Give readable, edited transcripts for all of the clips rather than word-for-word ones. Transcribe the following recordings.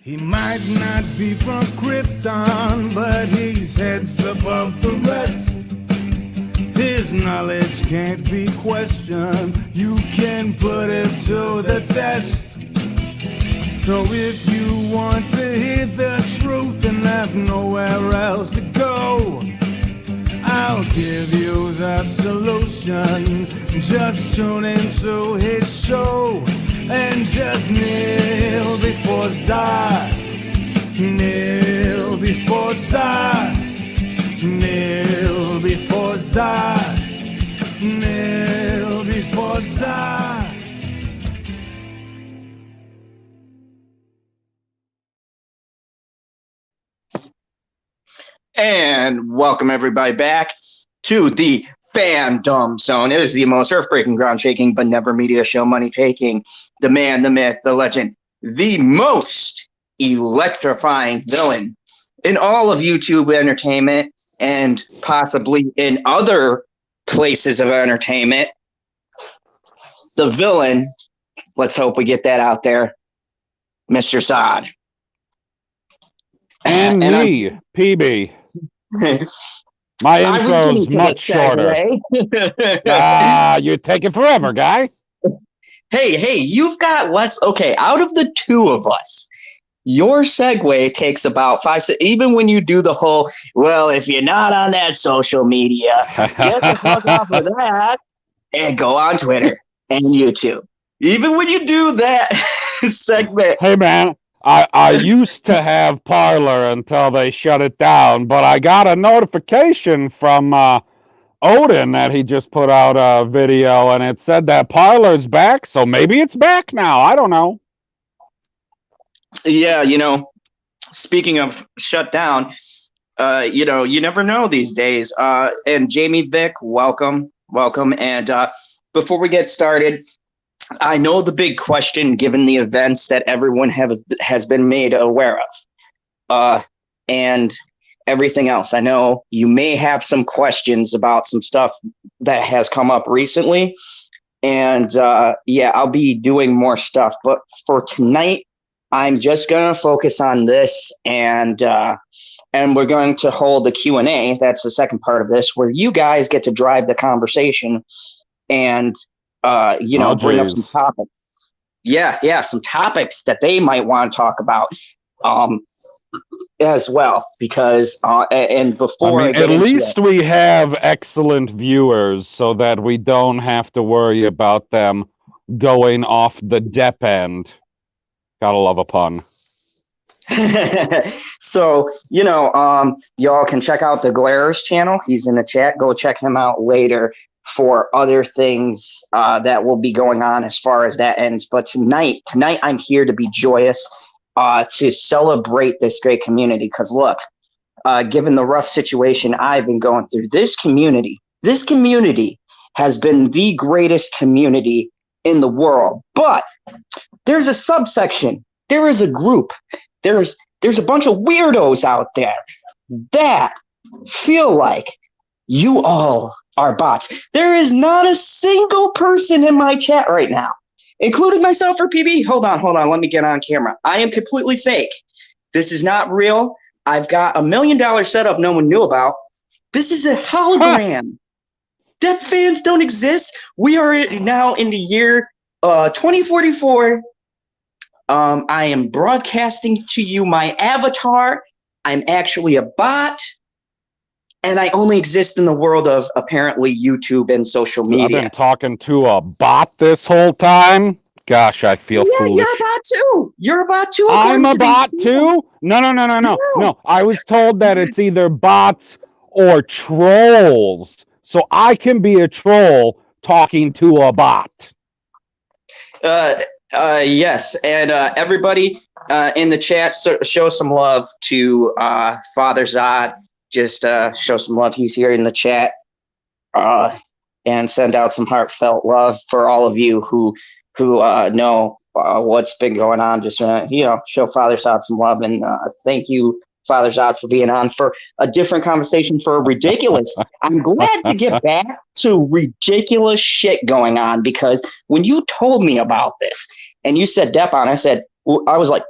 He might not be from Krypton, but he's heads above the rest. His knowledge can't be questioned. You can put it to the test. So if you want to hear the truth and have nowhere else to go, I'll give you the solution. Just tune into his show and just kneel before Zod. Kneel before Zod. Kneel before Zod. Kneel before Zod. And welcome everybody back to the Fandom Zone. It is the most earth-breaking, ground-shaking, but never media show money-taking. The man, the myth, the legend, the most electrifying villain in all of YouTube entertainment and possibly in other places of entertainment. The villain, let's hope we get that out there, Mr. Zod. And me, PB. My intro's much shorter. You take it forever, guy. Hey, you've got less. Okay, out of the two of us, your segue takes about 5 seconds. Even when you do the whole, well, if you're not on that social media, get the fuck off of that and go on Twitter and YouTube. Even when you do that segment. Hey, man. I used to have Parler until they shut it down, but I got a notification from Odin that he just put out a video, and it said that Parler's back, so maybe it's back now. I don't know. Yeah, speaking of shut down, you never know these days. And Jamie Vick, welcome. And before we get started, I know the big question, given the events that everyone has been made aware of, and everything else. I know you may have some questions about some stuff that has come up recently, and I'll be doing more stuff. But for tonight, I'm just going to focus on this, and we're going to hold a Q&A. That's the second part of this, where you guys get to drive the conversation and bring up some topics. Yeah, some topics that they might want to talk about as well. Because and before at least we have excellent viewers, so that we don't have to worry about them going off the Depp end. Gotta love a pun. So y'all can check out the Glares channel. He's in the chat. Go check him out later for other things that will be going on as far as that ends. But tonight I'm here to be joyous, to celebrate this great community. Because look, given the rough situation I've been going through, this community has been the greatest community in the world. But there's a subsection, there is a group, there's a bunch of weirdos out there that feel like you all are bots. There is not a single person in my chat right now, including myself or PB. Hold on. Let me get on camera. I am completely fake. This is not real. I've got $1 million setup no one knew about. This is a hologram. Depp fans don't exist. We are now in the year 2044. I am broadcasting to you my avatar. I'm actually a bot. And I only exist in the world of apparently YouTube and social media. I've been talking to a bot this whole time. Gosh, I feel foolish. You're a bot too. You're a bot too. I'm a bot too? No. I was told that it's either bots or trolls. So I can be a troll talking to a bot. Yes. And everybody in the chat, show some love to Father Zod. Just show some love. He's here in the chat, and send out some heartfelt love for all of you who know what's been going on. Just show Father Zod some love, and thank you, Father Zod, for being on for a different conversation for ridiculous. I'm glad to get back to ridiculous shit going on, because when you told me about this and you said Depp on, I said, I was like,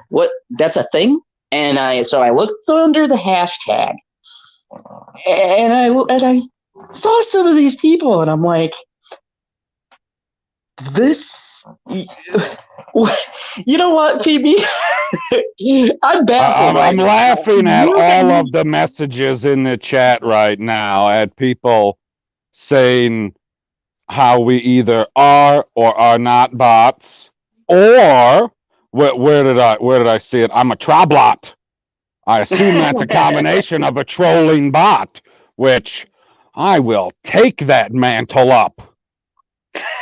what? That's a thing? And I looked under the hashtag, and I saw some of these people, and I'm like, this. You know what, PB? I'm baffled right I'm now. laughing at all of the messages in the chat right now at people saying how we either are or are not bots, or where did I see it? I'm a troblot. I assume that's a combination of a trolling bot, which I will take that mantle up.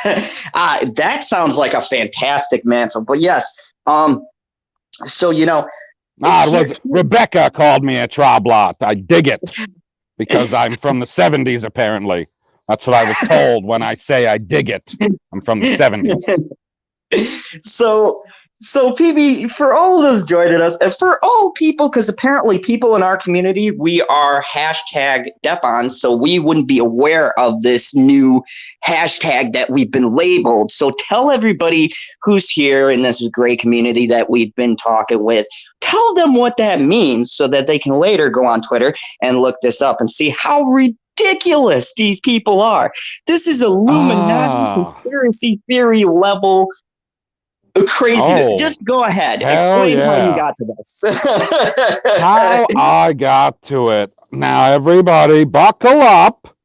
That sounds like a fantastic mantle. But yes, so It was Rebecca called me a troblot. I dig it because I'm from the 70s, apparently. That's what I was told when I say I dig it. I'm from the 70s. So PB, for all of those joining us, and for all people, because apparently people in our community, we are hashtag Deppon, so we wouldn't be aware of this new hashtag that we've been labeled. So tell everybody who's here in this great community that we've been talking with, tell them what that means so that they can later go on Twitter and look this up and see how ridiculous these people are. This is Illuminati conspiracy theory level crazy. Oh, just go ahead. hell Explain how you yeah. got to this. How I got to it. Now, everybody, buckle up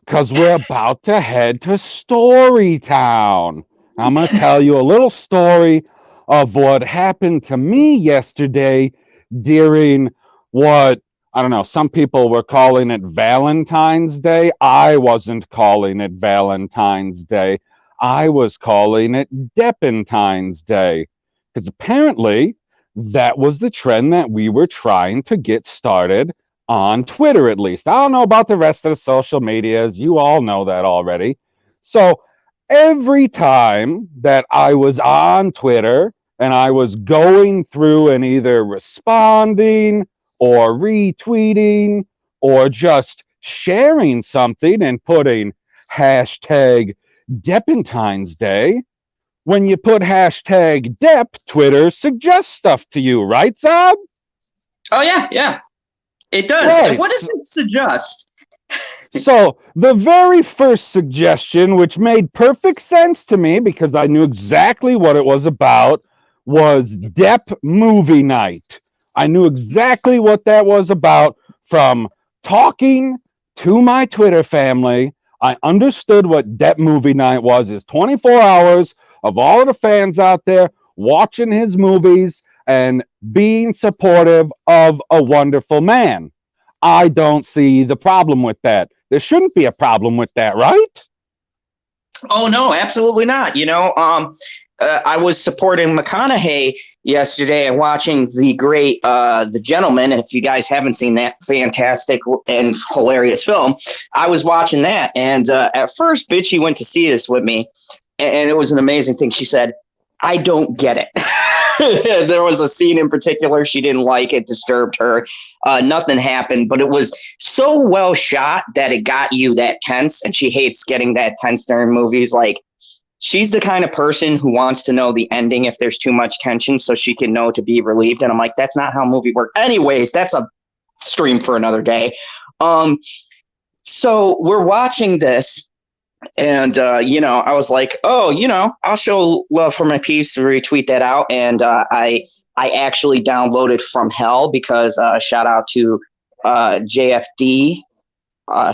because we're about to head to Storytown. I'm going to tell you a little story of what happened to me yesterday during what, I don't know, some people were calling it Valentine's Day. I wasn't calling it Valentine's Day. I was calling it Deppentine's Day because apparently that was the trend that we were trying to get started on Twitter, at least. I don't know about the rest of the social medias. You all know that already. So every time that I was on Twitter and I was going through and either responding or retweeting or just sharing something and putting hashtag Deppentine's Day, when you put hashtag Depp, Twitter suggests stuff to you, right, Zab? Oh, yeah. It does. Right. And what does it suggest? So the very first suggestion, which made perfect sense to me because I knew exactly what it was about, was Depp movie night. I knew exactly what that was about from talking to my Twitter family. I understood what Depp movie night was, is 24 hours of all of the fans out there watching his movies and being supportive of a wonderful man. I don't see the problem with that. There shouldn't be a problem with that, right? Oh, no, absolutely not. I was supporting McConaughey yesterday and watching the great The Gentleman. And if you guys haven't seen that fantastic and hilarious film, I was watching that. And at first, Bitchy went to see this with me, and it was an amazing thing. She said, I don't get it. There was a scene in particular she didn't like. It disturbed her. Nothing happened, but it was so well shot that it got you that tense, and she hates getting that tense during movies. Like, she's the kind of person who wants to know the ending if there's too much tension so she can know to be relieved. And I'm like, that's not how movie work. Anyways, that's a stream for another day. So we're watching this. And, I was like, I'll show love for my piece to retweet that out. And I actually downloaded From Hell because shout out to JFD.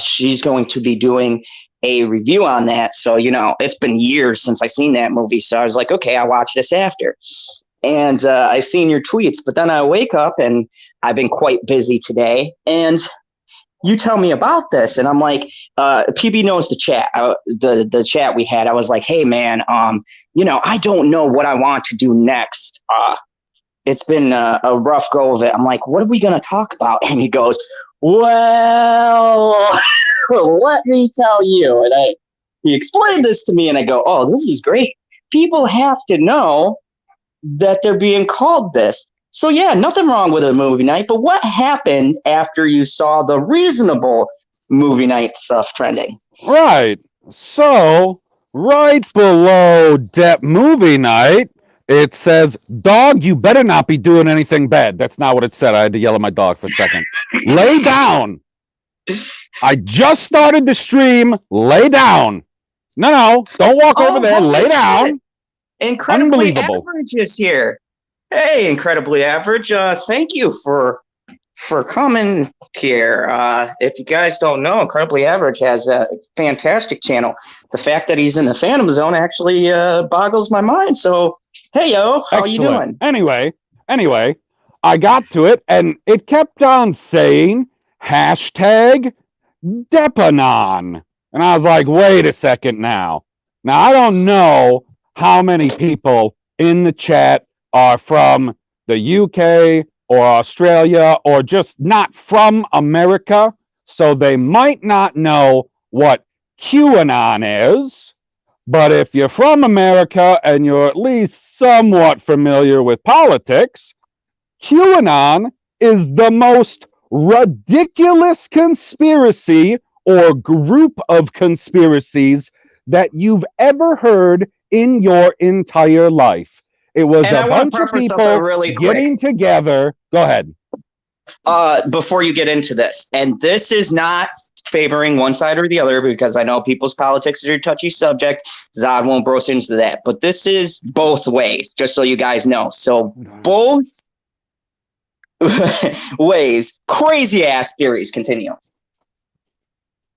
She's going to be doing a review on that. So, it's been years since I seen that movie. So I was like, okay, I'll watch this after. And I've seen your tweets, but then I wake up and I've been quite busy today. And you tell me about this, and I'm like, PB knows the chat, the chat we had. I was like, hey man, I don't know what I want to do next. It's been a rough go of it. I'm like, what are we gonna talk about? And he goes, well, let me tell you. And he explained this to me, and I go, oh, this is great. People have to know that they're being called this. So, yeah, nothing wrong with a movie night. But what happened after you saw the reasonable movie night stuff trending? Right. So, right below Depp movie night It says, "Dog, you better not be doing anything bad." That's not what it said. I had to yell at my dog for a second. Lay down. I just started the stream. Lay down. No, don't walk over there. Holy Lay shit. down. Incredibly Unbelievable. Average is here. Hey, Incredibly Average. Thank you for coming here. If you guys don't know, Incredibly Average has a fantastic channel. The fact that he's in the Phantom Zone actually boggles my mind. So, hey, yo, how you doing? Anyway, I got to it, and it kept on saying hashtag Depanon. And I was like, wait a second now. Now, I don't know how many people in the chat are from the UK or Australia or just not from America. So they might not know what QAnon is. But if you're from America and you're at least somewhat familiar with politics, QAnon is the most ridiculous conspiracy or group of conspiracies that you've ever heard in your entire life. It was a bunch of people really getting together. Go ahead. Before you get into this, and this is not favoring one side or the other, because I know people's politics are a touchy subject. Zod won't broach into that, but this is both ways, just so you guys know. So both ways, crazy ass theories. Continue.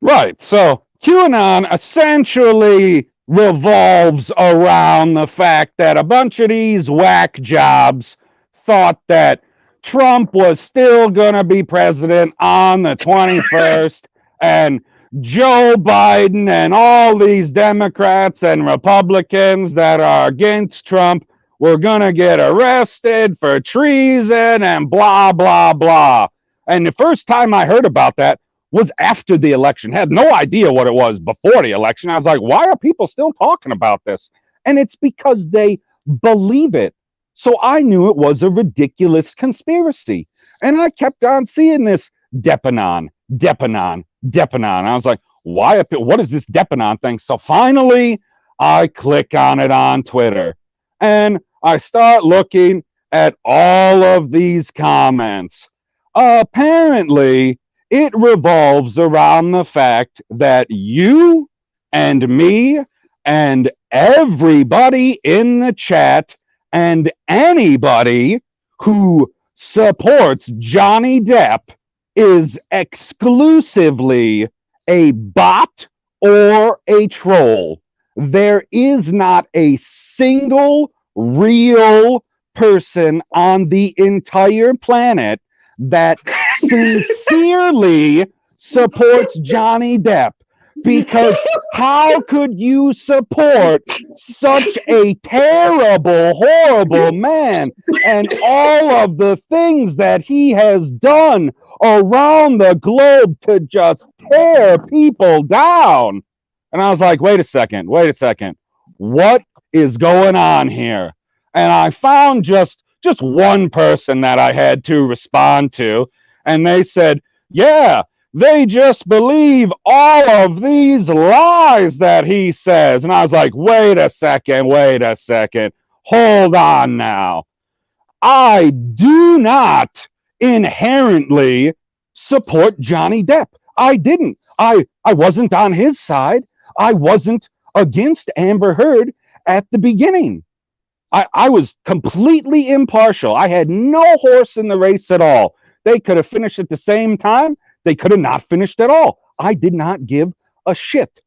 Right. So QAnon essentially revolves around the fact that a bunch of these whack jobs thought that Trump was still going to be president on the 21st, and Joe Biden and all these Democrats and Republicans that are against Trump were going to get arrested for treason and blah, blah, blah. And the first time I heard about that was after the election. Had no idea what it was before the election. I was like, why are people still talking about this? And it's because they believe it. So I knew it was a ridiculous conspiracy. And I kept on seeing this Depanon. I was like, what is this Depanon thing? So finally, I click on it on Twitter. And I start looking at all of these comments. Apparently, it revolves around the fact that you and me and everybody in the chat and anybody who supports Johnny Depp is exclusively a bot or a troll. There is not a single real person on the entire planet that sincerely supports Johnny Depp, because how could you support such a terrible, horrible man and all of the things that he has done around the globe to just tear people down? And I was like, wait a second, what is going on here? And I found just one person that I had to respond to, and they said, yeah, they just believe all of these lies that he says. And I was like, wait a second, hold on now. I do not inherently support Johnny Depp. I didn't. I wasn't on his side. I wasn't against Amber Heard at the beginning. I was completely impartial. I had no horse in the race at all. They could have finished at the same time. They could have not finished at all. I did not give a shit.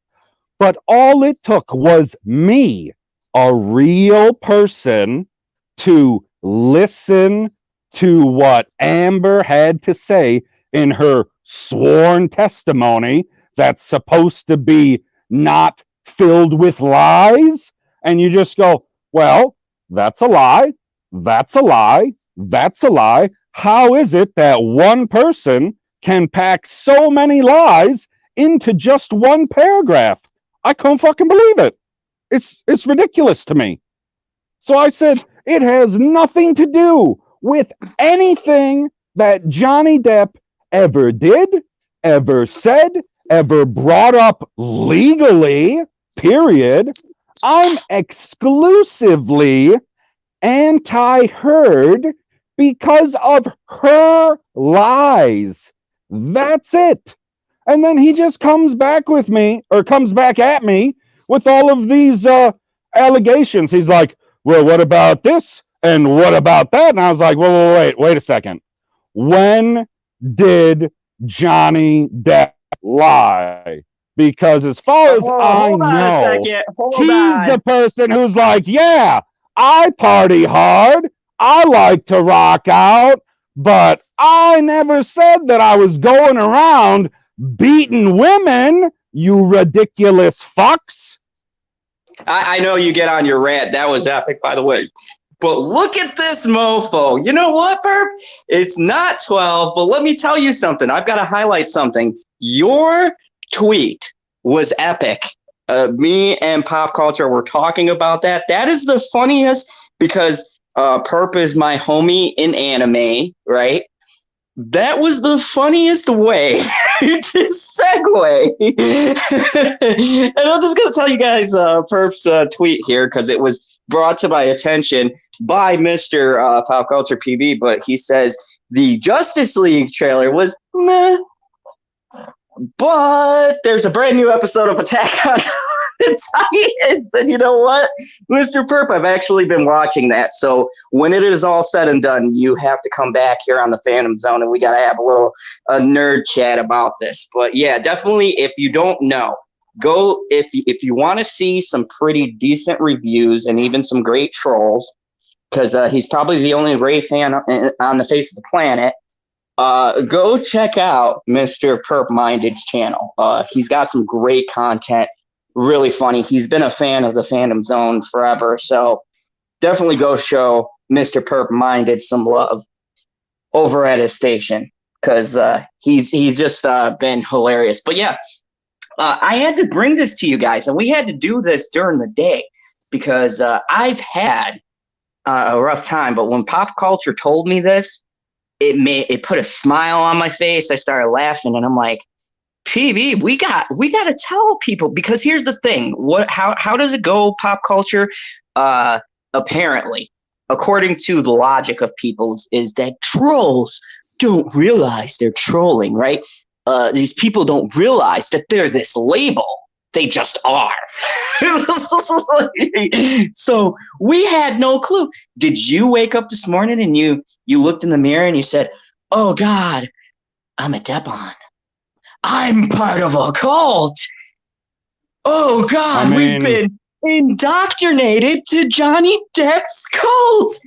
But all it took was me, a real person, to listen to what Amber had to say in her sworn testimony that's supposed to be not filled with lies. And you just go, well, that's a lie. That's a lie. That's a lie. How is it that one person can pack so many lies into just one paragraph? I can't fucking believe it. It's ridiculous to me. So I said, it has nothing to do with anything that Johnny Depp ever did, ever said, ever brought up legally, period. I'm exclusively anti-herd because of her lies. That's it. And then he just comes back at me with all of these allegations. He's like, well, what about this? And what about that? And I was like, wait a second. When did Johnny Depp lie? Because as far as I hold on a know, second. he's the person who's like, yeah, I party hard. I like to rock out, but I never said that I was going around beating women, you ridiculous fucks. I know you get on your rant. That was epic, by the way. But look at this mofo. You know what, Perp? It's not 12, but let me tell you something. I've got to highlight something. Your tweet was epic. Me and Pop Culture were talking about that. That is the funniest because Perp is my homie in anime, right? That was the funniest way to segue. And I'm just going to tell you guys Perp's tweet here because it was brought to my attention by Mr. Pop Culture PB, but he says the Justice League trailer was meh, but there's a brand new episode of Attack on the Titans, and you know what, Mr. Perp, I've actually been watching that, so when it is all said and done, you have to come back here on the Phantom Zone, and we got to have a nerd chat about this. But yeah, definitely, if you don't know, go, if you want to see some pretty decent reviews and even some great trolls, because he's probably the only Ray fan on the face of the planet, go check out Mr. Perp Minded's channel. He's got some great content, really funny. He's been a fan of the Phantom Zone forever, so definitely go show Mr. Perp Minded some love over at his station, because he's just been hilarious. But yeah, I had to bring this to you guys, and we had to do this during the day because I've had a rough time. But when Pop Culture told me this, it put a smile on my face. I started laughing, and I'm like, PB, we got to tell people, because here's the thing. How does it go, Pop Culture? Apparently, according to the logic of people, is that trolls don't realize they're trolling, right? These people don't realize that they're this label. They just are. So we had no clue. Did you wake up this morning and you looked in the mirror and you said, oh God, I'm a Deppon. I'm part of a cult. Oh God, we've been indoctrinated to Johnny Depp's cult.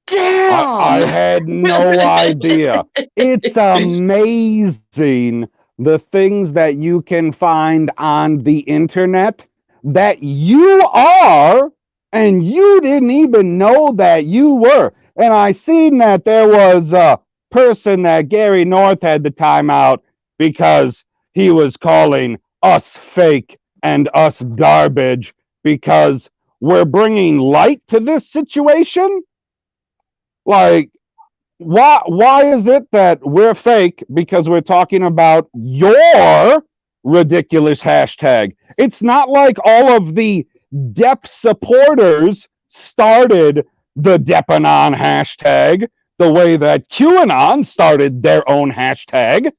Damn. I had no idea. It's amazing the things that you can find on the internet that you are and you didn't even know that you were. And I seen that there was a person that Gary North had to time out because he was calling us fake and us garbage because we're bringing light to this situation. Like, why is it that we're fake because we're talking about your ridiculous hashtag? It's not like all of the Depp supporters started the Deppanon hashtag the way that QAnon started their own hashtag.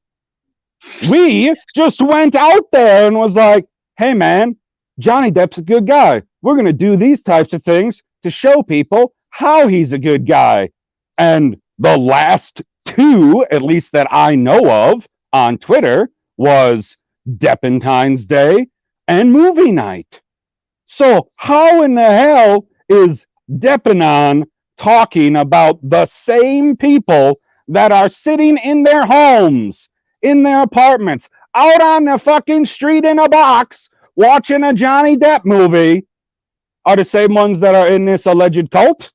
We just went out there and was like, hey man, Johnny Depp's a good guy. We're going to do these types of things to show people how he's a good guy. And the last two, at least that I know of on Twitter, was Deppentine's Day and movie night. So how in the hell is Deppanon talking about the same people that are sitting in their homes, in their apartments, out on the fucking street in a box, watching a Johnny Depp movie, are the same ones that are in this alleged cult?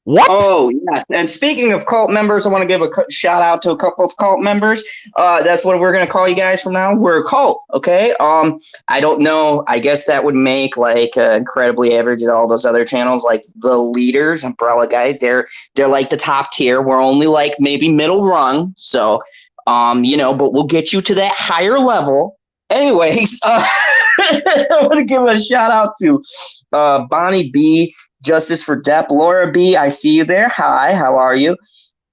What? Oh, yes. And speaking of cult members, I want to give a shout out to a couple of cult members. That's what we're going to call you guys from now. We're a cult, okay? I don't know. I guess that would make like Incredibly Average and all those other channels like the leaders, Umbrella Guy. They're like the top tier. We're only like maybe middle rung. So, but we'll get you to that higher level. Anyways, I want to give a shout out to Bonnie B, Justice for Depp. Laura B, I see you there. Hi, how are you?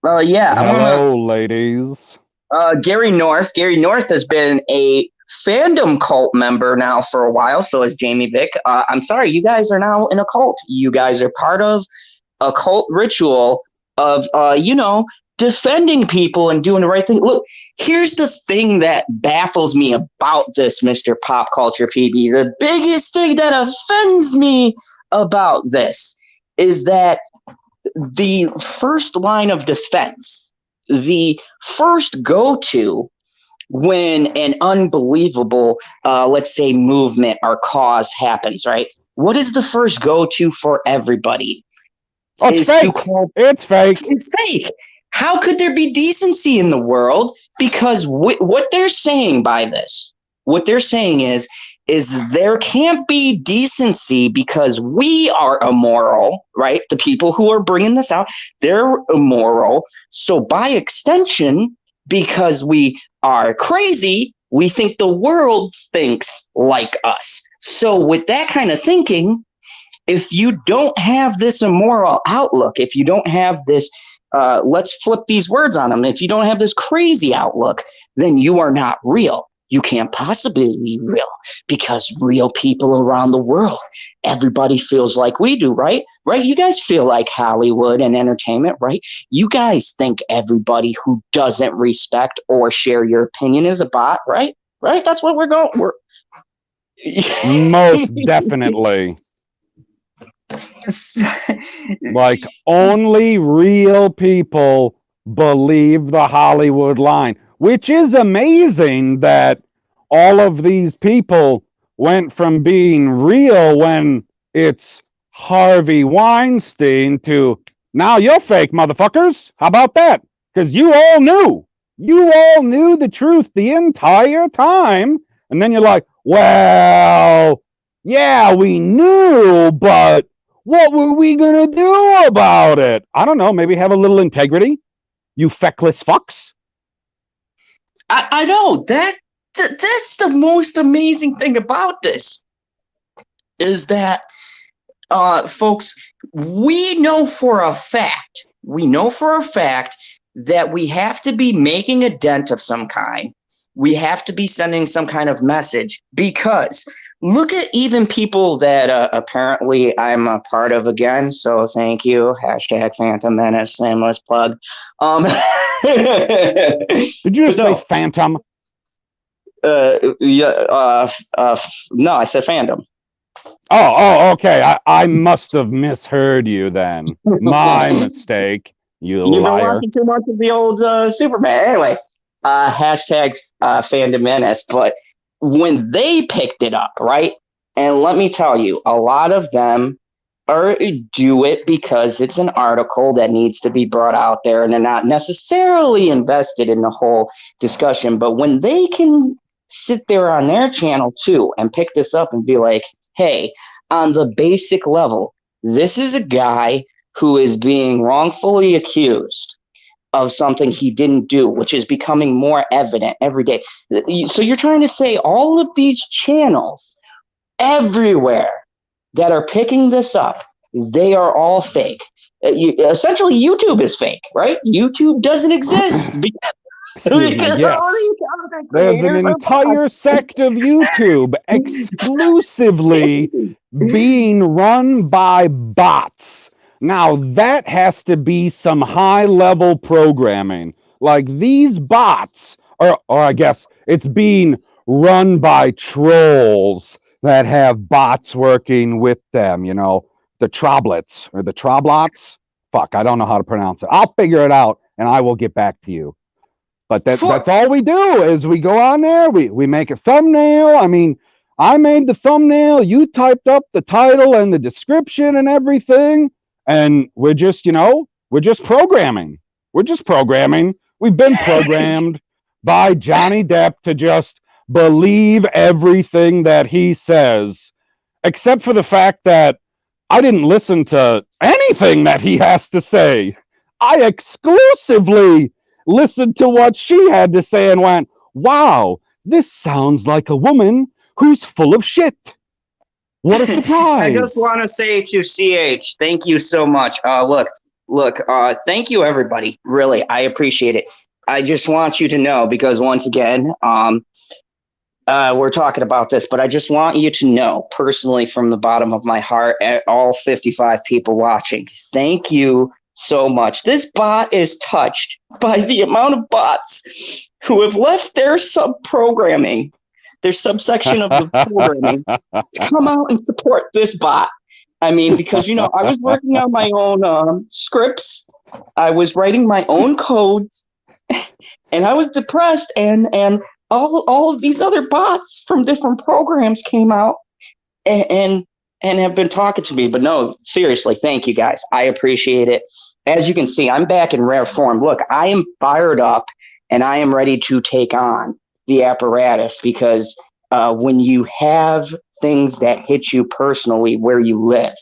Hello, ladies. Gary North. Gary North has been a fandom cult member now for a while. So is Jamie Vick. I'm sorry, you guys are now in a cult. You guys are part of a cult ritual of, defending people and doing the right thing. Look, here's the thing that baffles me about this, Mr. Pop Culture PB. The biggest thing that offends me about this is that the first line of defense, the first go-to when an unbelievable, let's say, movement or cause happens, right? What is the first go-to for everybody? Oh, it's fake. It's fake. It's fake. How could there be decency in the world? Because what they're saying by this, what they're saying is there can't be decency because we are immoral, right? The people who are bringing this out, they're immoral. So by extension, because we are crazy, we think the world thinks like us. So with that kind of thinking, if you don't have this immoral outlook, if you don't have this, let's flip these words on them. If you don't have this crazy outlook, then you are not real. You can't possibly be real because real people around the world, everybody feels like we do, right? Right? You guys feel like Hollywood and entertainment, right? You guys think everybody who doesn't respect or share your opinion is a bot, right? Right? That's what we're Most definitely. Like, only real people believe the Hollywood line, which is amazing that all of these people went from being real when it's Harvey Weinstein to now you're fake, motherfuckers. How about that? Because you all knew the truth the entire time. And then you're like, well, yeah, we knew, but what were we going to do about it? I don't know. Maybe have a little integrity, you feckless fucks. I know. That's the most amazing thing about this is that, folks, we know for a fact that we have to be making a dent of some kind. We have to be sending some kind of message because look at even people that apparently I'm a part of again. So thank you. # Phantom Menace, shameless plug. Did you just say Phantom? No, I said fandom. Oh, okay. I must have misheard you then. My mistake, you liar. You've been watching too much of the old Superman. Anyways, # Fandom Menace. But when they picked it up, right? And let me tell you, a lot of them do it because it's an article that needs to be brought out there, and they're not necessarily invested in the whole discussion. But when they can sit there on their channel too and pick this up and be like, hey, on the basic level, this is a guy who is being wrongfully accused of something he didn't do, which is becoming more evident every day. So you're trying to say all of these channels everywhere that are picking this up, they are all fake. Essentially, YouTube is fake, right? YouTube doesn't exist because yes. There's an entire sect of YouTube exclusively being run by bots. Now, that has to be some high-level programming. Like, these bots, or I guess it's being run by trolls that have bots working with them, you know, the troblets or the troblots. Fuck, I don't know how to pronounce it. I'll figure it out, and I will get back to you. But that's all we do is we go on there, we make a thumbnail. I mean, I made the thumbnail, you typed up the title and the description and everything, and we're just programming. We're just programming. We've been programmed by Johnny Depp to just believe everything that he says, except for the fact that I didn't listen to anything that he has to say. I exclusively listened to what she had to say and went, wow, this sounds like a woman who's full of shit. What a surprise! I just want to say to CH, thank you so much. Look, thank you, everybody. Really, I appreciate it. I just want you to know, because once again, we're talking about this, but I just want you to know personally from the bottom of my heart, at all 55 people watching, thank you so much. This bot is touched by the amount of bots who have left their sub-programming, their subsection of the programming, to come out and support this bot. I mean, because, I was working on my own scripts. I was writing my own codes, and I was depressed, and all of these other bots from different programs came out and have been talking to me. But no, seriously, thank you guys. I appreciate it. As you can see, I'm back in rare form. Look, I am fired up and I am ready to take on the apparatus, because when you have things that hit you personally where you live,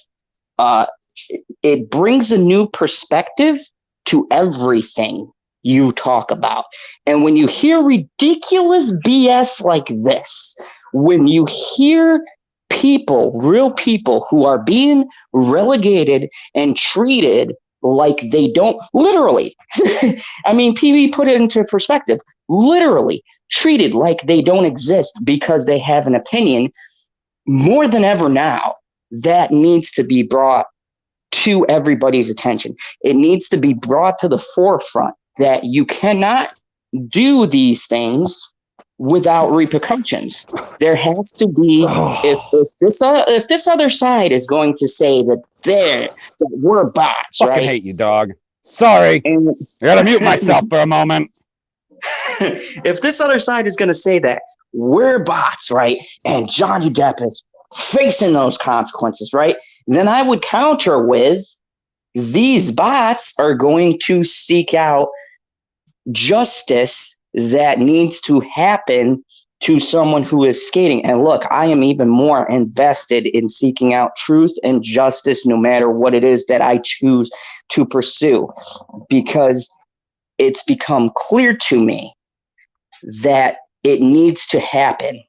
it brings a new perspective to everything you talk about. And when you hear ridiculous BS like this, when you hear people, real people, who are being relegated and treated like they don't, literally, I mean, PB put it into perspective, literally treated like they don't exist because they have an opinion, more than ever now, that needs to be brought to everybody's attention. It needs to be brought to the forefront that you cannot do these things without repercussions. There has to be, if this other side is going to say that we're bots, Fucking right? hate you, dog. Sorry. And I gotta mute myself for a moment. if this other side is going to say that we're bots, right, and Johnny Depp is facing those consequences, right, then I would counter with, these bots are going to seek out justice that needs to happen to someone who is skating. And look, I am even more invested in seeking out truth and justice, no matter what it is that I choose to pursue, because it's become clear to me that it needs to happen.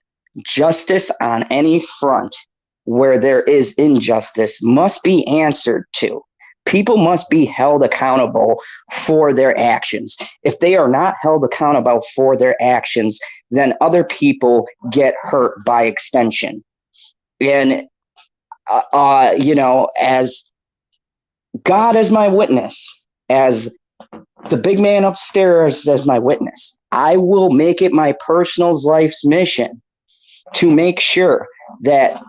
Justice on any front where there is injustice must be answered to. People must be held accountable for their actions. If they are not held accountable for their actions, then other people get hurt by extension. And, as God as my witness, as the big man upstairs as my witness, I will make it my personal life's mission to make sure that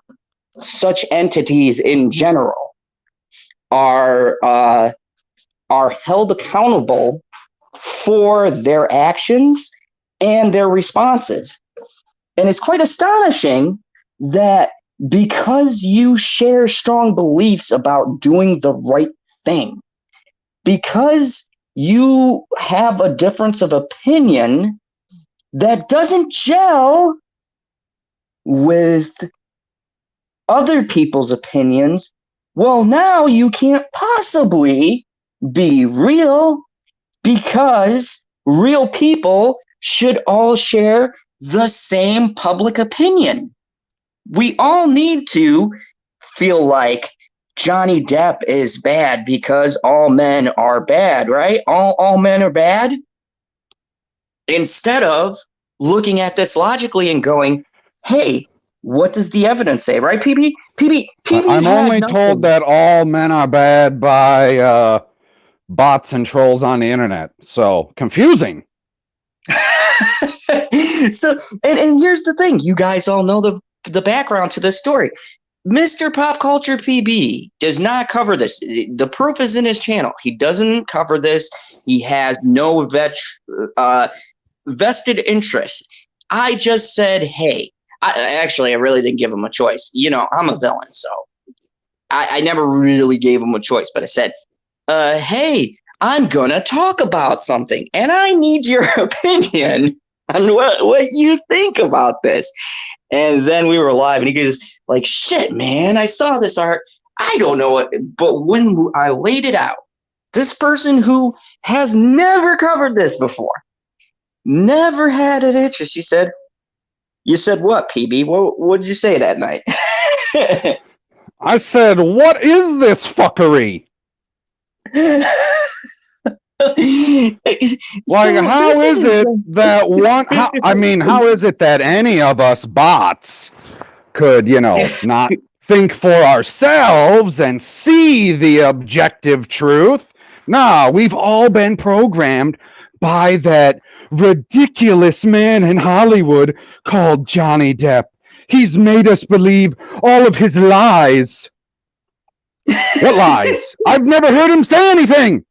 such entities in general are held accountable for their actions and their responses. And it's quite astonishing that because you share strong beliefs about doing the right thing, because you have a difference of opinion that doesn't gel with other people's opinions, well, now you can't possibly be real, because real people should all share the same public opinion. We all need to feel like Johnny Depp is bad because all men are bad, right? All men are bad. Instead of looking at this logically and going, hey, what does the evidence say, right, PB? I'm only told that all men are bad by bots and trolls on the internet. So confusing. So, and here's the thing. You guys all know the background to this story. Mr. Pop Culture PB does not cover this. The proof is in his channel. He doesn't cover this. He has no vested interest. I just said, hey, I really didn't give him a choice. I'm a villain, so I never really gave him a choice. But I said, hey, I'm going to talk about something, and I need your opinion on what you think about this. And then we were live, and he goes, like, shit, man, I saw this art. I don't know what, but when I laid it out, this person who has never covered this before, never had an interest, she said, you said what, PB? What did you say that night? I said, what is this fuckery? Like, So how is it that how is it that any of us bots could, not think for ourselves and see the objective truth? Nah, we've all been programmed by that ridiculous man in Hollywood called Johnny Depp. He's made us believe all of his lies. What lies? I've never heard him say anything.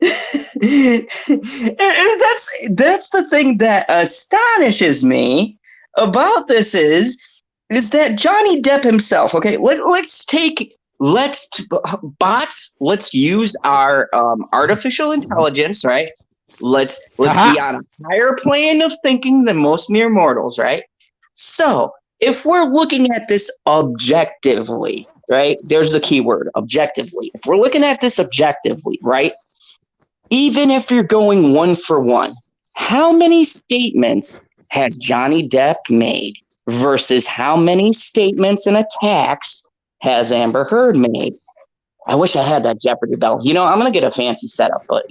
And that's the thing that astonishes me about this is that Johnny Depp himself. Okay, let's use our artificial intelligence, right? Let's be on a higher plane of thinking than most mere mortals, right? So if we're looking at this objectively, right? There's the key word, objectively. If we're looking at this objectively, right? Even if you're going one for one, how many statements has Johnny Depp made versus how many statements and attacks has Amber Heard made? I wish I had that Jeopardy bell. I'm going to get a fancy setup, but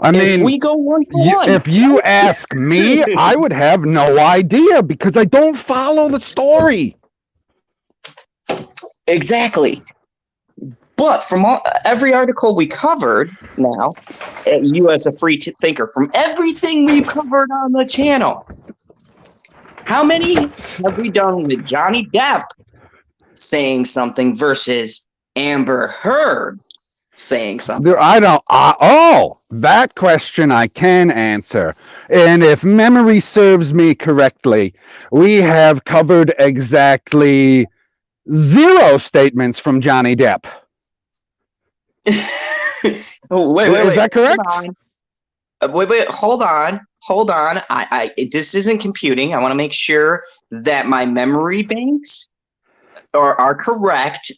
I mean, if we go one for one. If you ask me, I would have no idea because I don't follow the story. Exactly. But from every article we covered now, you as a free thinker, from everything we've covered on the channel, how many have we done with Johnny Depp saying something versus Amber Heard saying something? That question I can answer. And if memory serves me correctly, we have covered exactly 0 statements from Johnny Depp. Wait. Is that correct? Hold on. This isn't computing. I want to make sure that my memory banks are correct.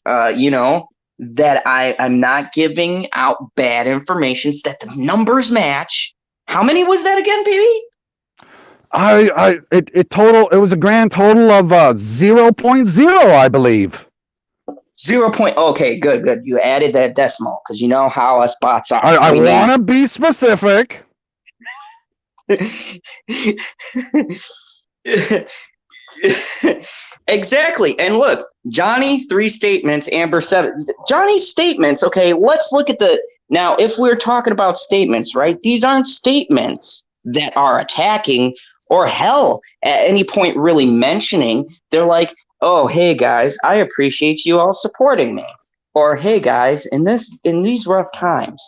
That I'm not giving out bad information, so that the numbers match. How many was that again, baby? It was a grand total of 0.0, I believe. 0. Okay, good. You added that decimal because you know how us bots are. I want to be specific. Exactly. And look, Johnny 3 statements, Amber 7. Johnny's statements. Okay, let's look at now. If we're talking about statements, right? These aren't statements that are attacking or hell at any point really mentioning. They're like, oh, hey guys, I appreciate you all supporting me. Or hey guys, in these rough times,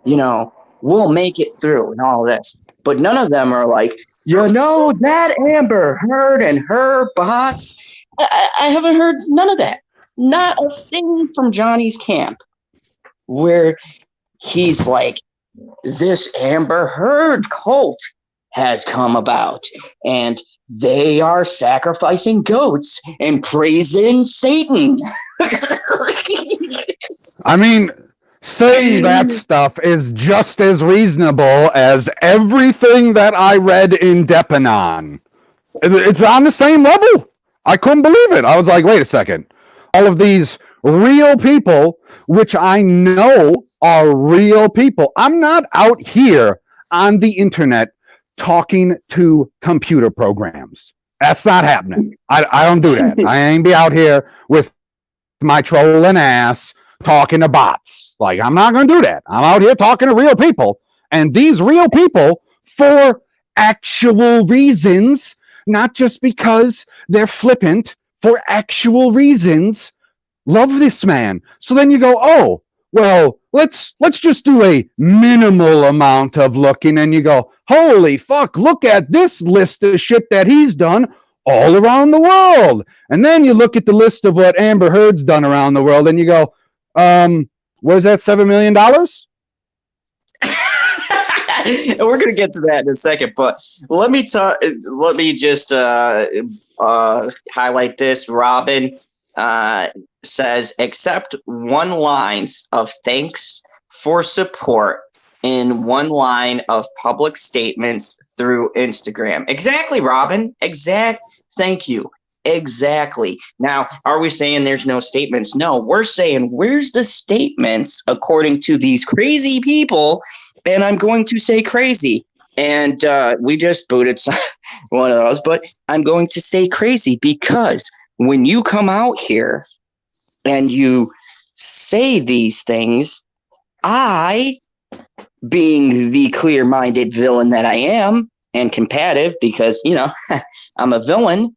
we'll make it through and all this. But none of them are like, that Amber Heard and her bots. I haven't heard none of that. Not a thing from Johnny's camp where he's like, this Amber Heard cult has come about and they are sacrificing goats and praising Satan. I mean, saying that stuff is just as reasonable as everything that I read in Depanon. It's on the same level. I couldn't believe it. I was like, wait a second. All of these real people, which I know are real people. I'm not out here on the internet talking to computer programs. That's not happening. I don't do that. I ain't be out here with my trolling ass talking to bots. Like, I'm not going to do that. I'm out here talking to real people. And these real people, for actual reasons, not just because they're flippant, for actual reasons, love this man. So then you go, oh, well, let's just do a minimal amount of looking, and you go, holy fuck, look at this list of shit that he's done all around the world. And then you look at the list of what Amber Heard's done around the world, and you go, where's that $7 million? And we're gonna get to that in a second, but let me just highlight this. Robin says, accept 1 line of thanks for support in 1 line of public statements through Instagram. Exactly, Robin. Thank you. Exactly. Now, are we saying there's no statements? No, we're saying where's the statements according to these crazy people? And I'm going to say crazy. And we just booted one of those, but I'm going to say crazy because when you come out here and you say these things, I, being the clear minded villain that I am and combative because, I'm a villain,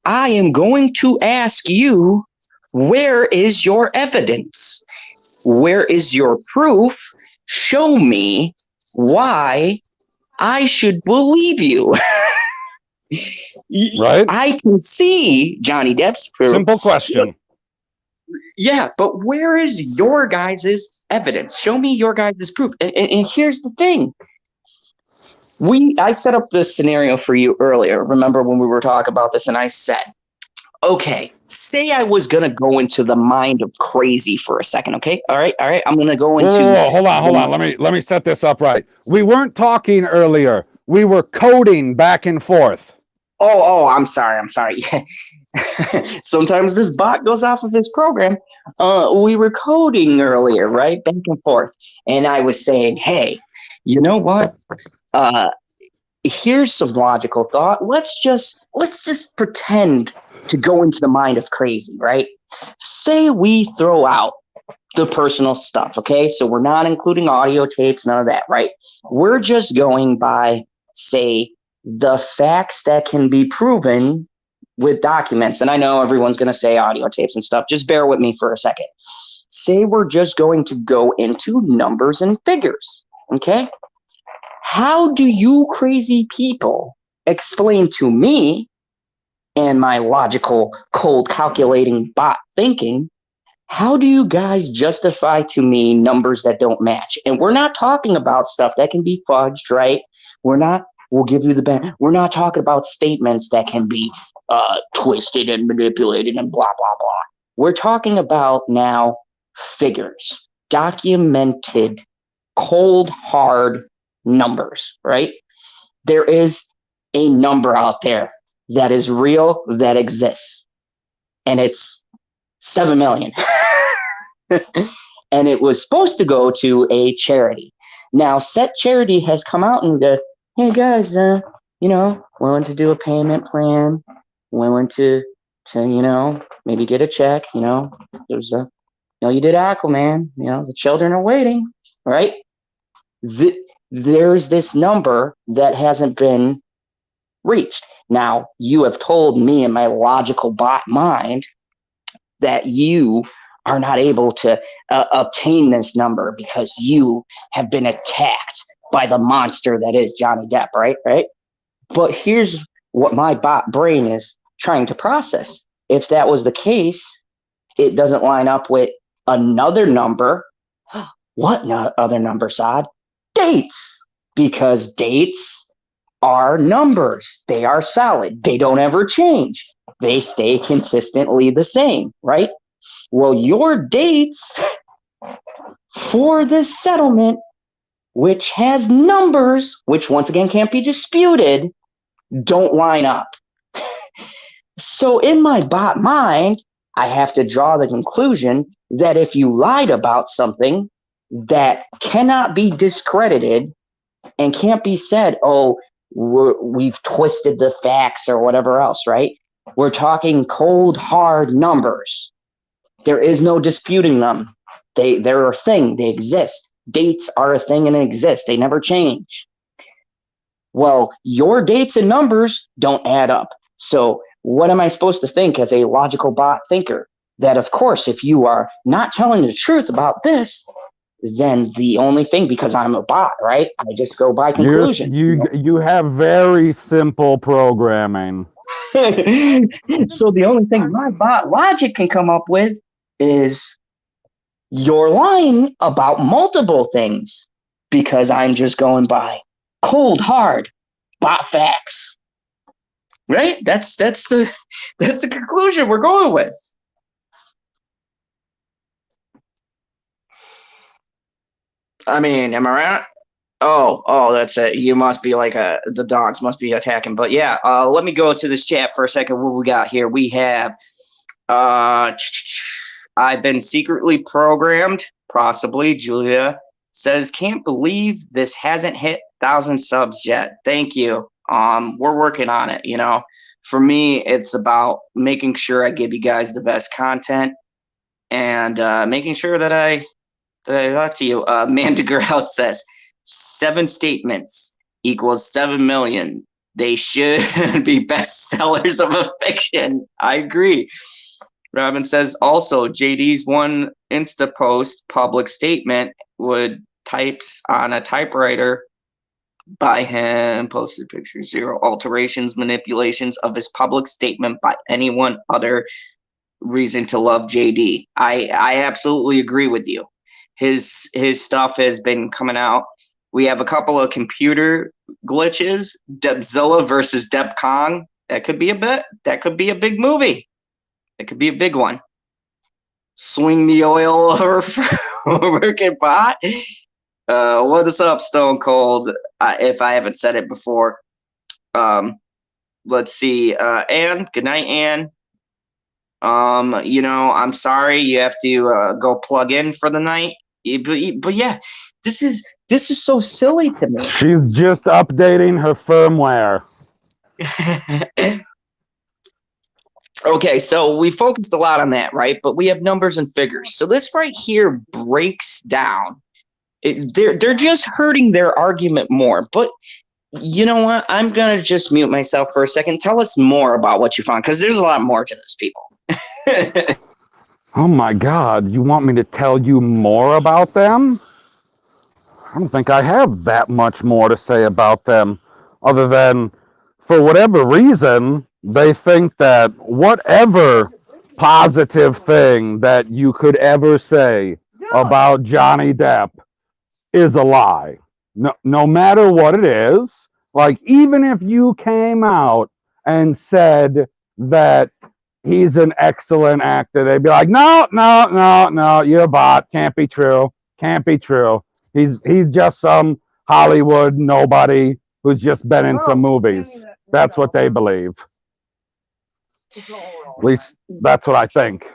I am going to ask you, where is your evidence? Where is your proof? Show me why I should believe you. Right? I can see Johnny Depp's proof. Simple question. Yeah, but where is your guys' evidence? Show me your guys' proof. And here's the thing. I set up this scenario for you earlier. Remember when we were talking about this, and I said, okay, say I was going to go into the mind of crazy for a second, okay? All right. I'm going to go into... Whoa, hold on. Let me set this up right. We weren't talking earlier. We were coding back and forth. Oh, I'm sorry. Sometimes this bot goes off of his program. We were coding earlier, right? Back and forth. And I was saying, hey, you know what? Here's some logical thought. Let's just pretend to go into the mind of crazy, right? Say we throw out the personal stuff, okay? So we're not including audio tapes, none of that, right? We're just going by, say, the facts that can be proven with documents. And I know everyone's going to say audio tapes and stuff. Just bear with me for a second. Say we're just going to go into numbers and figures, okay? How do you crazy people explain to me and my logical, cold, calculating bot thinking, how do you guys justify to me numbers that don't match? And we're not talking about stuff that can be fudged, right? We'll give you we're not talking about statements that can be twisted and manipulated and blah, blah, blah. We're talking about now figures, documented, cold, hard numbers, right? There is a number out there that is real, that exists, and it's 7 million. And it was supposed to go to a charity. Now, said charity has come out and said, hey guys, willing to do a payment plan, willing to maybe get a check, there's you did Aquaman, the children are waiting, right? There's this number that hasn't been reached. Now, you have told me in my logical bot mind that you are not able to obtain this number because you have been attacked by the monster that is Johnny Depp, right? But here's what my bot brain is trying to process. If that was the case, it doesn't line up with another number. What other number, Saad? Dates. Because dates are numbers. They are solid. They don't ever change. They stay consistently the same, right? Well, your dates for this settlement, which has numbers, which once again can't be disputed, don't line up. So in my bot mind, I have to draw the conclusion that if you lied about something that cannot be discredited and can't be said, oh, we've twisted the facts or whatever else, right? We're talking cold, hard numbers. There is no disputing them. They're a thing. They exist. Dates are a thing and exist. They never change. Well, your dates and numbers don't add up. So what am I supposed to think as a logical bot thinker? That, of course, if you are not telling the truth about this, then the only thing, because I'm a bot, right? I just go by conclusion. You have very simple programming. So the only thing my bot logic can come up with is you're lying about multiple things because I'm just going by cold, hard bot facts. Right? That's the conclusion we're going with. I mean, am I right? Oh, that's it. You must be like the dogs must be attacking. But yeah, let me go to this chat for a second. What we got here? We have I've been secretly programmed, possibly. Julia says, can't believe this hasn't hit 1,000 subs yet. Thank you. We're working on it, you know. For me, it's about making sure I give you guys the best content and making sure that I talk to you. Mandiger out says 7 statements equals 7 million. They should be bestsellers of a fiction. I agree. Robin says also JD's one Insta post public statement would types on a typewriter by him, posted pictures, 0 alterations, manipulations of his public statement by anyone other reason to love JD. I absolutely agree with you. His stuff has been coming out. We have a couple of computer glitches. Deppzilla versus Depp Kong. That could be a big movie. It could be a big one. Swing the oil over for working pot. What is up, Stone Cold? If I haven't said it before. Let's see. Anne, good night, Anne. You know, I'm sorry you have to go plug in for the night. But yeah, this is so silly to me. She's just updating her firmware. Okay, so we focused a lot on that, right? But we have numbers and figures. So this right here breaks down. They're just hurting their argument more. But you know what? I'm going to just mute myself for a second. Tell us more about what you found, because there's a lot more to this, people. Oh my God, you want me to tell you more about them? I don't think I have that much more to say about them, other than, for whatever reason, they think that whatever positive thing that you could ever say about Johnny Depp is a lie. No matter what it is, like even if you came out and said that he's an excellent actor, they'd be like, no, you're a bot. Can't be true. Can't be true. He's just some Hollywood nobody who's just been in some movies. That's what they believe. At least that's what I think.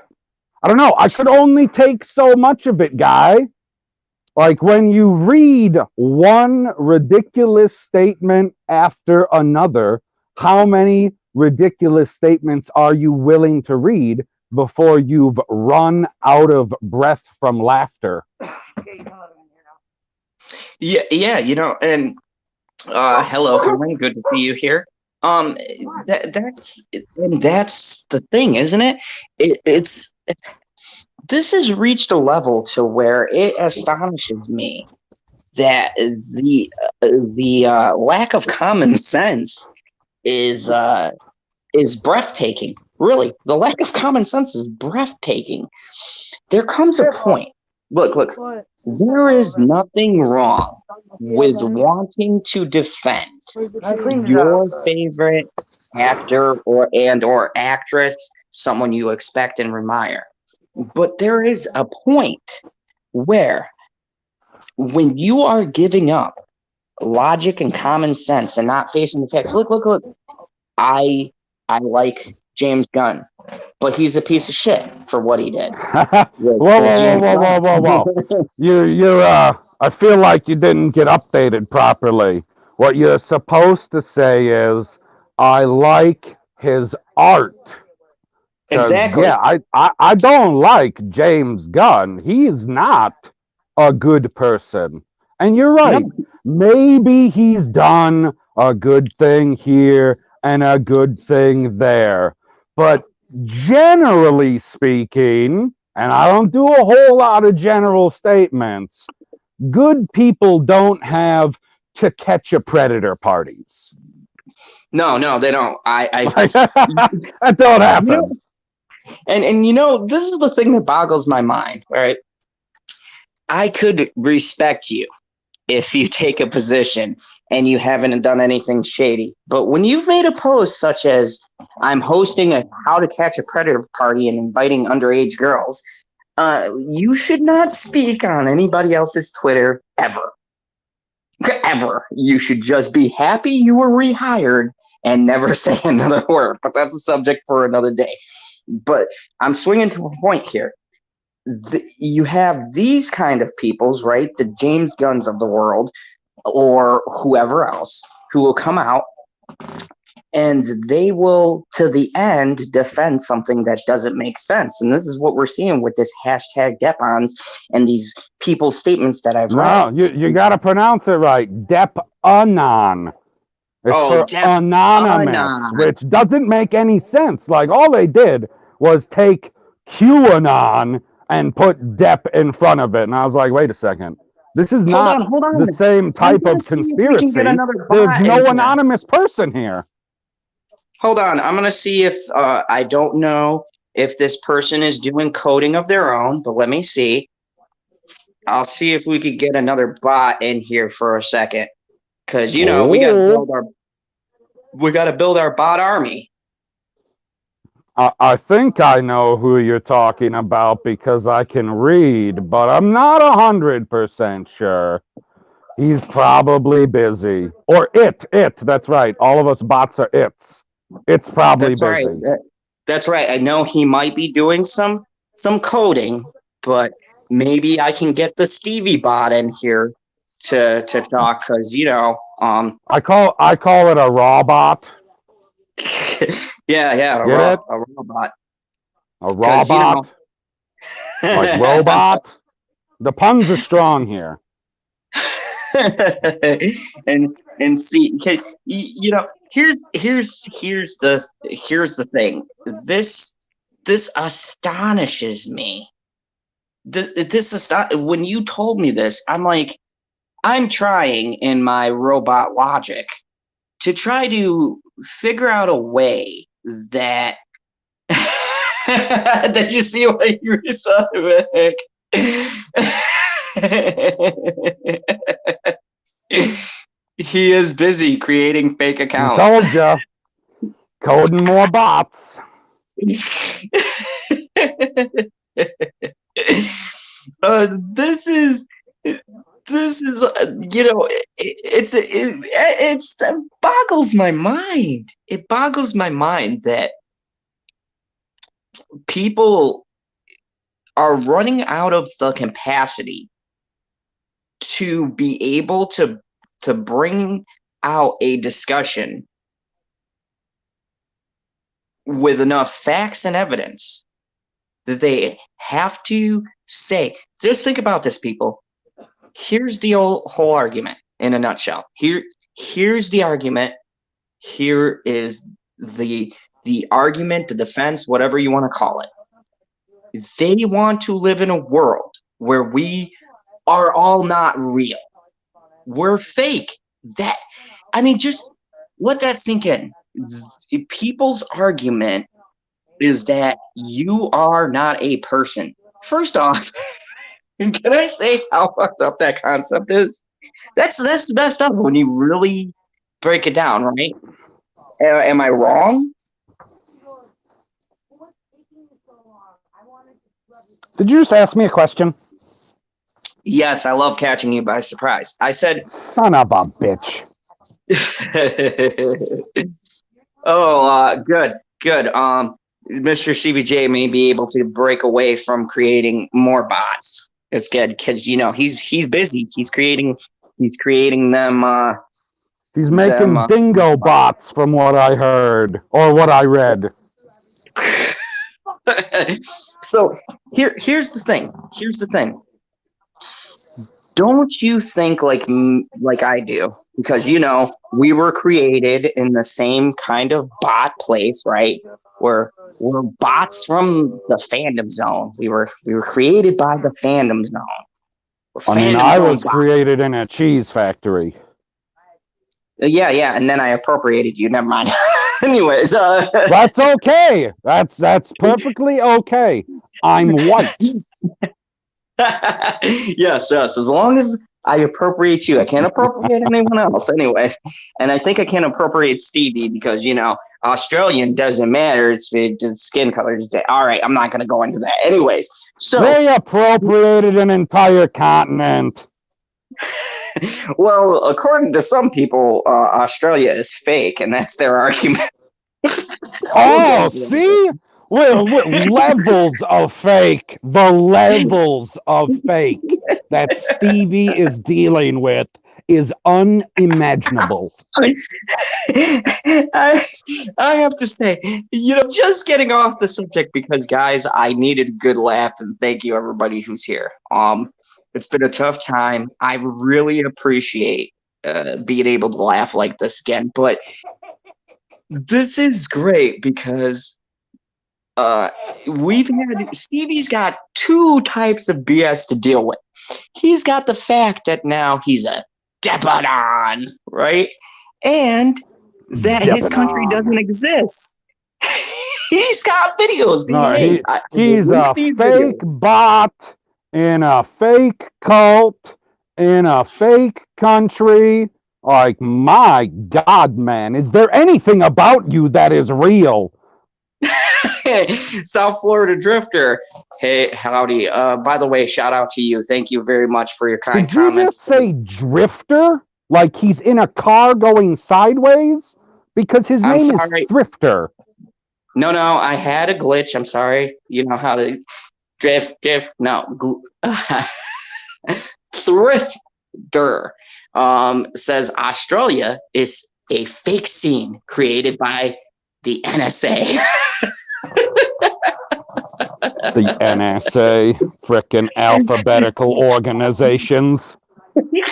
I don't know. I could only take so much of it, guy. Like when you read one ridiculous statement after another, how many ridiculous statements are you willing to read before you've run out of breath from laughter? Yeah, you know, and hello, Henry, good to see you here. That's the thing, isn't it? It's this has reached a level to where it astonishes me that the lack of common sense is breathtaking. Really, the lack of common sense is breathtaking. There comes a point. Look, there is nothing wrong with wanting to defend your favorite actor or actress, someone you expect and admire. But there is a point where when you are giving up logic and common sense and not facing the facts, look. I like James Gunn, but he's a piece of shit for what he did. Whoa. You're I feel like you didn't get updated properly. What you're supposed to say is, I like his art. Exactly. Yeah, I don't like James Gunn. He's not a good person. And you're right. No. Maybe he's done a good thing here and a good thing there. But generally speaking, and I don't do a whole lot of general statements, good people don't have To Catch a Predator parties. No, they don't. That don't happen. You know, and you know, this is the thing that boggles my mind, right? I could respect you if you take a position and you haven't done anything shady. But when you've made a post such as, I'm hosting a How to Catch a Predator party and inviting underage girls, you should not speak on anybody else's Twitter ever. ever. You should just be happy you were rehired and never say another word. But that's a subject for another day. But I'm swinging to a point here. You have these kind of peoples, right? The James Gunns of the world, or whoever else, who will come out and they will, to the end, defend something that doesn't make sense. And this is what we're seeing with this hashtag Deppons and these people's statements that I've read. No, you got to pronounce it right. Depp-anon. It's for anonymous, which doesn't make any sense. Like, all they did was take QAnon and put Depp in front of it. And I was like, wait a second. This is not the same type of conspiracy. There's no anonymous person here. Hold on. I'm going to see if I don't know if this person is doing coding of their own, but let me see. I'll see if we could get another bot in here for a second. Because, you know, we got to build our bot army. I think I know who you're talking about because I can read, but I'm not 100% sure. He's probably busy. Or it. That's right. All of us bots are its. It's probably busy. Right. That's right. I know he might be doing some coding, but maybe I can get the Stevie bot in here to talk, because you know I call it a raw bot. yeah a robot, a robot, like robot. The puns are strong here. and see, you know, here's the thing. This astonishes me. When you told me this, I'm like, I'm trying in my robot logic to try to figure out a way that did you see what you responded with? He is busy creating fake accounts. I told ya. Coding more bots. This is you know, it boggles my mind. It boggles my mind that people are running out of the capacity to be able to bring out a discussion with enough facts and evidence that they have to say. Just think about this, people. Here's the whole argument in a nutshell. Here's the argument. Here is the argument, the defense, whatever you want to call it. They want to live in a world where we are all not real. We're fake. Just let that sink in. People's argument is that you are not a person. First off, can I say how fucked up that concept is? That's messed up when you really break it down, right? Am I wrong? Did you just ask me a question? Yes, I love catching you by surprise. I said, son of a bitch. Oh, good. Mr. CBJ may be able to break away from creating more bots. It's good because he's busy. He's creating them. He's making dingo bots, from what I heard or what I read. So here's the thing. Don't you think like I do? Because we were created in the same kind of bot place, right? We're bots from the fandom zone. We were created by the fandom zone. I was created in a cheese factory. Yeah, and then I appropriated you. Never mind. Anyways, that's okay. That's perfectly okay. I'm white. Yes. As long as I appropriate you, I can't appropriate anyone else. Anyway, and I think I can appropriate Stevie because Australian doesn't matter. It's skin color. All right, I'm not going to go into that. Anyways, so they appropriated an entire continent. Well, according to some people, Australia is fake, and that's their argument. Oh, see? With levels of fake. The levels of fake that Stevie is dealing with is unimaginable. I, I have to say, just getting off the subject because, guys, I needed a good laugh, and thank you everybody who's here. It's been a tough time. I really appreciate being able to laugh like this again, but this is great because Stevie's got two types of BS to deal with. He's got the fact that now he's a Depp, right? And that his country doesn't exist. He's got videos being made. He's a fake bot in a fake cult in a fake country. Like, my God, man, is there anything about you that is real? South Florida Drifter. Hey, howdy. By the way, shout out to you. Thank you very much for your kind comments. Did you just say drifter? Like he's in a car going sideways? Because his name is Thrifter. No, I had a glitch. I'm sorry. You know how to drift. No. Thrifter says Australia is a fake scene created by the NSA. The NSA, frickin' alphabetical organizations.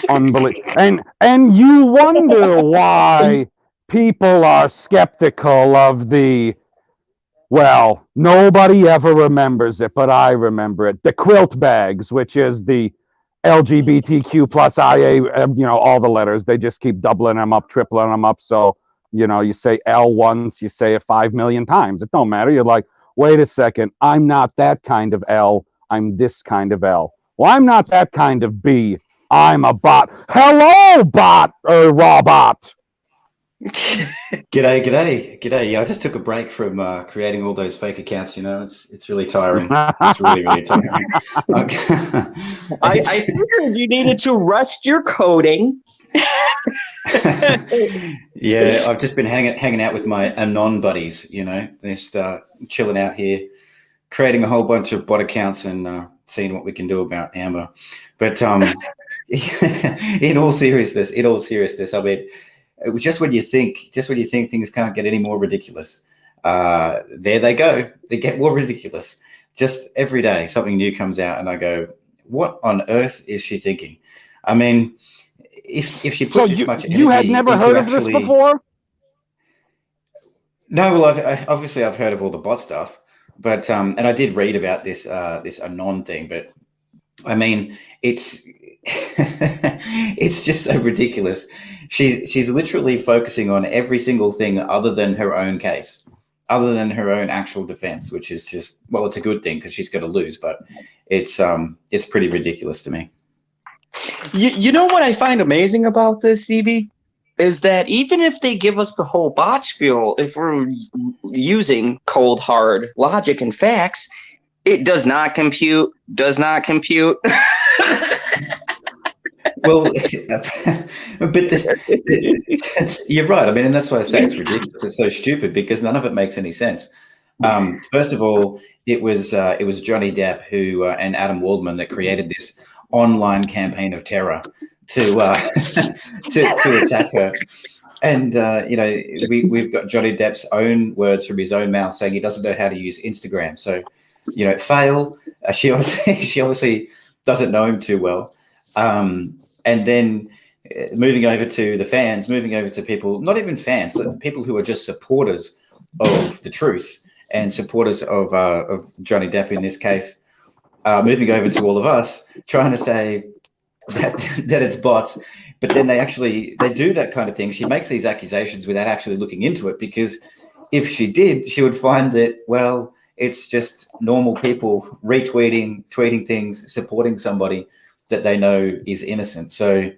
Unbelievable. And you wonder why people are skeptical of well, nobody ever remembers it, but I remember it. The quilt bags, which is the LGBTQ plus IA, all the letters. They just keep doubling them up, tripling them up. So, you say L once, you say it 5 million times. It don't matter. You're like, wait a second, I'm not that kind of L. I'm this kind of L. Well, I'm not that kind of B. I'm a bot. Hello, bot or robot. G'day. Yeah, I just took a break from creating all those fake accounts. It's really tiring. It's really, really tiring. I figured you needed to rust your coding. Yeah, I've just been hanging out with my anon buddies. Just chilling out here, creating a whole bunch of bot accounts and seeing what we can do about Amber. But in all seriousness, I mean, just when you think things can't get any more ridiculous, there they go. They get more ridiculous. Just every day, something new comes out, and I go, "What on earth is she thinking?" I mean, if she put this much energy, you had never heard of this before? No, well, I've heard of all the bot stuff, but and I did read about this anon thing, but I mean, it's it's just so ridiculous. She's literally focusing on every single thing other than her own case, other than her own actual defense, which is just, well, it's a good thing because she's going to lose, but it's pretty ridiculous to me. You know what I find amazing about this, CB, is that even if they give us the whole bot spiel, if we're using cold hard logic and facts, it does not compute. Well, but you're right. I mean, and that's why I say it's ridiculous. It's so stupid because none of it makes any sense. First of all, it was Johnny Depp who and Adam Waldman that created this online campaign of terror to attack her. And we've got Johnny Depp's own words from his own mouth saying he doesn't know how to use Instagram. So, fail. She obviously doesn't know him too well. And then moving over to the fans, moving over to people, not even fans, people who are just supporters of the truth and supporters of Johnny Depp in this case, moving over to all of us, trying to say that it's bots. But then they do that kind of thing. She makes these accusations without actually looking into it, because if she did, she would find that, well, it's just normal people tweeting things, supporting somebody that they know is innocent. So,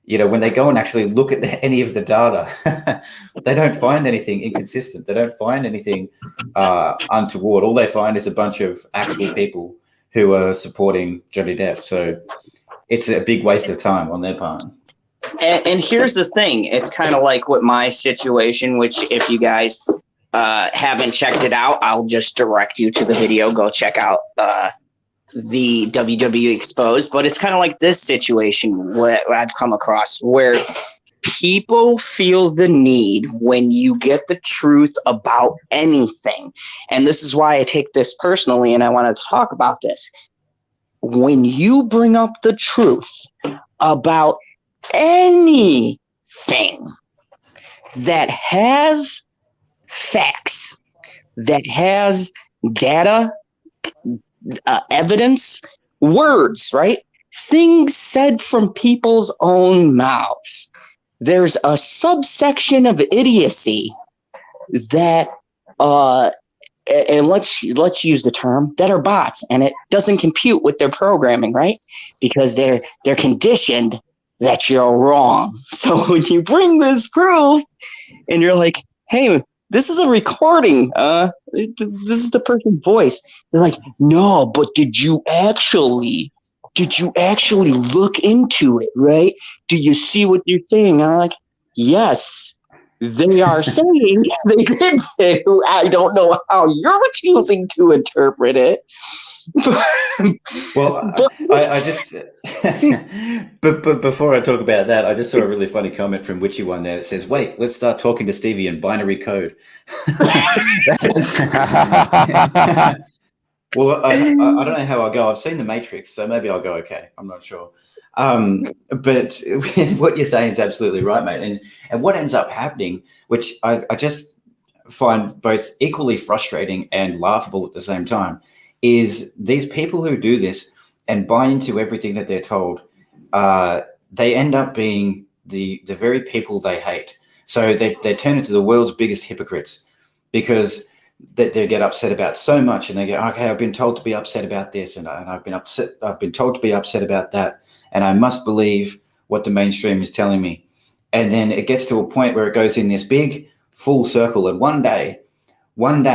when they go and actually look at any of the data, they don't find anything inconsistent. They don't find anything untoward. All they find is a bunch of actual people who are supporting Johnny Depp. So it's a big waste of time on their part. And here's the thing. It's kind of like with my situation, which if you guys haven't checked it out, I'll just direct you to the video. Go check out the WWE Exposed. But it's kind of like this situation what I've come across where people feel the need when you get the truth about anything. And this is why I take this personally, and I want to talk about this. When you bring up the truth about anything that has facts, that has data, evidence, words, right? Things said from people's own mouths. There's a subsection of idiocy that, and let's use the term, that are bots, and it doesn't compute with their programming, right? Because they're conditioned that you're wrong. So when you bring this proof, and you're like, "Hey, this is a recording. This is the person's voice." They're like, "No, but did you actually look into it, right? Do you see what you're saying?" And I'm like, "Yes, they are saying they did do. I don't know how you're choosing to interpret it." Well, I just, but before I talk about that, I just saw a really funny comment from Witchy One there that says, "Wait, let's start talking to Stevie in binary code." Well, I don't know how I'll go. I've seen The Matrix, so maybe I'll go okay. I'm not sure. But what you're saying is absolutely right, mate. And what ends up happening, which I just find both equally frustrating and laughable at the same time, is these people who do this and buy into everything that they're told, they end up being the very people they hate. So they turn into the world's biggest hypocrites because they get upset about so much, and they go, "Okay, I've been told to be upset about this, and I've been told to be upset about that, and I must believe what the mainstream is telling me." And then it gets to a point where it goes in this big full circle, and one day, one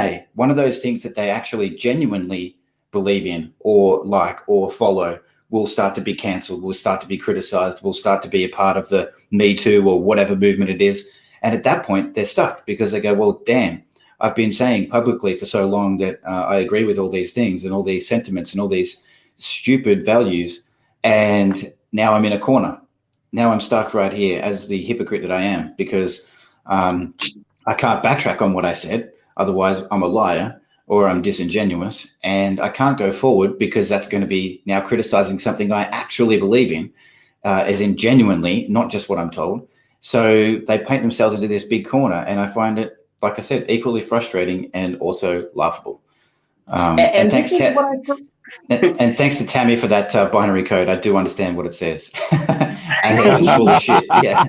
of those things that they actually genuinely believe in or like or follow will start to be cancelled, will start to be criticized, will start to be a part of the Me Too or whatever movement it is. And at that point, they're stuck because they go, "Well, damn, I've been saying publicly for so long that I agree with all these things and all these sentiments and all these stupid values. And now I'm in a corner. Now I'm stuck right here as the hypocrite that I am because I can't backtrack on what I said. Otherwise, I'm a liar or I'm disingenuous. And I can't go forward because that's going to be now criticizing something I actually believe in, as in genuinely, not just what I'm told." So they paint themselves into this big corner. And I find it, like I said, equally frustrating and also laughable. And thanks to Tammy for that binary code. I do understand what it says. And it's full of shit. Yeah.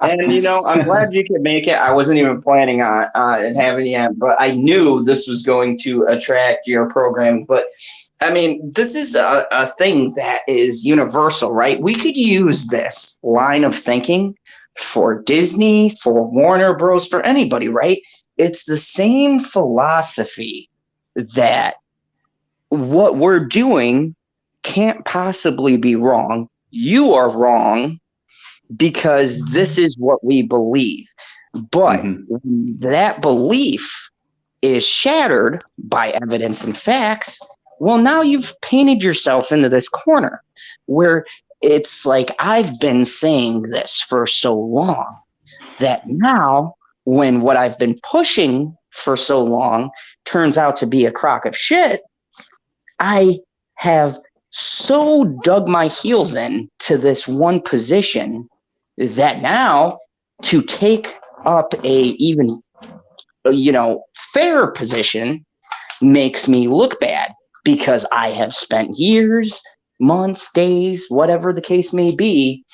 And I'm glad you could make it. I wasn't even planning on having you, but I knew this was going to attract your program. But I mean, this is a thing that is universal, right? We could use this line of thinking for Disney, for Warner Bros., for anybody, right? It's the same philosophy that what we're doing can't possibly be wrong. You are wrong because this is what we believe. But that belief is shattered by evidence and facts. Well, now you've painted yourself into this corner where it's like, I've been saying this for so long that now when what I've been pushing for so long turns out to be a crock of shit, I have so dug my heels in to this one position that now to take up a even, fair position makes me look bad because I have spent years, months, days, whatever the case may be,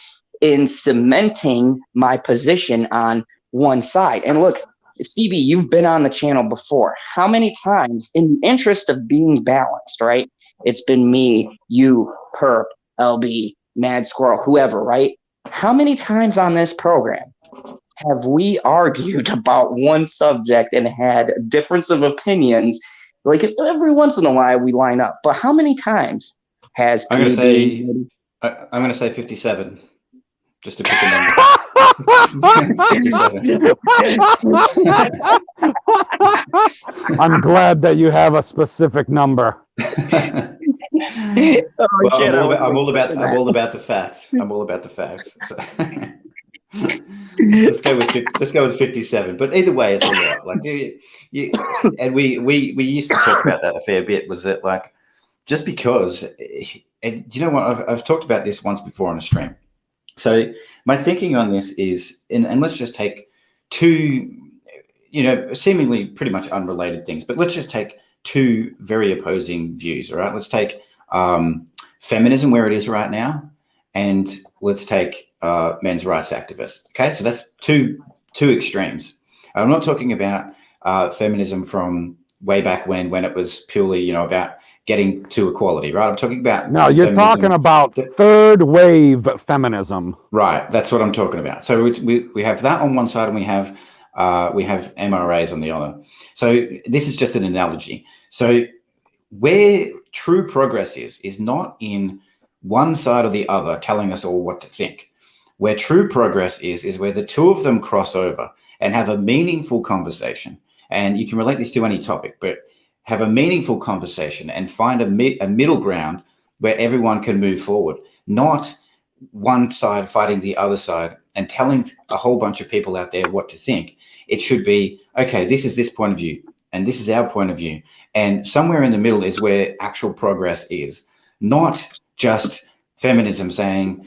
in cementing my position on one side. And look, Stevie, you've been on the channel before. How many times, in the interest of being balanced, right? It's been me, you, Perp, LB, Mad Squirrel, whoever, right? How many times on this program have we argued about one subject and had a difference of opinions? Like every once in a while we line up, but how many times Has I'm going to PB. say I'm going to say 57, just to pick a number. 57. I'm glad that you have a specific number. Oh, Well, shit, I'm all about the facts. I'm all about the facts. So. let's go with 57. But either way, it's a lot. Like and we used to talk about that a fair bit. Was that like just because? And do you know what? I've talked about this once before on a stream. So my thinking on this is, and let's just take two, seemingly pretty much unrelated things, but let's just take two very opposing views. All right, let's take feminism where it is right now, and let's take men's rights activists. Okay, so that's two extremes. I'm not talking about feminism from way back when it was purely about getting to equality, right? I'm talking about you're talking about third wave feminism, right? That's what I'm talking about. So we have that on one side, and we have MRAs on the other. So this is just an analogy. So where true progress is not in one side or the other telling us all what to think. Where true progress is where the two of them cross over and have a meaningful conversation. And you can relate this to any topic, but have a meaningful conversation and find a middle ground where everyone can move forward, not one side fighting the other side and telling a whole bunch of people out there what to think. It should be, okay, this is this point of view, and this is our point of view. And somewhere in the middle is where actual progress is, not just feminism saying,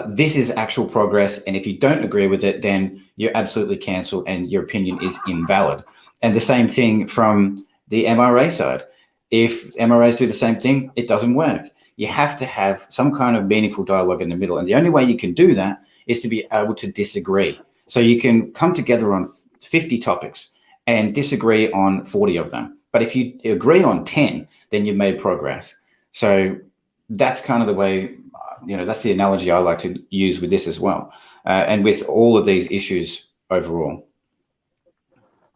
this is actual progress, and if you don't agree with it, then you're absolutely cancelled and your opinion is invalid. And the same thing from the MRA side. If MRAs do the same thing, it doesn't work. You have to have some kind of meaningful dialogue in the middle. And the only way you can do that is to be able to disagree. So you can come together on 50 topics and disagree on 40 of them. But if you agree on 10, then you've made progress. So that's kind of the way, that's the analogy I like to use with this as well. And with all of these issues overall.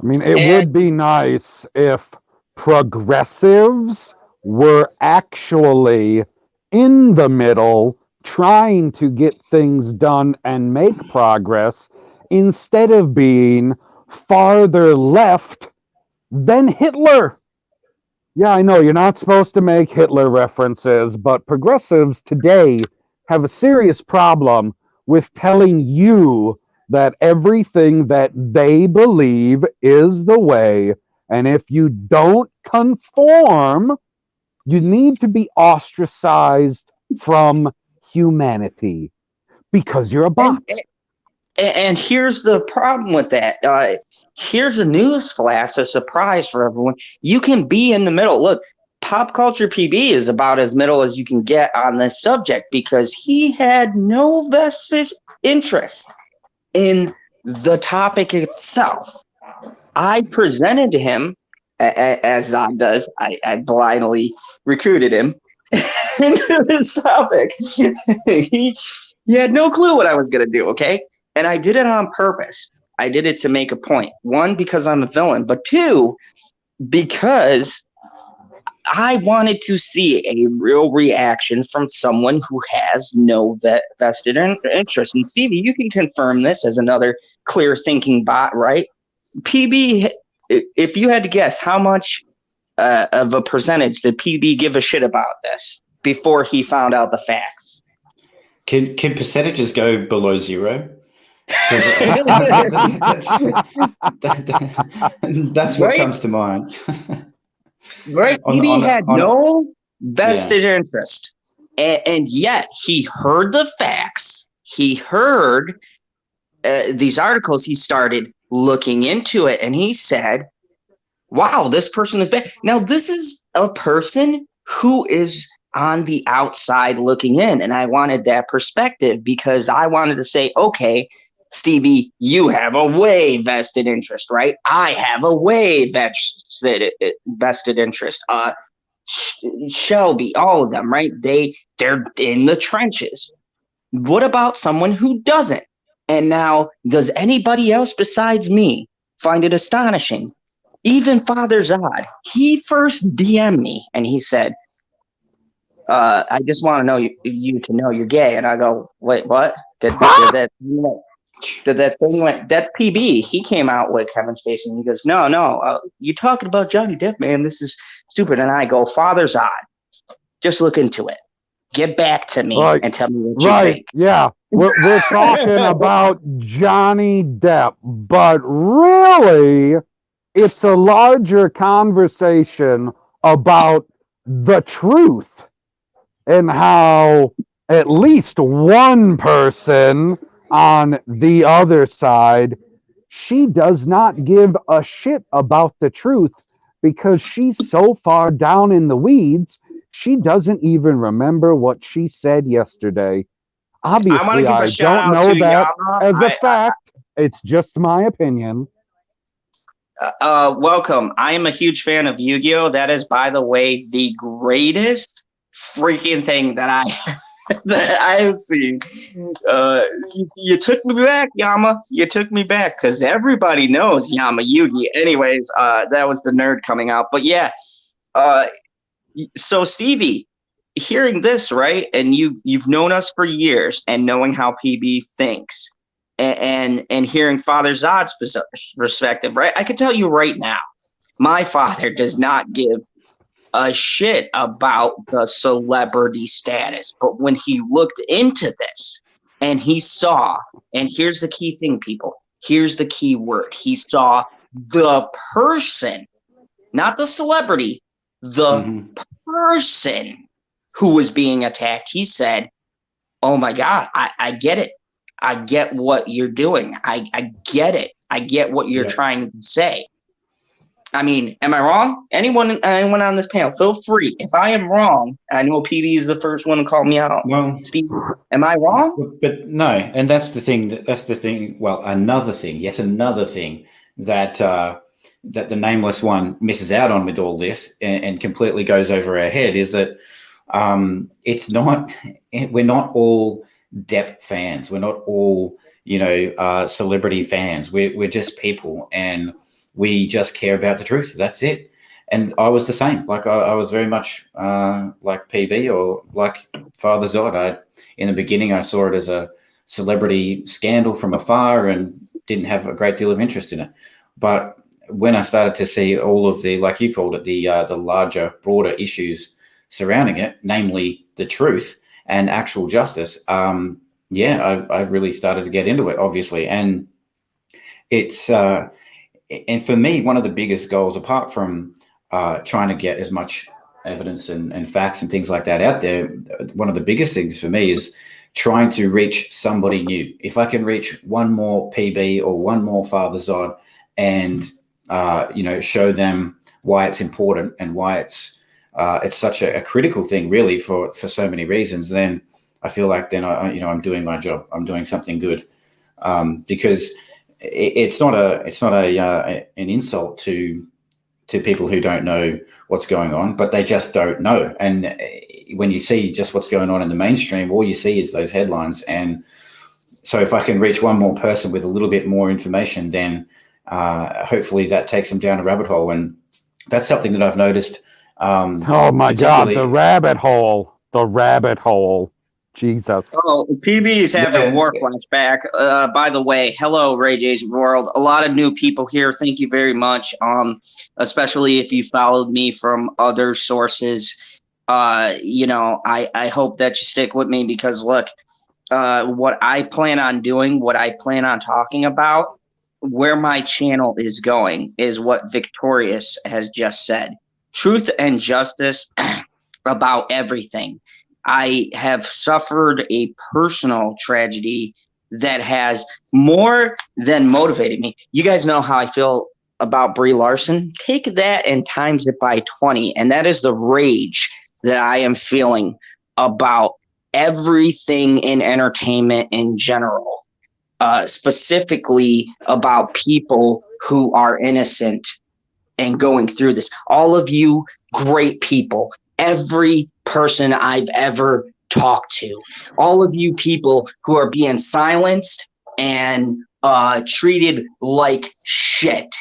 I mean, it would be nice if progressives were actually in the middle trying to get things done and make progress instead of being farther left than Hitler. Yeah, I know you're not supposed to make Hitler references, but progressives today have a serious problem with telling you that everything that they believe is the way, and if you don't conform, you need to be ostracized from humanity because you're a bot. And here's the problem with that. Here's a news flash, a surprise for everyone. You can be in the middle. Look, Pop Culture PB is about as middle as you can get on this subject because he had no vested interest in the topic itself. I presented him, as Zod does. I blindly recruited him into this topic. he had no clue what I was going to do, okay? And I did it on purpose. I did it to make a point. One, because I'm a villain, but two, because I wanted to see a real reaction from someone who has no vested interest. And Stevie, you can confirm this as another clear thinking bot, right? PB, if you had to guess, how much of a percentage did PB give a shit about this before he found out the facts? Can percentages go below zero? That's what comes to mind. Right? PB had no vested interest. And yet he heard the facts. He heard these articles. He started looking into it. And he said, wow, this person is bad. Now, this is a person who is on the outside looking in. And I wanted that perspective because I wanted to say, okay, Stevie, you have a way vested interest, right? I have a way vested interest. Shelby, all of them, right? They're in the trenches. What about someone who doesn't? And now, does anybody else besides me find it astonishing? Even Father Zod, he first DM'd me and he said, I just want to know you to know you're gay. And I go, wait, what? Did that thing went? That's PB. He came out with Kevin Spacey, and he goes, no, you talking about Johnny Depp, man? This is stupid. And I go, Father's odd. Just look into it. Get back to me and tell me what you think. Yeah. We're talking about Johnny Depp, but really, it's a larger conversation about the truth and how at least one person on the other side, she does not give a shit about the truth because she's so far down in the weeds, she doesn't even remember what she said yesterday. Obviously, I don't know that as a fact. It's just my opinion. Welcome. I am a huge fan of Yu-Gi-Oh! That is, by the way, the greatest freaking thing that I have seen. You took me back, Yama. You took me back because everybody knows Yama Yugi. Anyways, that was the nerd coming out. But yeah, so Stevie, hearing this, right, and you've known us for years, and knowing how PB thinks, and hearing Father Zod's perspective, right, I can tell you right now, my father does not give a shit about the celebrity status. But when he looked into this and he saw, and here's the key thing, people, here's the key word, he saw the person, not the celebrity, the person who was being attacked. He said, oh my God, I get it. I get what you're doing. I get it. I get what you're trying to say. I mean, am I wrong? Anyone on this panel, feel free. If I am wrong, I know PB is the first one to call me out. Well, Steve, am I wrong? But no, and that's the thing. Well, yet another thing that that the nameless one misses out on with all this and completely goes over our head is that we're not all Depp fans. We're not all celebrity fans. We're just people, and we just care about the truth. That's it. And I was the same. Like I was very much like PB or like Father Zod. In the beginning, I saw it as a celebrity scandal from afar and didn't have a great deal of interest in it. But when I started to see all of the, like you called it, the larger, broader issues surrounding it, namely the truth and actual justice, I really started to get into it, obviously. And it's and for me, one of the biggest goals, apart from trying to get as much evidence and facts and things like that out there, one of the biggest things for me is trying to reach somebody new. If I can reach one more PB or one more Father Zod and show them why it's important and why it's such a critical thing, really, for so many reasons, then I feel like then I'm doing my job. I'm doing something good, because it's not an insult to people who don't know what's going on, but they just don't know. And when you see just what's going on in the mainstream, all you see is those headlines. And so if I can reach one more person with a little bit more information, then hopefully that takes them down a rabbit hole. And that's something that I've noticed. Oh my God, the rabbit hole. Jesus. Oh, PB's having war flashback. By the way, hello, Rage Agent World. A lot of new people here. Thank you very much. Especially if you followed me from other sources. I hope that you stick with me because look, what I plan on doing, what I plan on talking about, where my channel is going is what Victorious has just said. Truth and justice about everything. I have suffered a personal tragedy that has more than motivated me. You guys know how I feel about Brie Larson. Take that and times it by 20. And that is the rage that I am feeling about everything in entertainment in general, specifically about people who are innocent and going through this. All of you great people, every person I've ever talked to, all of you people who are being silenced and treated like shit,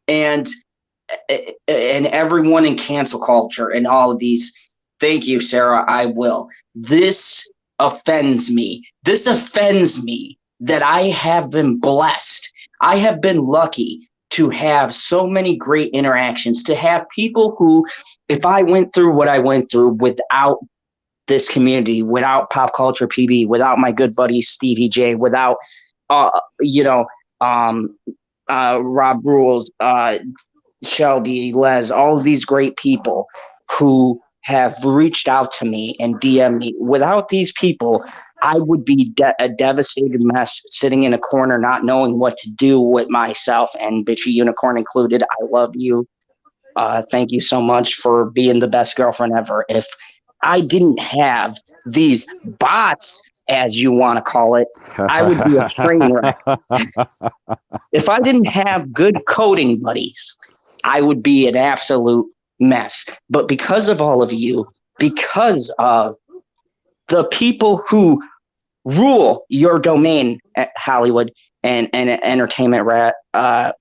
and everyone in cancel culture and all of these Thank you, Sarah. I will. This offends me. This offends me that I have been blessed. I have been lucky to have so many great interactions, to have people who, if I went through what I went through without this community, without Pop Culture PB, without my good buddy Stevie J, without, Rob Rules, Shelby, Les, all of these great people who have reached out to me and DM me. Without these people, I would be a devastated mess sitting in a corner, not knowing what to do with myself, and Bitchy Unicorn included. I love you. Thank you so much for being the best girlfriend ever. If I didn't have these bots, as you want to call it, I would be a train wreck. If I didn't have good coding buddies, I would be an absolute mess. But because of all of you, because of the people who rule your domain at Hollywood and entertainment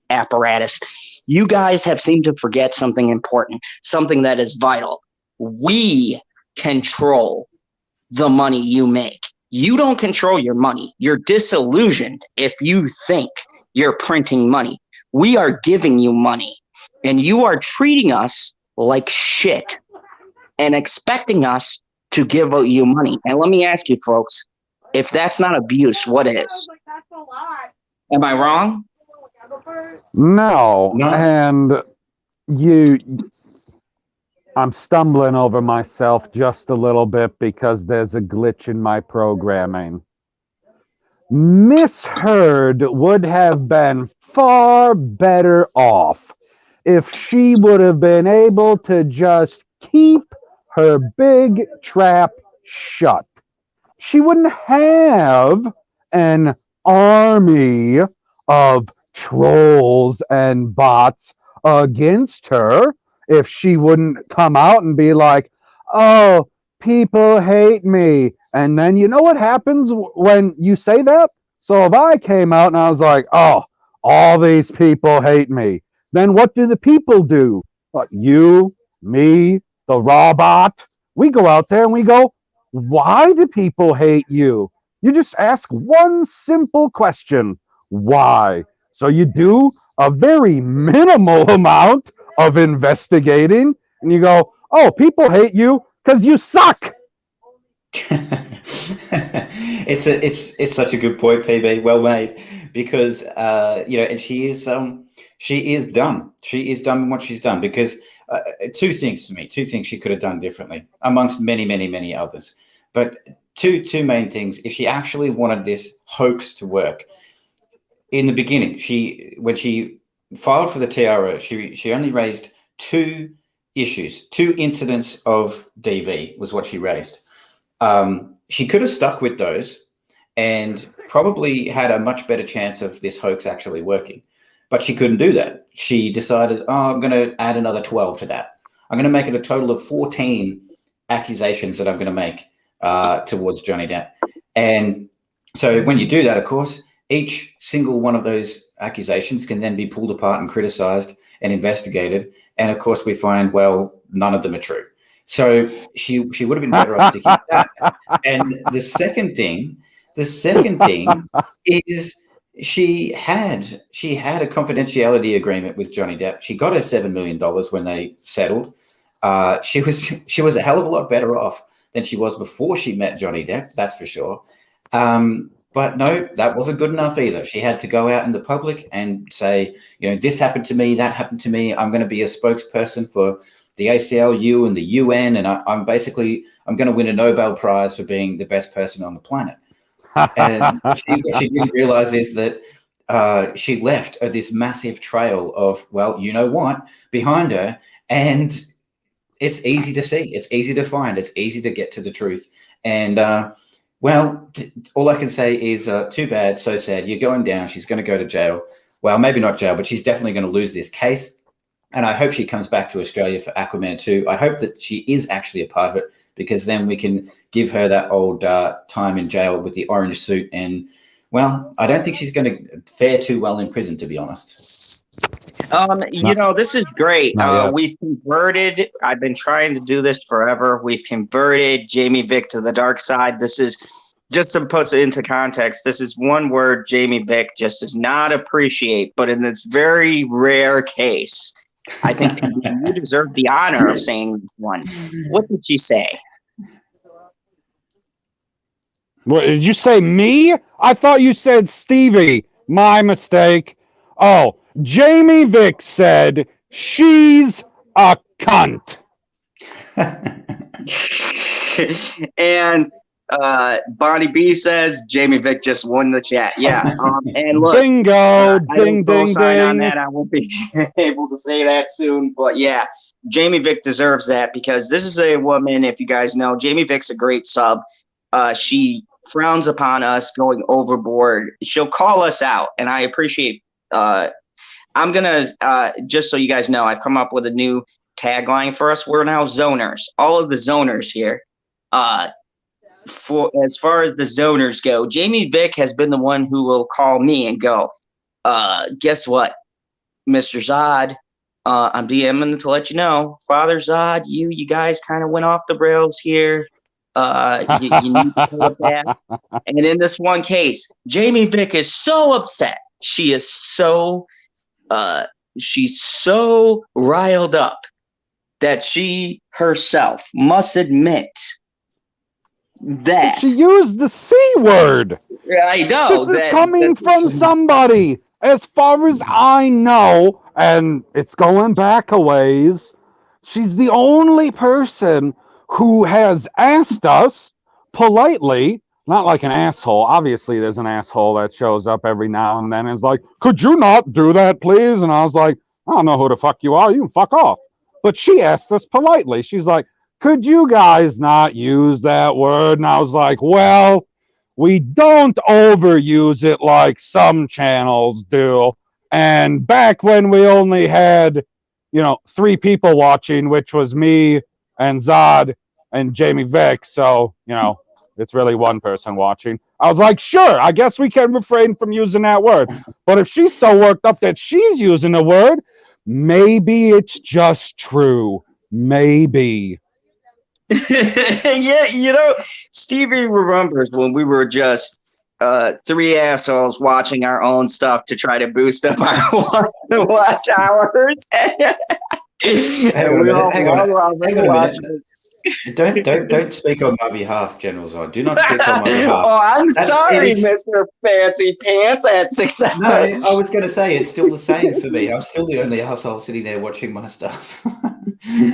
apparatus, you guys have seemed to forget something important, something that is vital. We control the money you make. You don't control your money. You're disillusioned if you think you're printing money. We are giving you money, and you are treating us like shit and expecting us to give you money. And let me ask you, folks, if that's not abuse, what is? Am I wrong? No. And I'm stumbling over myself just a little bit because there's a glitch in my programming. Miss Heard would have been far better off if she would have been able to just keep her big trap shut. She wouldn't have an army of trolls and bots against her if she wouldn't come out and be like, oh, people hate me. And then you know what happens when you say that? So if I came out and I was like, oh, all these people hate me, then what do the people do? You, me, the robot, we go out there and we go, why do people hate you? You just ask one simple question, why? So you do a very minimal amount of investigating, and you go, oh, people hate you because you suck. It's such a good point, PB. Well made, because and she is done. She is done in what she's done, because two things she could have done differently, amongst many others. But two main things. If she actually wanted this hoax to work, in the beginning, when she filed for the TRO, she only raised two incidents of DV was what she raised. She could have stuck with those and probably had a much better chance of this hoax actually working. But she couldn't do that. She decided, I'm going to add another 12 to that. I'm going to make it a total of 14 accusations that I'm going to make towards Johnny Depp. And so when you do that, of course, each single one of those accusations can then be pulled apart and criticized and investigated. And of course, we find, well, none of them are true. So she would have been better off sticking with that. And the second thing is she had a confidentiality agreement with Johnny Depp. She got her $7 million when they settled. She was a hell of a lot better off than she was before she met Johnny Depp. That's for sure. But no, that wasn't good enough either. She had to go out in the public and say, this happened to me, that happened to me. I'm going to be a spokesperson for the ACLU and the UN, and I'm going to win a Nobel Prize for being the best person on the planet. And what she didn't realize is that she left this massive trail of, well, you know what, behind her, and it's easy to see, it's easy to find, it's easy to get to the truth. And all I can say is too bad, so sad. You're going down. She's going to go to jail. Well, maybe not jail, but she's definitely going to lose this case. And I hope she comes back to Australia for Aquaman 2. I hope that she is actually a part of it, because then we can give her that old time in jail with the orange suit. And, well, I don't think she's going to fare too well in prison, to be honest. This is great. Not yet. We've converted. I've been trying to do this forever. We've converted Jamie Vick to the dark side. This is just to put it into context. This is one word Jamie Vick just does not appreciate. But in this very rare case, I think you deserve the honor of saying one. What did she say? What, did you say me? I thought you said Stevie. My mistake. Oh, Jamie Vick said she's a cunt. And Bonnie B says Jamie Vick just won the chat. Yeah. And look, Bingo. Ding, ding, sign on ding. that. I won't be able to say that soon. But yeah, Jamie Vick deserves that because this is a woman, if you guys know, Jamie Vick's a great sub. She frowns upon us going overboard. She'll call us out, and I appreciate. I'm gonna just so you guys know, I've come up with a new tagline for us. We're now zoners. All of the zoners here. For as far as the zoners go, Jamie Vick has been the one who will call me and go, guess what, Mr. Zod, I'm DMing to let you know, Father Zod, you guys kind of went off the rails here. You need to pull it back. And in this one case, Jamie Vick is so upset. She's so riled up that she herself must admit that She used the C word. I know This is coming from somebody. As far as I know, and it's going back a ways, she's the only person who has asked us politely, not like an asshole. Obviously, there's an asshole that shows up every now and then and is like, could you not do that, please? And I was like, I don't know who the fuck you are. You can fuck off. But she asked us politely. She's like, could you guys not use that word? And I was like, well, we don't overuse it like some channels do. And back when we only had, 3 people watching, which was me and Zod and Jamie Vick. So, it's really one person watching. I was like, sure, I guess we can refrain from using that word. But if she's so worked up that she's using the word, maybe it's just true. Maybe. Yeah, Stevie remembers when we were just 3 assholes watching our own stuff to try to boost up our watch hours. Hang on a minute. Don't speak on my behalf, General Zod. Do not speak on my behalf. Oh, I'm sorry, Mr. Fancy Pants at 6 hours. No, I was going to say it's still the same for me. I'm still the only asshole sitting there watching my stuff.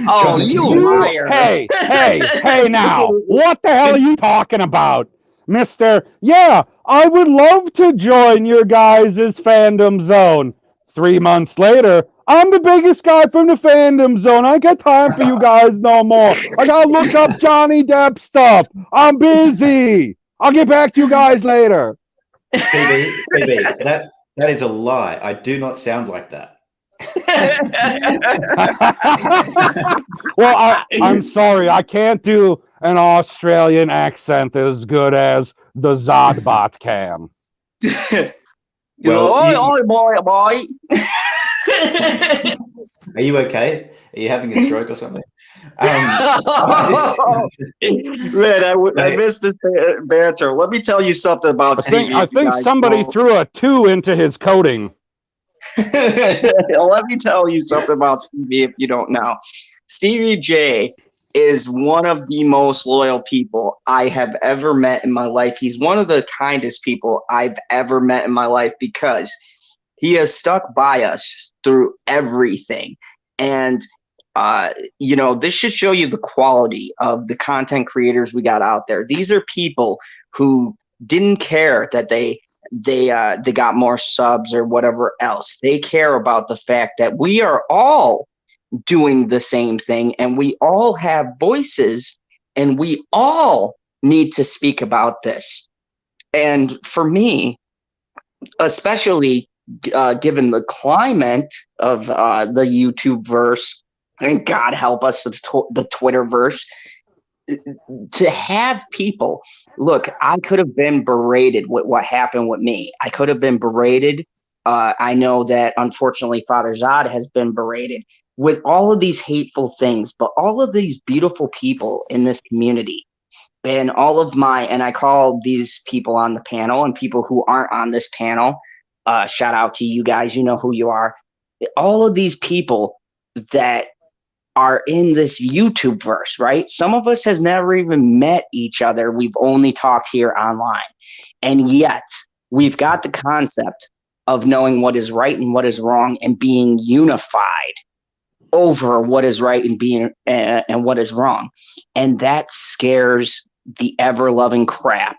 Oh, you liar. Hey, now. What the hell are you talking about, Mr. Yeah, I would love to join your guys' fandom zone. 3 months later, I'm the biggest guy from the fandom zone. I ain't got time for you guys no more. I gotta look up Johnny Depp stuff. I'm busy. I'll get back to you guys later. BB, that is a lie. I do not sound like that. Well, I'm sorry. I can't do an Australian accent as good as the Zodbot can. Well, boy. Are you okay? Are you having a stroke or something? Man, I missed this banter. Let me tell you something about Stevie. I think somebody threw a 2 into his coding. Let me tell you something about Stevie if you don't know. Stevie J is one of the most loyal people I have ever met in my life. He's one of the kindest people I've ever met in my life because he has stuck by us through everything. And, this should show you the quality of the content creators we got out there. These are people who didn't care that they got more subs or whatever else. They care about the fact that we are all doing the same thing and we all have voices and we all need to speak about this. And for me, especially given the climate of the YouTube verse, and God help us, the Twitter verse, to have people look, I could have been berated with what happened with me. I could have been berated I know that unfortunately Father Zod has been berated with all of these hateful things, but all of these beautiful people in this community and all of and I call these people on the panel and people who aren't on this panel, shout out to you guys, you know who you are. All of these people that are in this YouTube verse, right? Some of us has never even met each other. We've only talked here online. And yet we've got the concept of knowing what is right and what is wrong and being unified over what is right and being and what is wrong. And that scares the ever-loving crap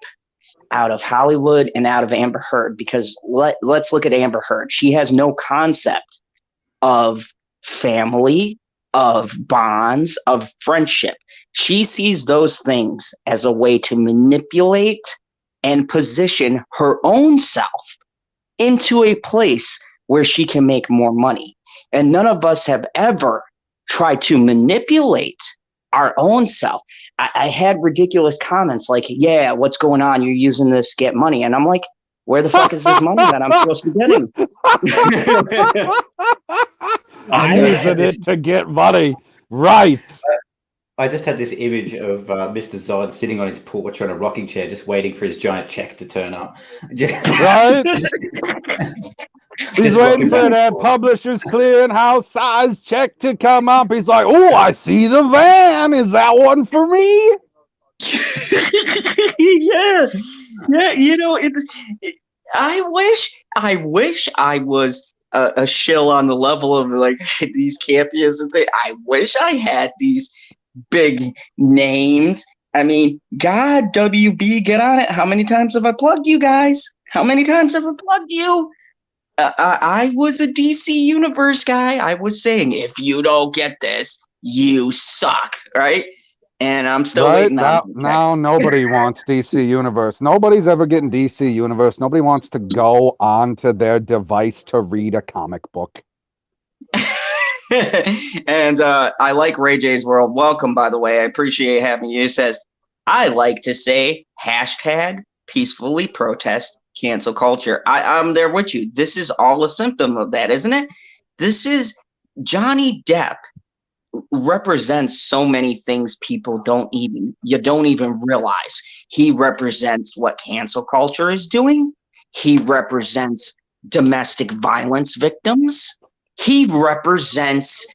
out of Hollywood and out of Amber Heard, because let's look at Amber Heard. She has no concept of family, of bonds, of friendship. She sees those things as a way to manipulate and position her own self into a place where she can make more money. And none of us have ever tried to manipulate our own self. I had ridiculous comments like, yeah, what's going on? You're using this to get money. And I'm like, where the fuck is this money that I'm supposed to be getting? I'm using it to get money. Right. I just had this image of Mr. Zod sitting on his porch on a rocking chair, just waiting for his giant check to turn up. Right? He's waiting for that publisher's clearinghouse size check to come up. He's like, oh, I see the van. Is that one for me? Yeah. You know, I wish I was a shill on the level of like these champions and things. I wish I had these big names. I mean, God, WB, get on it. How many times have I plugged you guys? How many times have I plugged you? I was a DC Universe guy. I was saying, if you don't get this, you suck, right? And I'm still waiting on now nobody wants DC Universe. Nobody's ever getting DC Universe. Nobody wants to go onto their device to read a comic book. And I like Ray J's World. Welcome, by the way. I appreciate having you. It says, I like to say hashtag peacefully protest cancel culture. I'm there with you. This is all a symptom of that, isn't it? This is Johnny Depp represents so many things you don't even realize. He represents what cancel culture is doing. He represents domestic violence victims. He represents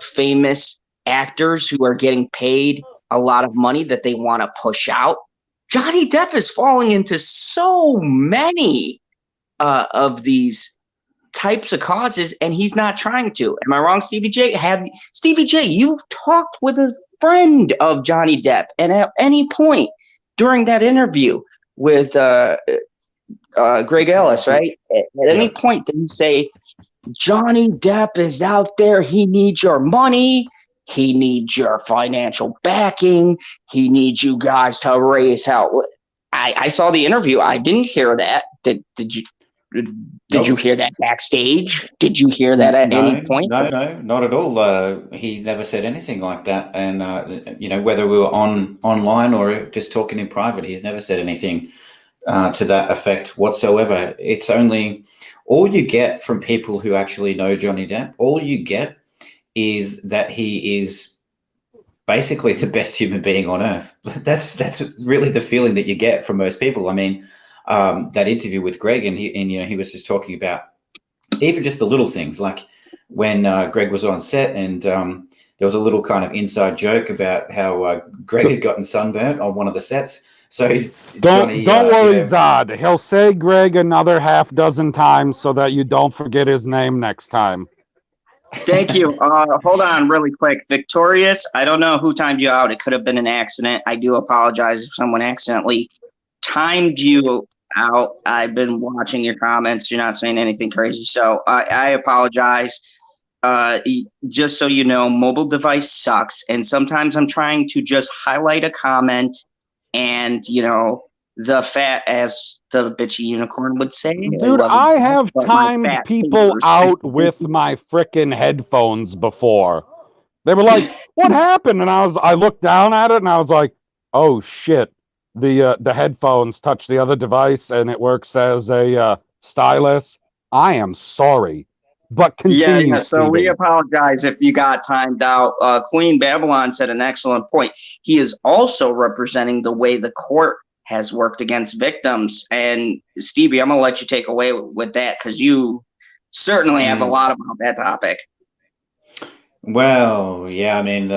famous actors who are getting paid a lot of money that they want to push out. Johnny Depp is falling into so many of these types of causes, and he's not trying to. Am I wrong, Stevie J? Stevie J, you've talked with a friend of Johnny Depp, and at any point during that interview with Greg Ellis, right? At any point, did you say, Johnny Depp is out there, he needs your money, he needs your financial backing, he needs you guys to raise hell? I saw the interview. I didn't hear that. Did you? Did you hear that backstage? Did you hear that at any point? No, not at all. He never said anything like that. And, whether we were online or just talking in private, he's never said anything to that effect whatsoever. It's only all you get from people who actually know Johnny Depp. All you get is that he is basically the best human being on earth. That's really the feeling that you get from most people. I mean, that interview with Greg, and he was just talking about even just the little things, like when Greg was on set, and there was a little kind of inside joke about how Greg had gotten sunburnt on one of the sets. So don't worry, Zod. He'll say Greg another half dozen times so that you don't forget his name next time. Thank you. Hold on really quick. Victorious, I don't know who timed you out. It could have been an accident. I do apologize if someone accidentally timed you out. I've been watching your comments. You're not saying anything crazy. So I apologize. Just so you know, mobile device sucks. And sometimes I'm trying to just highlight a comment and, the fat, as the bitchy unicorn would say. Dude, I have timed people out with my frickin' headphones before. They were like, what happened? And I looked down at it and I was like, oh shit. The headphones touch the other device and it works as a stylus. I am sorry. But continue, So we Stevie. apologize if you got timed out. Queen Babylon said an excellent point. He is also representing the way the court has worked against victims. And Stevie, I'm going to let you take away with that because you certainly have a lot about that topic. Well, yeah, I mean,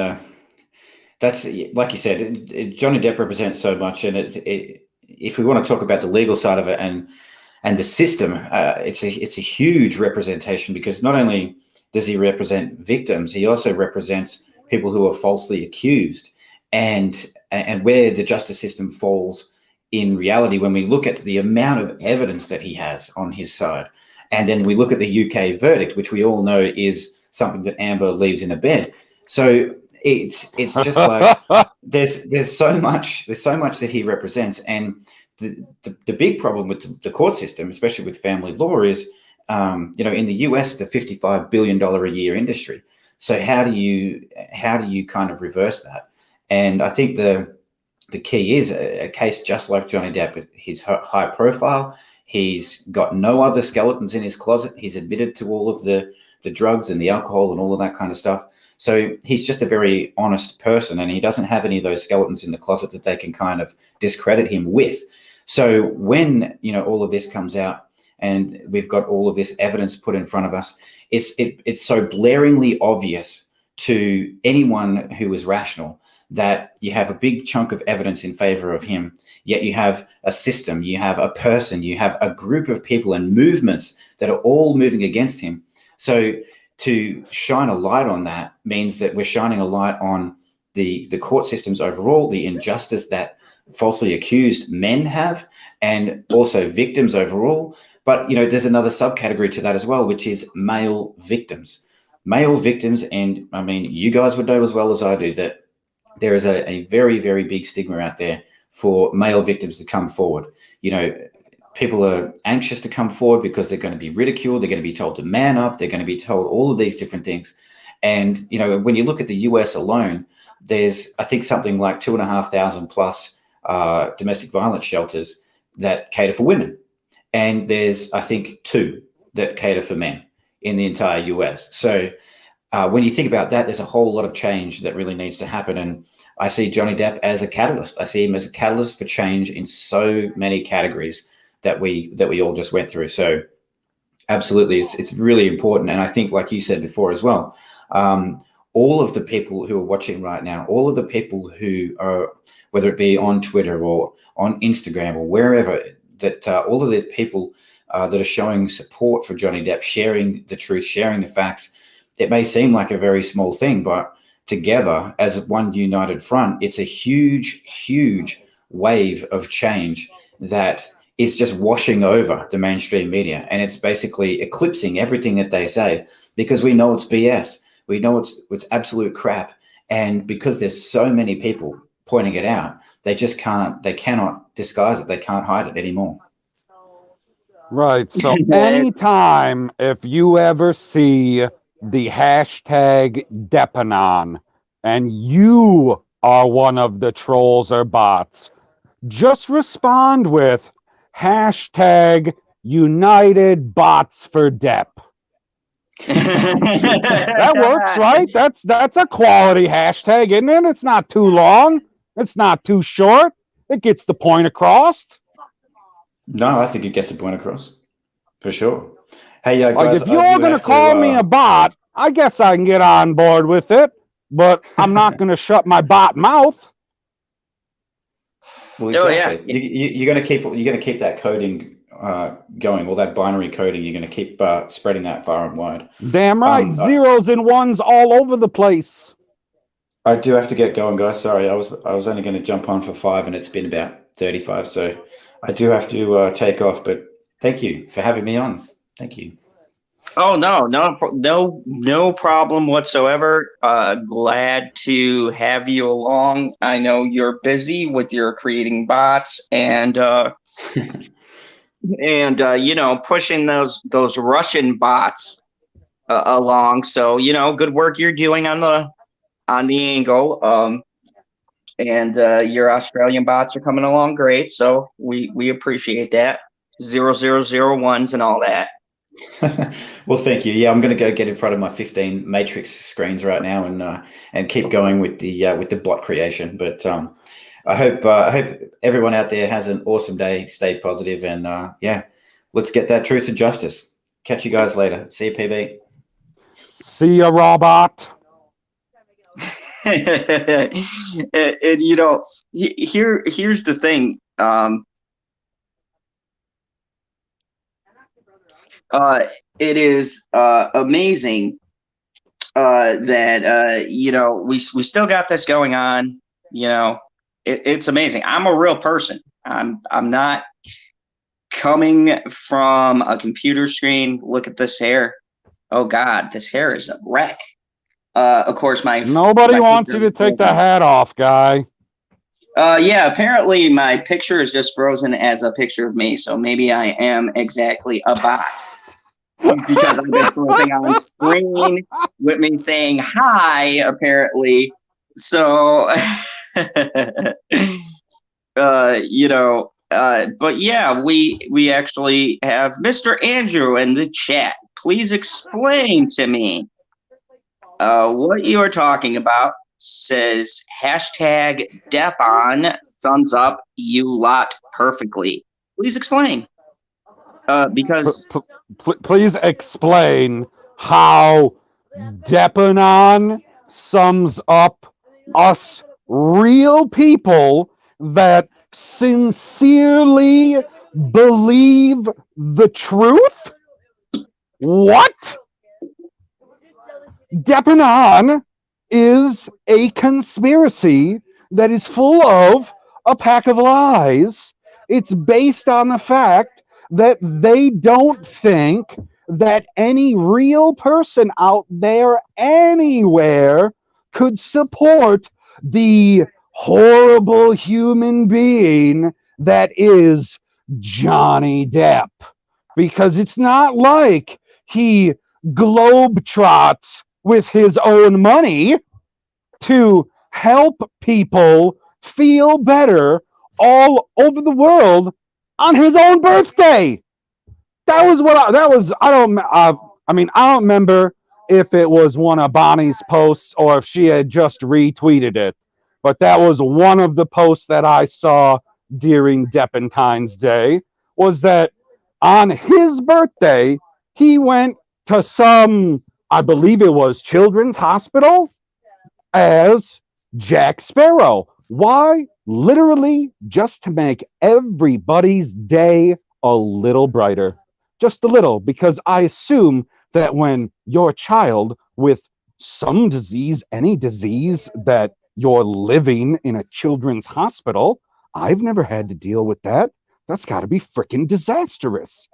that's like you said, Johnny Depp represents so much, and if we want to talk about the legal side of it and the system, it's a huge representation, because not only does he represent victims, he also represents people who are falsely accused, and where the justice system falls in reality when we look at the amount of evidence that he has on his side, and then we look at the UK verdict, which we all know is something that Amber leaves in a bed. So it's just like there's so much that he represents, and the big problem with the court system, especially with family law, is in the US it's a $55 billion a year industry. So how do you kind of reverse that? And I think the key is a case just like Johnny Depp. He's high profile. He's got no other skeletons in his closet. He's admitted to all of the drugs and the alcohol and all of that kind of stuff. So he's just a very honest person, and he doesn't have any of those skeletons in the closet that they can kind of discredit him with. So when, all of this comes out and we've got all of this evidence put in front of us, it's so blaringly obvious to anyone who is rational that you have a big chunk of evidence in favor of him, yet you have a system, you have a person, you have a group of people and movements that are all moving against him. So to shine a light on that means that we're shining a light on the court systems overall, the injustice that falsely accused men have, and also victims overall. But, there's another subcategory to that as well, which is male victims. Male victims, and I mean, you guys would know as well as I do that there is a very, very big stigma out there for male victims to come forward. People are anxious to come forward because they're going to be ridiculed. They're going to be told to man up. They're going to be told all of these different things. And, when you look at the US alone, there's, I think, something like 2,500 plus domestic violence shelters that cater for women. And there's, I think, 2 that cater for men in the entire US. So when you think about that, there's a whole lot of change that really needs to happen. And I see Johnny Depp as a catalyst. I see him as a catalyst for change in so many categories that we all just went through. So absolutely, it's really important. And I think, like you said before as well, all of the people who are watching right now, all of the people who are, whether it be on Twitter or on Instagram or wherever, that all of the people that are showing support for Johnny Depp, sharing the truth, sharing the facts, it may seem like a very small thing, but together as one united front, it's a huge, huge wave of change that is just washing over the mainstream media. And it's basically eclipsing everything that they say, because we know it's BS. We know it's absolute crap. And because there's so many people pointing it out, they cannot disguise it. They can't hide it anymore. Right. So anytime if you ever see the hashtag Deppanon and you are one of the trolls or bots, just respond with hashtag United Bots for Depp. That works, right? That's a quality hashtag, isn't it? It's not too long. It's not too short. It gets the point across. No, I think it gets the point across for sure. Hey, guys, like if you're going to call me a bot, I guess I can get on board with it, but I'm not going to shut my bot mouth. Well, exactly. You're going to keep that coding going, all that binary coding. You're going to keep spreading that far and wide. Damn right, zeros and ones all over the place. I do have to get going, guys. Sorry, I was only going to jump on for 5, and it's been about 35, so I do have to take off. But thank you for having me on. Thank you. Oh, no problem whatsoever. Glad to have you along. I know you're busy with your creating bots and pushing those Russian bots along. So, good work you're doing on the angle. And your Australian bots are coming along great. So we appreciate that. 0001s and all that. Well, thank you. Yeah, I'm going to go get in front of my 15 Matrix screens right now and keep going with the bot creation. But I hope everyone out there has an awesome day. Stay positive, and yeah, let's get that truth and justice. Catch you guys later. See you, PB. See ya, robot. And here's the thing. It is amazing that we still got this going on. It's amazing. I'm a real person. I'm not coming from a computer screen. Look at this hair. Oh God, this hair is a wreck. Of course, Nobody wants you to take the hat off, guy. Yeah, apparently my picture is just frozen as a picture of me, so maybe I am exactly a bot because I've been frozen on screen with me saying hi, apparently. So, but yeah, we actually have Mr. Andrew in the chat. Please explain to me what you are talking about. Says hashtag Depp sums up you lot perfectly. Please explain. Because Please explain how Depanon sums up us real people that sincerely believe the truth? What? Depanon is a conspiracy that is full of a pack of lies. It's based on the fact that they don't think that any real person out there anywhere could support the horrible human being that is Johnny Depp. Because it's not like he globetrots with his own money to help people feel better all over the world on his own birthday. I don't remember if it was one of Bonnie's posts or if she had just retweeted it, but that was one of the posts that I saw during Deppentine's Day, was that on his birthday, he went to some, I believe it was Children's Hospital, as Jack Sparrow. Why? Literally just to make everybody's day a little brighter. Just a little, because I assume that when your child with some disease, any disease that you're living in a children's hospital, I've never had to deal with that. That's got to be freaking disastrous.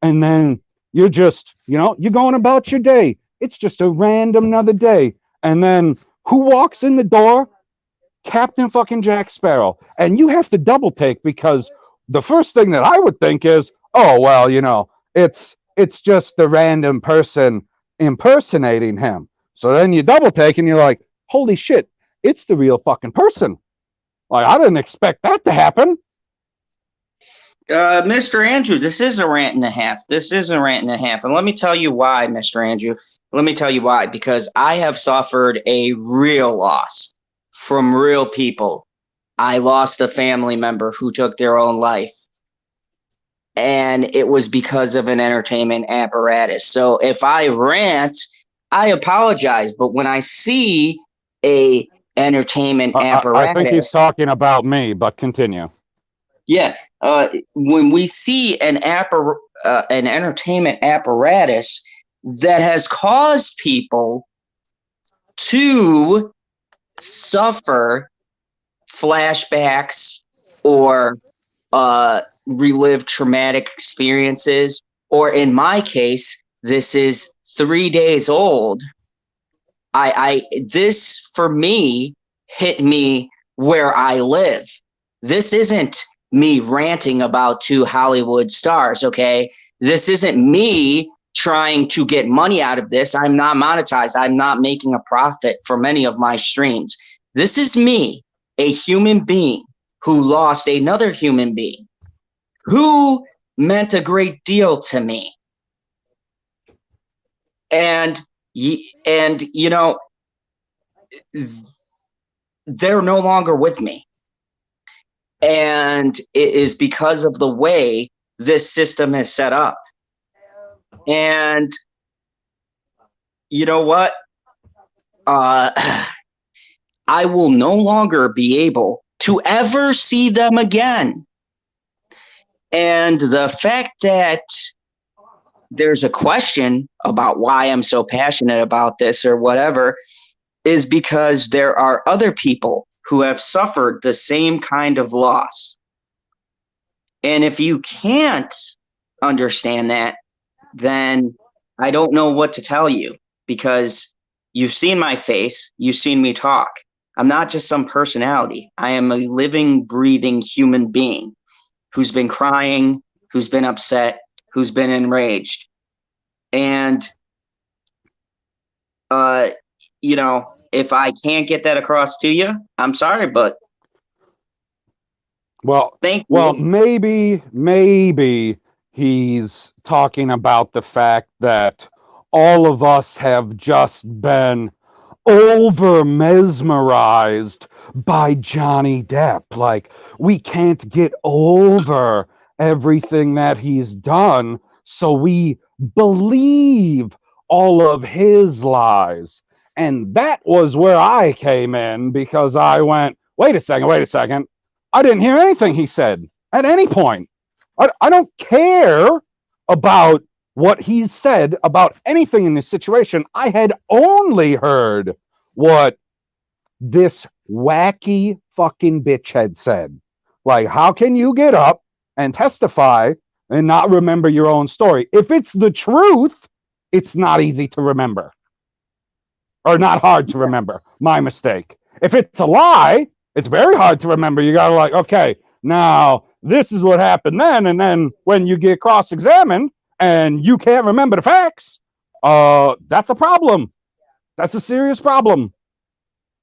And then you're just, you're going about your day. It's just a random another day. And then who walks in the door? Captain fucking Jack Sparrow. And you have to double take, because the first thing that I would think is, oh, well, it's just a random person impersonating him. So then you double take and you're like, holy shit, it's the real fucking person. Like, I didn't expect that to happen. Mr. Andrew, this is a rant and a half. And let me tell you why, Mr. Andrew. Let me tell you why. Because I have suffered a real loss from real people. I lost a family member who took their own life. And it was because of an entertainment apparatus. So if I rant, I apologize. But when I see a entertainment apparatus, I think he's talking about me, but continue. Yeah, when we see an entertainment apparatus that has caused people to suffer flashbacks or relive traumatic experiences, or in my case, this is 3 days old. This for me hit me where I live. This isn't me ranting about two Hollywood stars, okay? This isn't me trying to get money out of this. I'm not monetized. I'm not making a profit from any of my streams. This is me, a human being who lost another human being who meant a great deal to me. and you know, they're no longer with me. And it is because of the way this system is set up. And you know what? I will no longer be able to ever see them again. And the fact that there's a question about why I'm so passionate about this or whatever is because there are other people who have suffered the same kind of loss. And if you can't understand that, then I don't know what to tell you, because you've seen my face, you've seen me talk. I'm not just some personality. I am a living, breathing human being who's been crying, who's been upset, who's been enraged. And, you know, if I can't get that across to you, I'm sorry, but thank you. Maybe he's talking about the fact that all of us have just been over mesmerized by Johnny Depp. Like, we can't get over everything that he's done, so we believe all of his lies. And that was where I came in, because I went, wait a second. I didn't hear anything he said at any point. I don't care about what he said about anything in this situation. I had only heard what this wacky fucking bitch had said. Like, how can you get up and testify and not remember your own story? If it's the truth, it's not easy to remember. Or not hard to remember. My mistake. If it's a lie, it's very hard to remember. You gotta like, okay, now this is what happened then, and then when you get cross-examined and you can't remember the facts, that's a problem. That's a serious problem.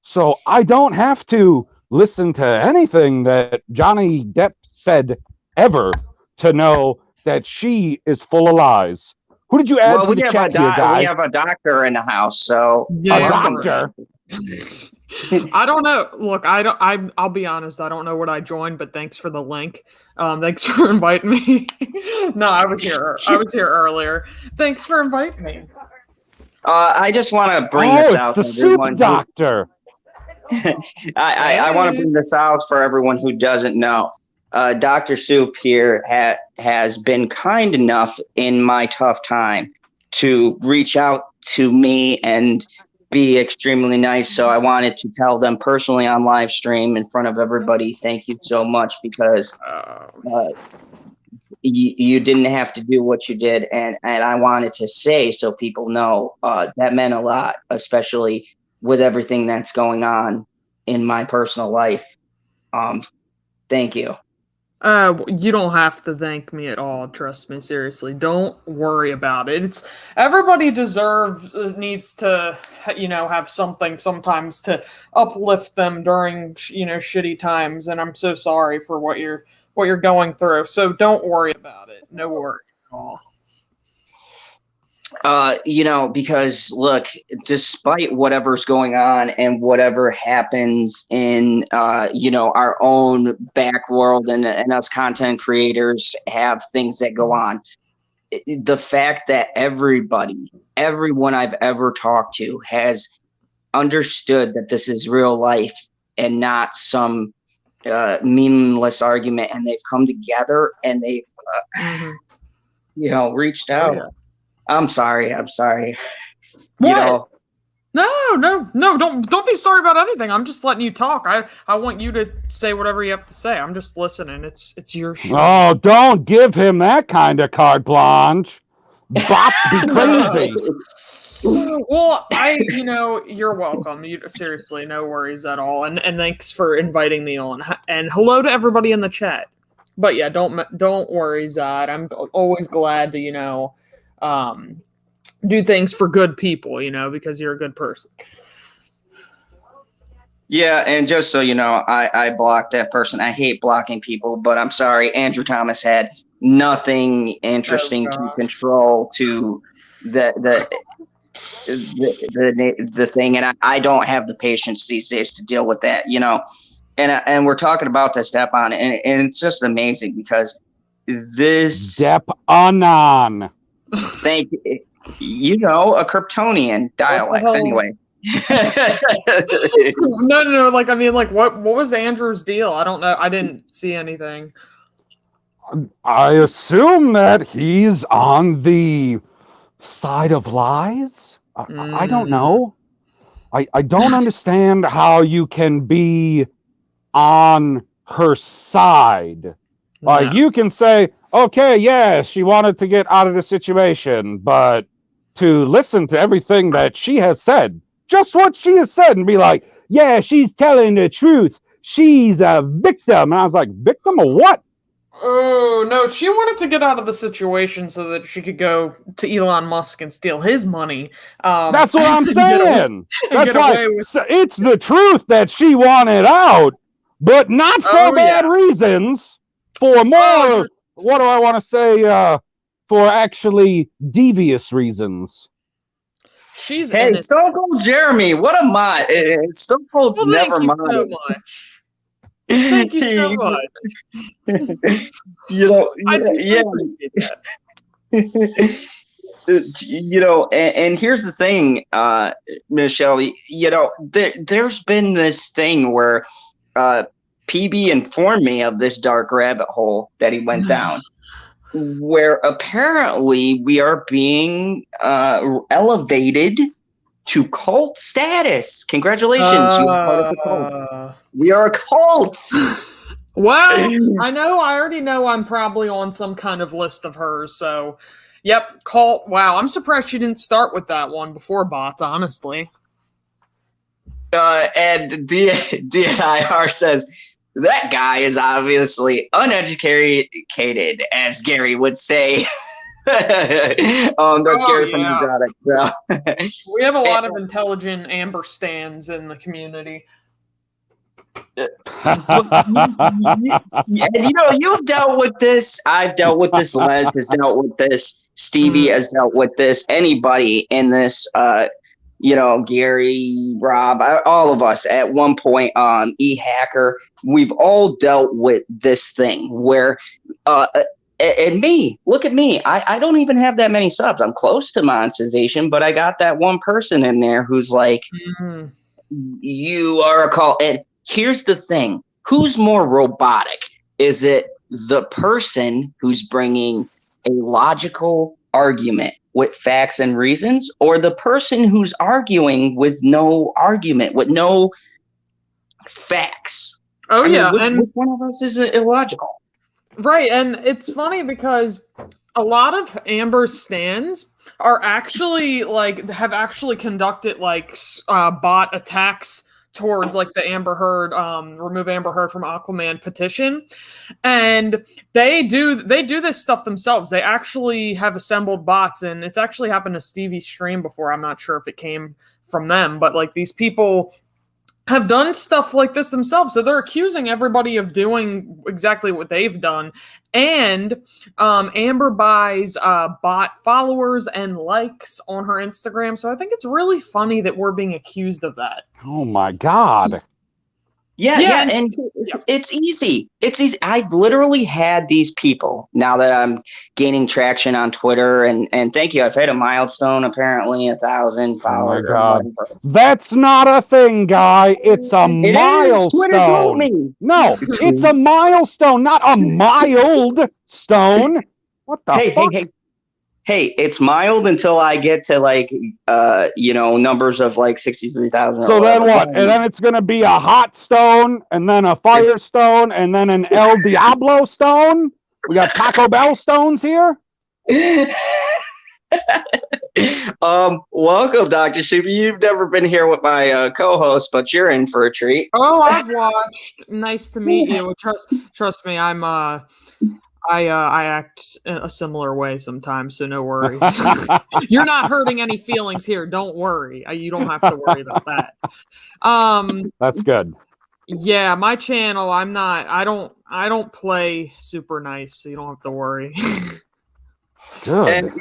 So I don't have to listen to anything that Johnny Depp said ever to know that she is full of lies. Who did you add to the chat here, guys? We have a doctor in the house, so a doctor. I don't know. Look, I'll be honest. I don't know what I joined, but thanks for the link. Thanks for inviting me. No, I was here earlier. Thanks for inviting me. I just want to bring this out. The soup doctor. I want to bring this out for everyone who doesn't know. Dr. Soup here has been kind enough in my tough time to reach out to me and be extremely nice. So I wanted to tell them personally on live stream in front of everybody, thank you so much, because you didn't have to do what you did. And I wanted to say, so people know, that meant a lot, especially with everything that's going on in my personal life. Thank you. You don't have to thank me at all. Trust me, seriously. Don't worry about it. It's everybody needs to, have something sometimes to uplift them during, shitty times. And I'm so sorry for what you're going through. So don't worry about it. No worry at all. Because look, despite whatever's going on and whatever happens in, our own back world and us content creators have things that go on, the fact that everyone I've ever talked to has understood that this is real life and not some meaningless argument, and they've come together and they've, reached out. Oh, yeah. I'm sorry. What? No, don't be sorry about anything. I'm just letting you talk. I want you to say whatever you have to say. I'm just listening. It's your show. Oh, don't give him that kind of carte blanche. Bots be crazy. Well, you're welcome. Seriously, no worries at all. And thanks for inviting me on. And hello to everybody in the chat. But yeah, don't worry, Zod. I'm always glad to, do things for good people, because you're a good person. Yeah, and just so you know, I blocked that person. I hate blocking people, but I'm sorry. Andrew Thomas had nothing interesting to control to the the thing, and I don't have the patience these days to deal with that, you know. And we're talking about this Depp on, and it's just amazing because this Depp Anon. Thank you. You know, a Kryptonian dialects anyway. No. Like, I mean, like, what was Andrew's deal? I don't know. I didn't see anything. I assume that he's on the side of lies. I don't know. I don't understand how you can be on her side. Like, you can say, okay, yeah, she wanted to get out of the situation, but to listen to everything that she has said, just what she has said, and be like, yeah, she's telling the truth. She's a victim. And I was like, victim of what? Oh, no, she wanted to get out of the situation so that she could go to Elon Musk and steal his money. That's what I'm saying. That's why with... it's the truth that she wanted out, but not for bad reasons. For more, what do I want to say? For actually devious reasons. She's hey, Stone Cold Jeremy, what a mod! Stone Cold's never modded. So much. Thank you so much. You know, you know, and here's the thing, Michelle. You know, there's been this thing where PB informed me of this dark rabbit hole that he went down, where apparently we are being elevated to cult status. Congratulations, you are part of the cult. We are a cult. Well, I already know I'm probably on some kind of list of hers, so yep, cult. Wow, I'm surprised she didn't start with that one before bots, honestly. And DNIR says, that guy is obviously uneducated, as Gary would say. That's Gary from Exotic. So. We have a lot of intelligent Amber stans in the community. And you know, you've dealt with this. I've dealt with this. Les has dealt with this. Stevie has dealt with this. Anybody in this, you know, Gary, Rob, all of us at one point, E-Hacker, we've all dealt with this thing where, and me, look at me. I don't even have that many subs. I'm close to monetization, but I got that one person in there who's like, you are a call. And here's the thing. Who's more robotic? Is it the person who's bringing a logical argument with facts and reasons, or the person who's arguing with no argument, with no facts? Oh, yeah. Which one of us is illogical? Right, and it's funny because a lot of Amber's stands are actually have actually conducted bot attacks towards like the Amber Heard, remove Amber Heard from Aquaman petition, and they do this stuff themselves. They actually have assembled bots, and it's actually happened to Stevie's stream before. I'm not sure if it came from them, but like these people have done stuff like this themselves. So they're accusing everybody of doing exactly what they've done. And Amber buys bot followers and likes on her Instagram. So I think it's really funny that we're being accused of that. Oh my God. Yeah, and it's easy. It's easy. I've literally had these people, now that I'm gaining traction on Twitter, and thank you. I've hit a milestone, apparently 1,000 followers. Oh my God. That's not a thing, guy. It's a milestone. Twitter told me. No, it's a milestone, not a mild stone. What the fuck? Hey, it's mild until I get to numbers of like 63,000. So then what? And then it's going to be a hot stone, and then a fire stone, and then an El Diablo stone. We got Taco Bell stones here. Welcome, Dr. Super. You've never been here with my co-host, but you're in for a treat. Oh, I've watched. Nice to meet you. Trust me, I'm I act in a similar way sometimes, so no worries. You're not hurting any feelings here. Don't worry. You don't have to worry about that. That's good. Yeah, my channel, I don't play super nice, so you don't have to worry. Good. And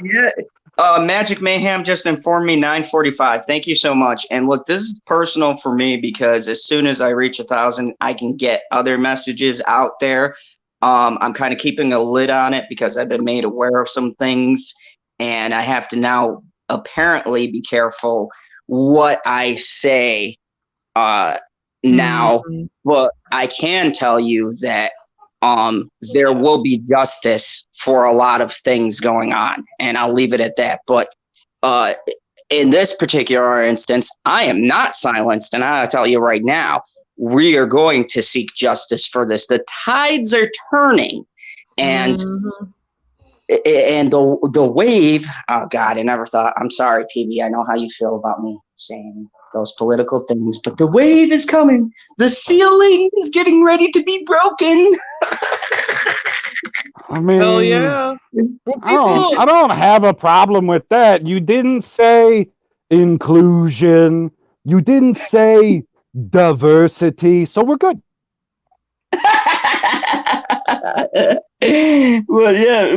Magic Mayhem just informed me 9:45. Thank you so much. And look, this is personal for me because as soon as I reach 1,000, I can get other messages out there. I'm kind of keeping a lid on it because I've been made aware of some things, and I have to now apparently be careful what I say now. But I can tell you that there will be justice for a lot of things going on, and I'll leave it at that. But in this particular instance, I am not silenced, and I'll tell you right now, we are going to seek justice for this. The tides are turning, and and the wave. Oh God, I never thought. I'm sorry, PB. I know how you feel about me saying those political things, but the wave is coming. The ceiling is getting ready to be broken. I mean, Hell yeah. Well, I don't have a problem with that. You didn't say inclusion. You didn't say diversity. So we're good. Well, yeah,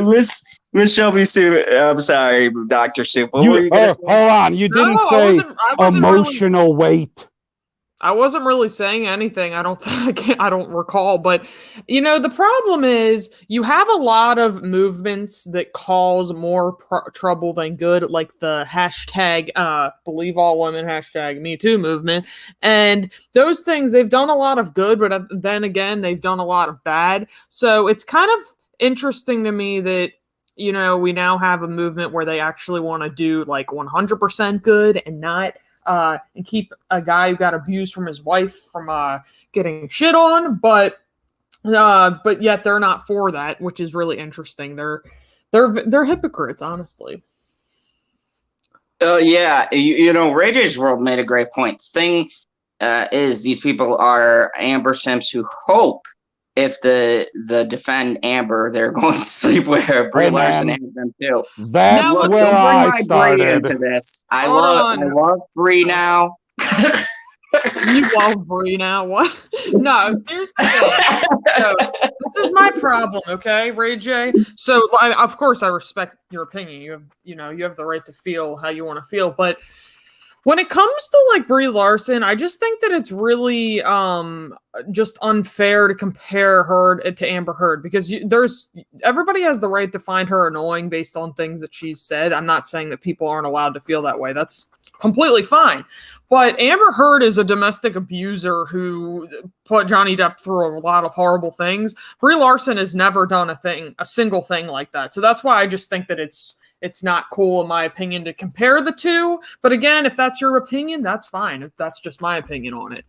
Miss Shelby Sue. I'm sorry, Dr. Soup. What were you gonna say? Hold on. You didn't say I wasn't emotional weight. I wasn't really saying anything. I don't recall. But, the problem is you have a lot of movements that cause more trouble than good, like the hashtag believe all women, hashtag Me Too movement. And those things, they've done a lot of good, but then again, they've done a lot of bad. So it's kind of interesting to me that, we now have a movement where they actually want to do like 100% good and not and keep a guy who got abused from his wife from getting shit on, but yet they're not for that, which is really interesting. They're hypocrites, honestly. Yeah, Ray J's World made a great point. The thing is, these people are Amber Simps who hope if the defend Amber, they're going to sleep with her. Brie Larson and them too. That's Look, where don't bring I my started. Brie into this. I love Brie now. You love Brie now? What? No, here's the thing. So, this is my problem, okay, Ray J. So, of course, I respect your opinion. You have the right to feel how you want to feel, but when it comes to like Brie Larson, I just think that it's really just unfair to compare her to Amber Heard because everybody has the right to find her annoying based on things that she's said. I'm not saying that people aren't allowed to feel that way. That's completely fine. But Amber Heard is a domestic abuser who put Johnny Depp through a lot of horrible things. Brie Larson has never done a single thing like that. So that's why I just think that it's not cool, in my opinion, to compare the two. But again, if that's your opinion, that's fine. If that's just my opinion on it.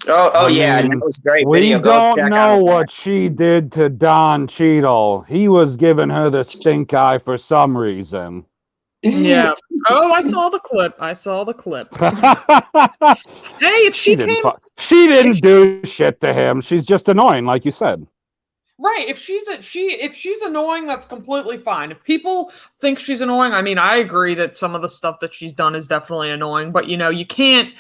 Yeah, and it was great. We don't know what she did to Don Cheadle. He was giving her the stink eye for some reason. Yeah. Oh, I saw the clip. Hey, if she didn't do shit to him. She's just annoying, like you said. Right. If she's annoying, that's completely fine. If people think she's annoying, I mean, I agree that some of the stuff that she's done is definitely annoying, but you can't,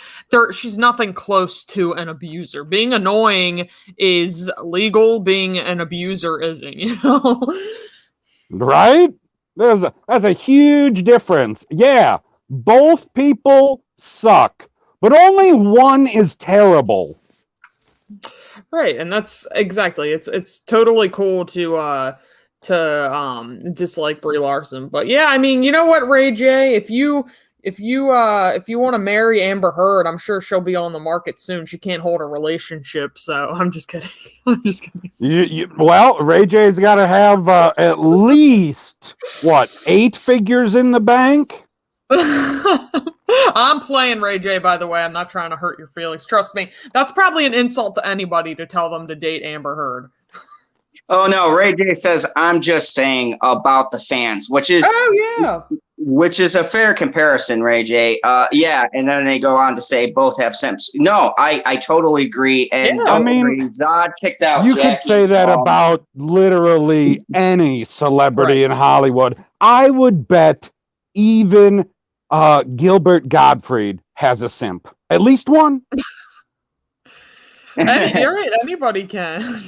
she's nothing close to an abuser. Being annoying is legal. Being an abuser isn't, Right? That's a huge difference. Yeah. Both people suck, but only one is terrible. Right, and that's exactly. It's totally cool to dislike Brie Larson, but yeah, I mean, you know what, Ray J, if you want to marry Amber Heard, I'm sure she'll be on the market soon. She can't hold a relationship, so I'm just kidding. Well, Ray J's got to have at least 8 figures in the bank. I'm playing, Ray J, by the way. I'm not trying to hurt your feelings. Trust me. That's probably an insult to anybody to tell them to date Amber Heard. Oh, no. Ray J says, I'm just saying about the fans, which is a fair comparison, Ray J. Yeah. And then they go on to say both have simps. No, I totally agree. And Zod kicked out You Jackie. could say that about literally any celebrity in Hollywood. I would bet even Gilbert Gottfried has a simp. At least one. You're right. Anybody can.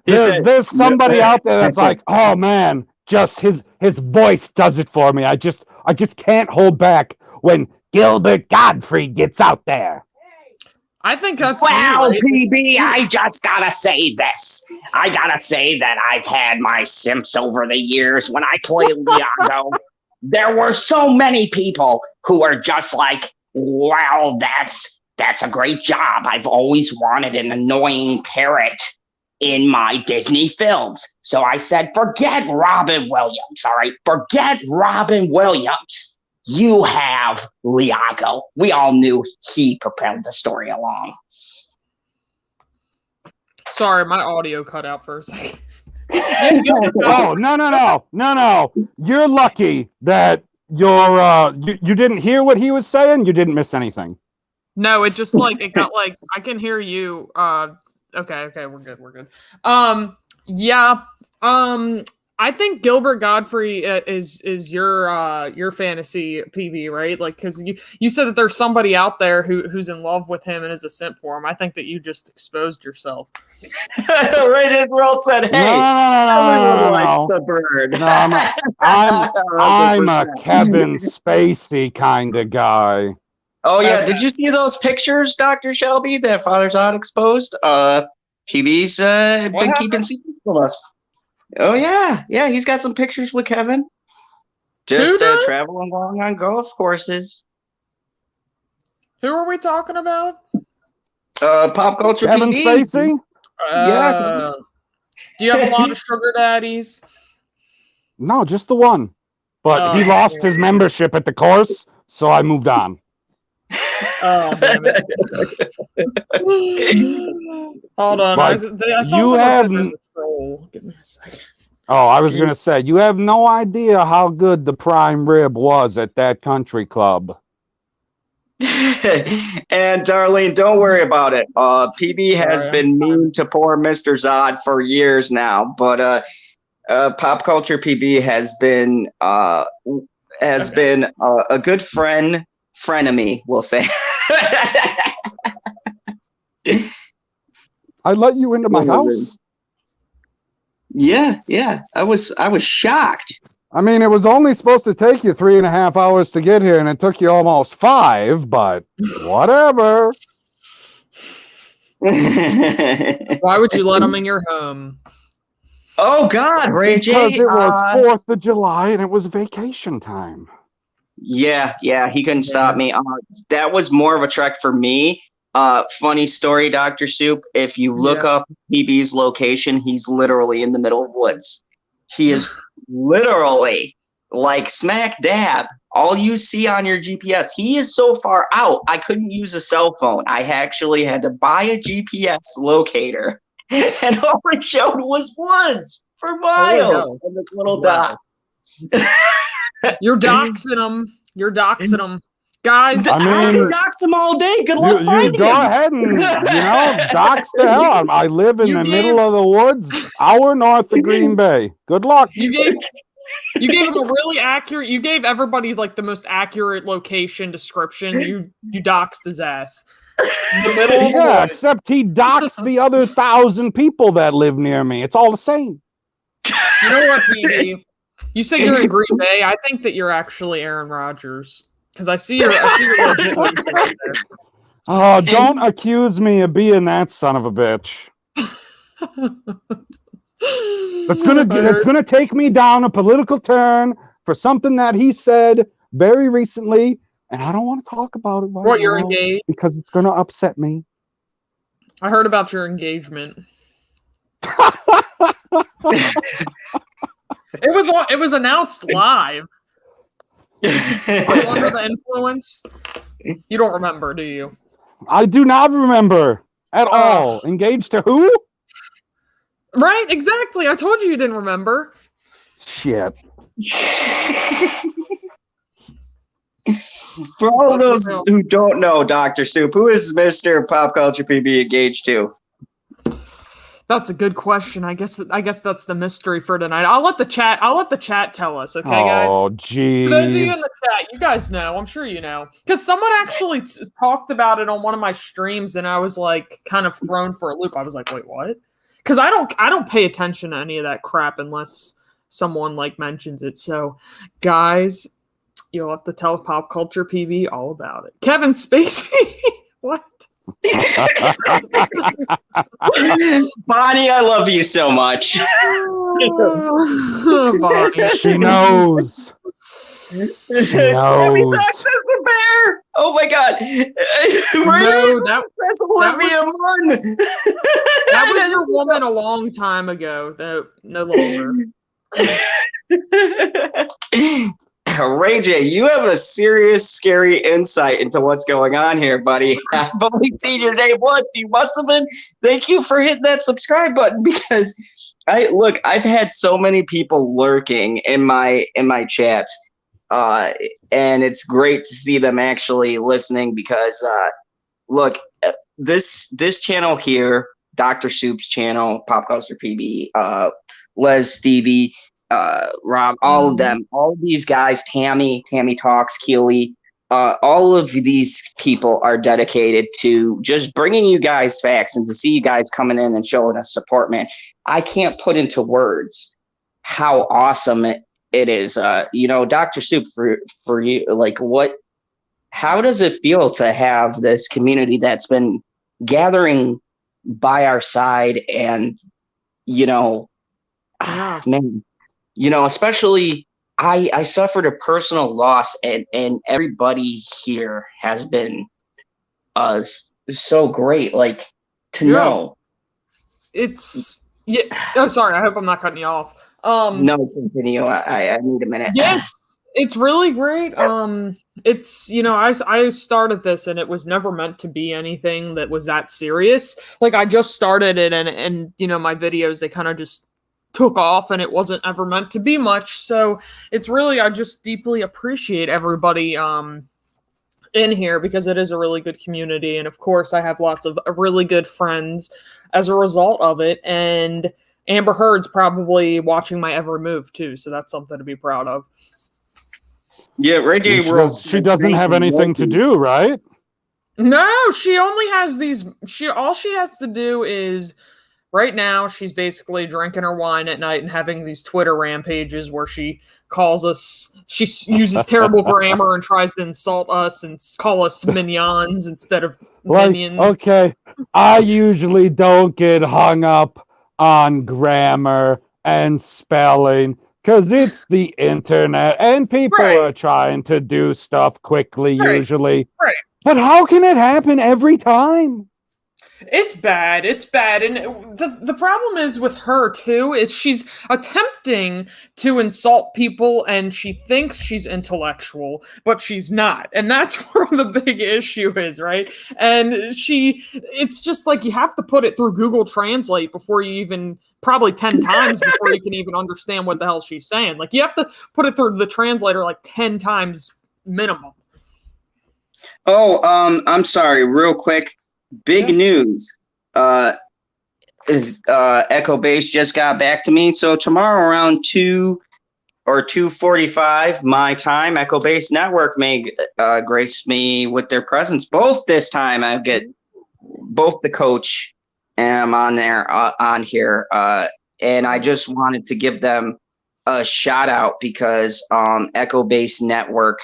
There's somebody out there that's like, oh man, just his voice does it for me. I just can't hold back when Gilbert Godfrey gets out there. I think that's Well, right? PB, I just gotta say this. I gotta say that I've had my simps over the years. When I played Liago, there were so many people who were just like, "Wow, that's a great job. I've always wanted an annoying parrot in my Disney films." So I said, "Forget Robin Williams, all right? Forget Robin Williams. You have Liago." We all knew he propelled the story along. Sorry, my audio cut out for a second. Oh, no. You're lucky that you didn't hear what he was saying. You didn't miss anything. No, it just it got I can hear you. Okay, we're good. Yeah. I think Gilbert Godfrey is your fantasy PB, right? Like, because you said that there's somebody out there who's in love with him and is a simp for him. I think that you just exposed yourself. Rated World said, "Hey, everyone likes the bird." No, I'm a Kevin Spacey kind of guy. Oh yeah, did you see those pictures, Dr. Shelby, that Father's Odd exposed? PB's been keeping secrets from us. Oh yeah, he's got some pictures with Kevin. Just traveling along on golf courses. Who are we talking about? Pop culture Kevin PB. Spacey? Yeah. Do you have a lot of sugar daddies? No, just the one. But he lost his membership at the course, so I moved on. Oh, damn it. Hold on. Like, I saw someone said there's a troll. Give me a second. Oh, I was going to say, you have no idea how good the prime rib was at that country club. And Darlene, don't worry about it. PB has been mean to poor Mr. Zod for years now, but Pop Culture PB has been a good frenemy, we'll say. I let you into my house. Yeah. I was shocked. I mean, it was only supposed to take you 3.5 hours to get here, and it took you almost 5, but whatever. Why would you let him in your home? Oh, God, Ray J. Because it was 4th of July, and it was vacation time. Yeah, he couldn't stop me. That was more of a trek for me. Funny story, Dr. Soup. If you look up PB's location, he's literally in the middle of woods. He is literally like smack dab. All you see on your GPS. He is so far out, I couldn't use a cell phone. I actually had to buy a GPS locator, and all it showed was woods for miles. And this little dot. You're doxing them. Guys, I mean, dox them all day. Good luck finding you go ahead and, dox the hell out of them. I live in the middle of the woods, hour north of Green Bay. Good luck. You gave him a really accurate. You gave everybody like the most accurate location description. You doxed his ass. In the middle of the woods. Except he doxed the other 1,000 people that live near me. It's all the same. You know what, PB? You say you're in Green Bay. I think that you're actually Aaron Rodgers. Because I see your legit right there. Oh, don't accuse me of being that son of a bitch. It's gonna take me down a political turn for something that he said very recently, and I don't want to talk about it right you're now engaged? Because it's gonna upset me. I heard about your engagement. It was announced live. Under the influence? You don't remember, do you? I do not remember at all. Engaged to who? Right, exactly. I told you didn't remember. Shit. For all of those who don't know, Dr. Soup, who is Mr. Pop Culture PB engaged to? That's a good question. I guess that's the mystery for tonight. I'll let the chat tell us, okay, guys? Oh, geez. For those of you in the chat, you guys know. I'm sure you know. Because someone actually talked about it on one of my streams, and I was like kind of thrown for a loop. I was like, wait, what? Because I don't pay attention to any of that crap unless someone like mentions it. So, guys, you'll have to tell Pop Culture PB all about it. Kevin Spacey, what? Bonnie, I love you so much. Bonnie. She knows. She Sammy knows. Fox as the bear. Oh my god. No, that Olivia Munn. that was your woman a long time ago. No longer. Ray J, you have a serious, scary insight into what's going on here, buddy. I've only seen your name once. You must have been. Thank you for hitting that subscribe button, because I've had so many people lurking in my chats, and it's great to see them actually listening, because this channel here, Dr. Soup's channel, Pop Culture PB, Les, Stevie, Rob, all of them, all of these guys, Tammy Talks, Keely, all of these people are dedicated to just bringing you guys facts, and to see you guys coming in and showing us support, man. I can't put into words how awesome it is. Dr. Soup, for you, like, how does it feel to have this community that's been gathering by our side? And, man, especially I suffered a personal loss, and everybody here has been so great. Like, to know. It's Oh, sorry. I hope I'm not cutting you off. No, continue. I need a minute. Yeah, it's really great. It's I started this, and it was never meant to be anything that was that serious. Like, I just started it, and my videos, they kind of just took off, and it wasn't ever meant to be much. So it's really, I just deeply appreciate everybody in here, because it is a really good community, and of course I have lots of really good friends as a result of it, and Amber Heard's probably watching my every move too, so that's something to be proud of. Yeah, Ray J. She doesn't have anything to do, right? No, she only has these. All she has to do is, right now, she's basically drinking her wine at night and having these Twitter rampages where she calls us. She uses terrible grammar and tries to insult us and call us minions instead of minions. Okay, I usually don't get hung up on grammar and spelling, because it's the internet and people are trying to do stuff quickly usually. Right. But how can it happen every time? It's bad. And the problem is with her too, is she's attempting to insult people, and she thinks she's intellectual, but she's not. And that's where the big issue is, right? And it's just like, you have to put it through Google Translate before you even, probably 10 times before you can even understand what the hell she's saying. Like, you have to put it through the translator like 10 times minimum. Oh, I'm sorry, real quick. Big news. Echo Base just got back to me. So tomorrow around 2 or 2:45 my time, Echo Base Network may grace me with their presence. Both this time, I get both the coach and I'm on there on here. And I just wanted to give them a shout out, because Echo Base Network,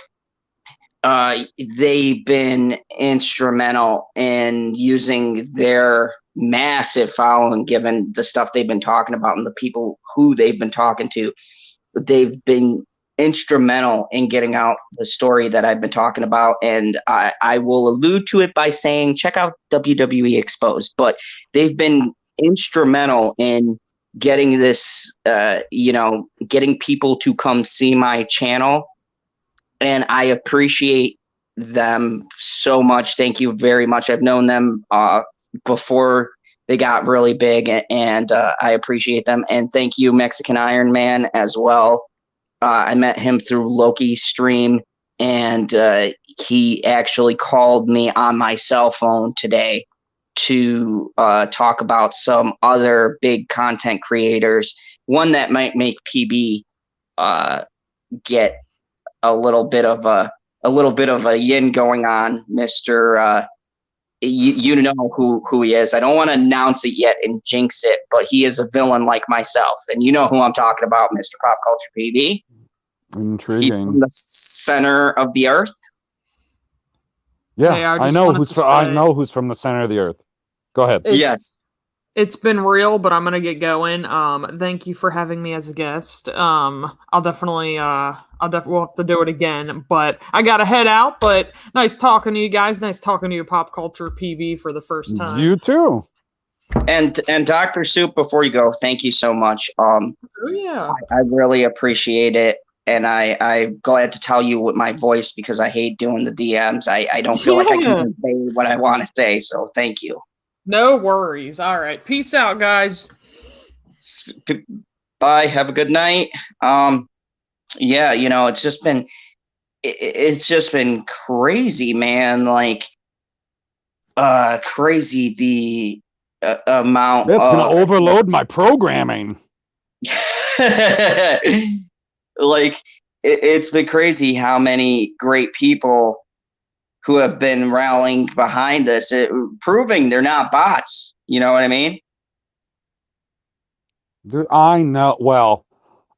they've been instrumental in using their massive following, given the stuff they've been talking about and the people who they've been talking to. They've been instrumental in getting out the story that I've been talking about. And I will allude to it by saying, check out WWE Exposed. But they've been instrumental in getting this, getting people to come see my channel. And I appreciate them so much. Thank you very much. I've known them before they got really big, and I appreciate them. And thank you, Mexican Iron Man, as well. I met him through Loki's stream, and he actually called me on my cell phone today to talk about some other big content creators. One that might make PB get a little bit of a yin going on, Mr. you know who he is. I don't want to announce it yet and jinx it, but he is a villain like myself. And you know who I'm talking about, Mr. Pop Culture PD. He's Intriguing. from the center of the earth. Yeah, Hey, I I just know wanted who's to from. I say- know who's from the center of the earth. Go ahead. Yes. It's been real, but I'm gonna get going. Thank you for having me as a guest. I'll definitely we'll have to do it again. But I gotta head out. But nice talking to you guys. Nice talking to you, Pop Culture PB, for the first time. You too. And Dr. Soup, before you go, thank you so much. Oh yeah. I really appreciate it. And I'm glad to tell you with my voice because I hate doing the DMs. I don't feel like I Yeah. can say what I want to say. So thank you. No worries. All right. Peace out, guys. Bye. Have a good night. Yeah, you know, it's just been crazy, man. Like, crazy the amount It's gonna of overload my programming. like it's been crazy how many great people who have been rallying behind us, proving they're not bots. You know what I mean? I know. Well,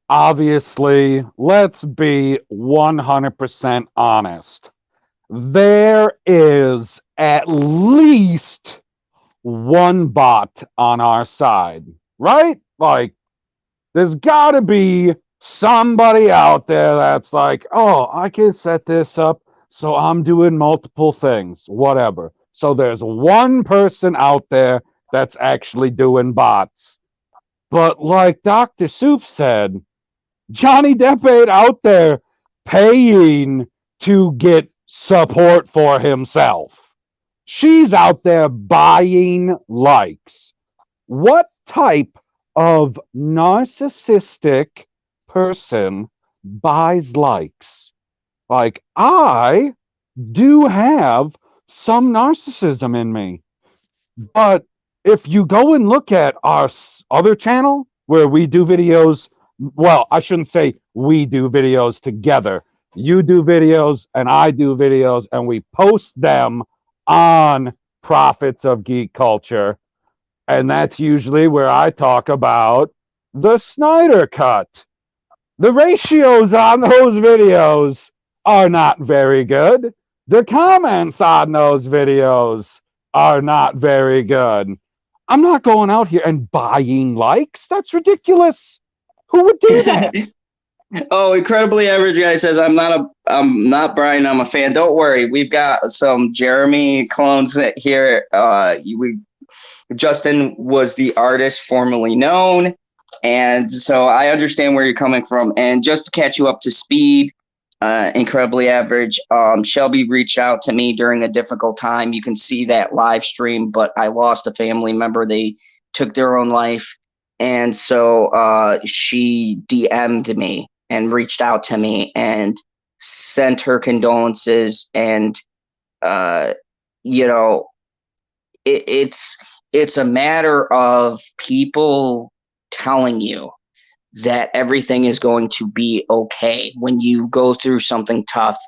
obviously, let's be 100% honest. There is at least one bot on our side, right? Like, there's got to be somebody out there that's like, oh, I can set this up, so I'm doing multiple things, whatever. So there's one person out there that's actually doing bots. But like Dr. Soup said, Johnny Depp ain't out there paying to get support for himself. She's out there buying likes. What type of narcissistic person buys likes? Like, I do have some narcissism in me. But if you go and look at our other channel where we do videos, well, I shouldn't say we do videos together. You do videos and I do videos, and we post them on Prophets of Geek Culture. And that's usually where I talk about the Snyder Cut. The ratios on those videos are not very good. The comments on those videos are not very good. I'm not going out here and buying likes. That's ridiculous. Who would do that? Oh, incredibly average guy says, I'm not Brian, I'm a fan. Don't worry, we've got some Jeremy clones here. Justin was the artist formerly known, and so I understand where you're coming from. And just to catch you up to speed, incredibly average, Shelby reached out to me during a difficult time. You can see that live stream, but I lost a family member. They took their own life, and so she DM'd me and reached out to me and sent her condolences. And you know, it's a matter of people telling you that everything is going to be okay when you go through something tough.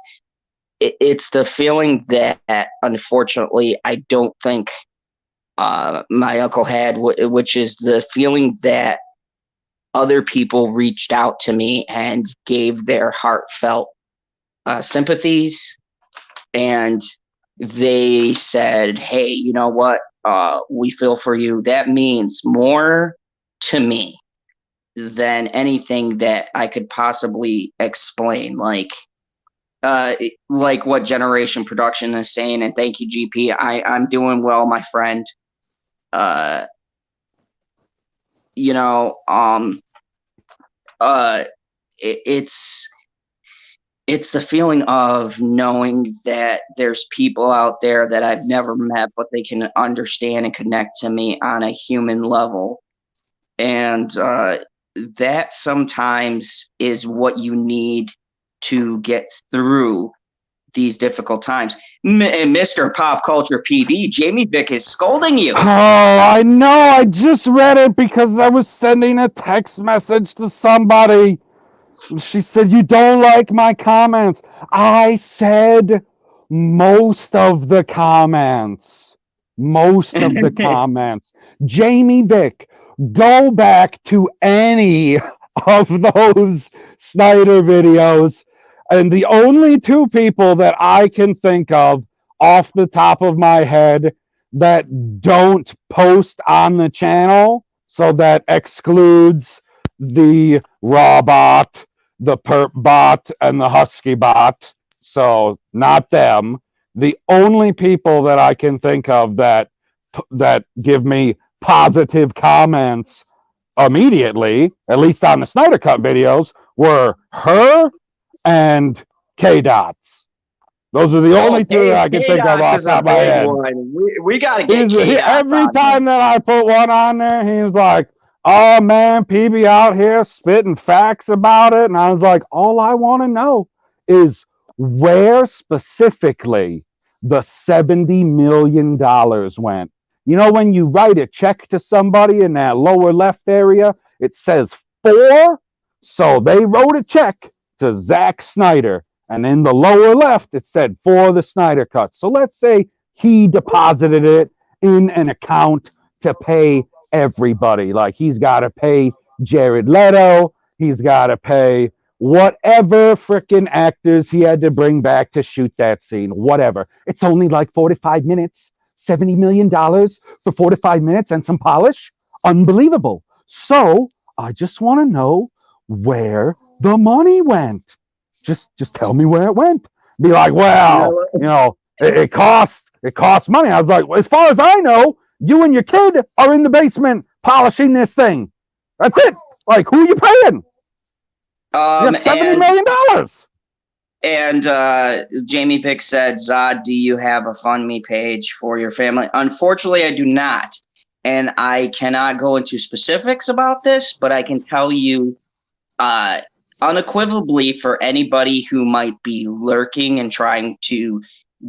It's the feeling that, unfortunately, I don't think my uncle had, which is the feeling that other people reached out to me and gave their heartfelt sympathies, and they said, hey, you know what? We feel for you. That means more to me than anything that I could possibly explain. Like what Generation Production is saying, and thank you, GP. I'm doing well, my friend. You know, it's the feeling of knowing that there's people out there that I've never met, but they can understand and connect to me on a human level. And that sometimes is what you need to get through these difficult times. Mr. Pop Culture PB, Jamie Vick is scolding you. Oh, I know. I just read it because I was sending a text message to somebody. She said, you don't like my comments. I said most of the comments. most of the comments. Jamie Vick, go back to any of those Snyder videos. And the only two people that I can think of off the top of my head that don't post on the channel, so that excludes the Raw bot, the Perp bot, and the Husky bot. So not them. The only people that I can think of that give me positive comments immediately, at least on the Snyder Cut videos, were her and K Dots. Those are the only two I can think of off the top of my head. One. We got to get Every time that I put one on there, he's like, "Oh man, PB out here spitting facts about it," and I was like, "All I want to know is where specifically the $70 million went." You know, when you write a check to somebody in that lower left area, it says for. So they wrote a check to Zack Snyder. And in the lower left, it said for the Snyder Cut. So let's say he deposited it in an account to pay everybody. Like he's got to pay Jared Leto. He's got to pay whatever freaking actors he had to bring back to shoot that scene. Whatever. It's only like 45 minutes. $70 million for 45 minutes and some polish? Unbelievable. So I just want to know where the money went. Just tell me where it went. Be like, well, you know, it costs money. I was like, well, as far as I know, you and your kid are in the basement polishing this thing. That's it. Like, who are you paying? You got $70 million. And Jamie Vick said, Zod, do you have a FundMe page for your family? Unfortunately, I do not. And I cannot go into specifics about this, but I can tell you unequivocally, for anybody who might be lurking and trying to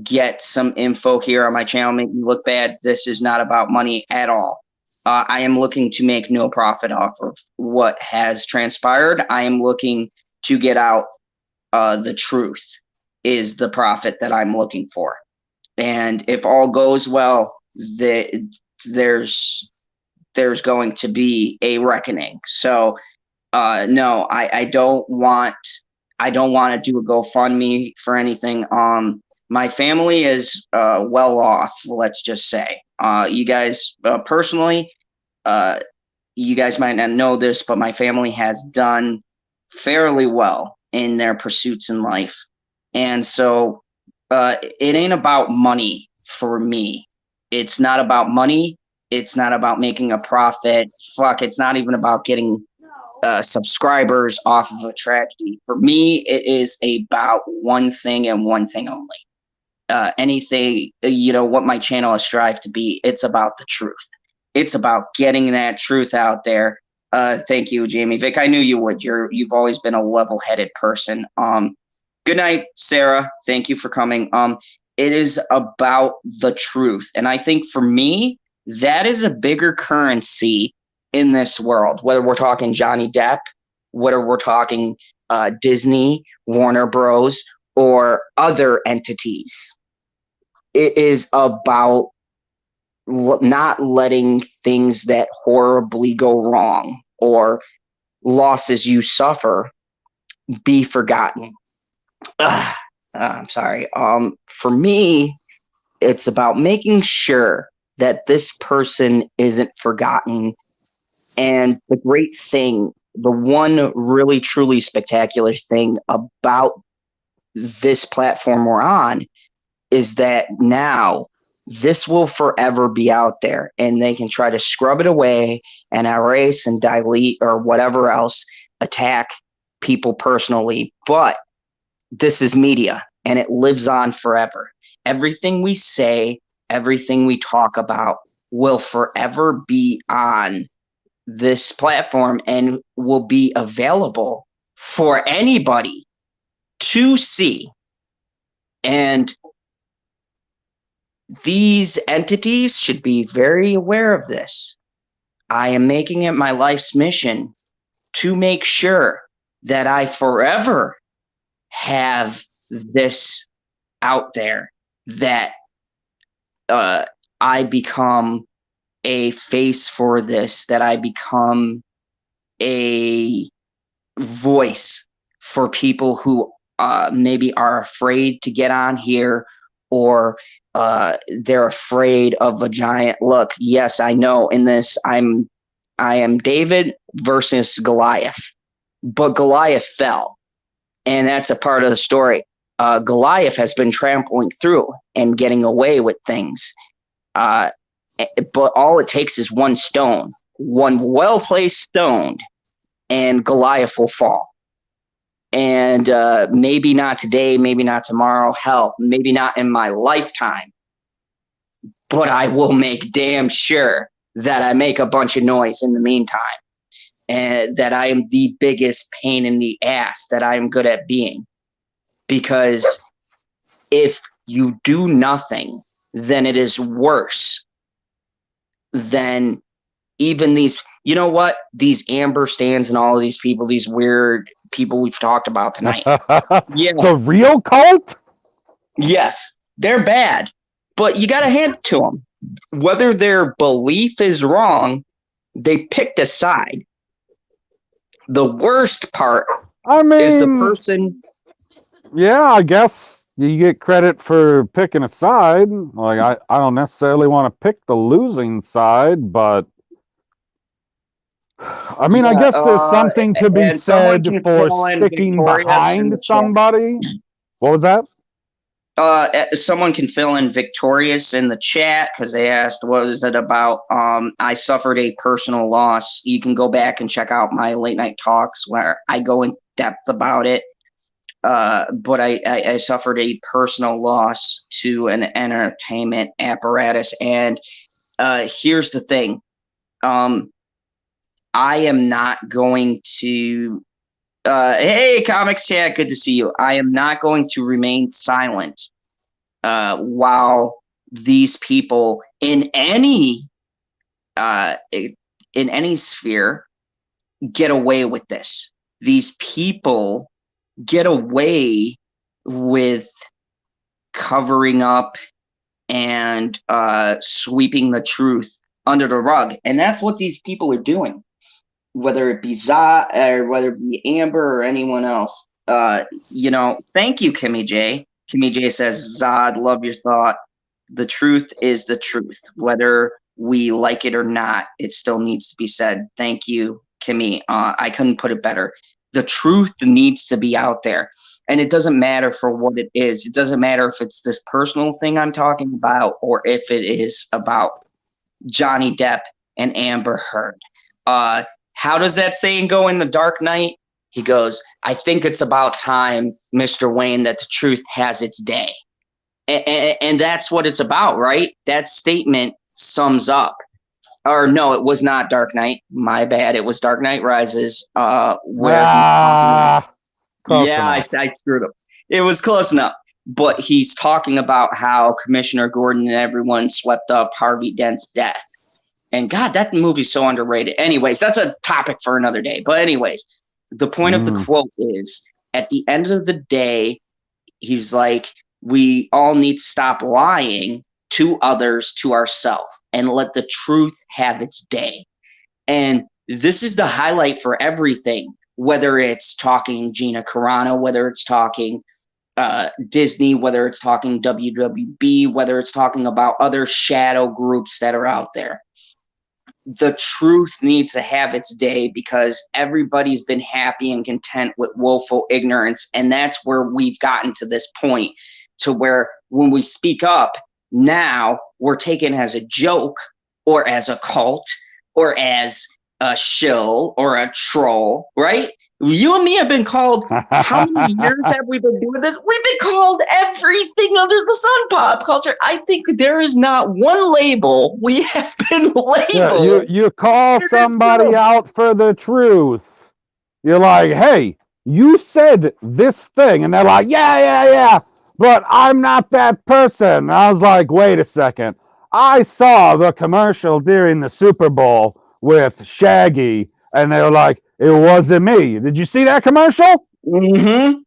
get some info here on my channel, make me look bad, this is not about money at all. I am looking to make no profit off of what has transpired. I am looking to get out the truth is the profit that I'm looking for. And if all goes well, there's going to be a reckoning. So no, I don't want to do a GoFundMe for anything. My family is well off, let's just say. You guys personally, you guys might not know this, but my family has done fairly well in their pursuits in life. And so it ain't about money for me. It's not about money. It's not about making a profit. Fuck, it's not even about getting subscribers off of a tragedy. For me, it is about one thing and one thing only. Anything, you know, what my channel has strived to be, it's about the truth. It's about getting that truth out there. Thank you, Jamie Vick. I knew you would. You've always been a level-headed person. Good night, Sarah. Thank you for coming. It is about the truth. And I think for me, that is a bigger currency in this world, whether we're talking Johnny Depp, whether we're talking Disney, Warner Bros., or other entities. It is about not letting things that horribly go wrong or losses you suffer be forgotten. I'm sorry. For me, it's about making sure that this person isn't forgotten. And the great thing, the one really, truly spectacular thing about this platform we're on is that now this will forever be out there, and they can try to scrub it away and erase and delete or whatever else, attack people personally. But this is media, and it lives on forever. Everything we say, everything we talk about will forever be on this platform and will be available for anybody to see. And these entities should be very aware of this. I am making it my life's mission to make sure that I forever have this out there, that I become a face for this, that I become a voice for people who maybe are afraid to get on here, or they're afraid of a giant. Look, yes, I know in this I am David versus Goliath, but Goliath fell, and that's a part of the story. Goliath has been trampling through and getting away with things. But all it takes is one stone, one well-placed stone, and Goliath will fall. And maybe not today, maybe not tomorrow, hell, maybe not in my lifetime. But I will make damn sure that I make a bunch of noise in the meantime, and that I am the biggest pain in the ass that I am good at being. Because if you do nothing, then it is worse than even these, you know what, these Amber Stands and all of these people, these weird people we've talked about tonight. Yeah. The real cult? Yes, they're bad, but you got to hand it to them. Whether their belief is wrong, they picked a side. The worst part I mean, is the person. Yeah, I guess you get credit for picking a side. Like, I don't necessarily want to pick the losing side, but I mean, I guess there's something to be said for sticking behind somebody. What was that? Someone can fill in victorious in the chat, because they asked, what was it about? I suffered a personal loss. You can go back and check out my late night talks where I go in depth about it. But I suffered a personal loss to an entertainment apparatus. And here's the thing. I am not going to hey, Comics Chat, good to see you. I am not going to remain silent while these people in any sphere get away with this. These people get away with covering up and sweeping the truth under the rug. And that's what these people are doing. Whether it be Zod or whether it be Amber or anyone else. Thank you, Kimmy J. Kimmy J says, Zod, love your thought. The truth is the truth. Whether we like it or not, it still needs to be said. Thank you, Kimmy. I couldn't put it better. The truth needs to be out there. And it doesn't matter for what it is. It doesn't matter if it's this personal thing I'm talking about or if it is about Johnny Depp and Amber Heard. How does that saying go in The Dark Knight? He goes, I think it's about time, Mr. Wayne, that the truth has its day. And that's what it's about, right? That statement sums up. Or no, it was not Dark Knight. My bad. It was Dark Knight Rises. Where he's talking about, I screwed up. It was close enough. But he's talking about how Commissioner Gordon and everyone swept up Harvey Dent's death. And God, that movie's so underrated. Anyways, that's a topic for another day. But anyways, the point of the quote is, at the end of the day, he's like, we all need to stop lying to others, to ourselves, and let the truth have its day. And this is the highlight for everything, whether it's talking Gina Carano, whether it's talking Disney, whether it's talking WWB, whether it's talking about other shadow groups that are out there. The truth needs to have its day, because everybody's been happy and content with woeful ignorance. And that's where we've gotten to this point, to where when we speak up, now we're taken as a joke or as a cult or as a shill or a troll, right? You and me have been called, how many years have we been doing this? We've been called everything under the sun, pop culture. I think there is not one label we have been labeled. Yeah, you call somebody out for the truth. You're like, hey, you said this thing. And they're like, yeah, but I'm not that person. And I was like, wait a second. I saw the commercial during the Super Bowl with Shaggy, and they were like, it wasn't me. Did you see that commercial? Mm-hmm.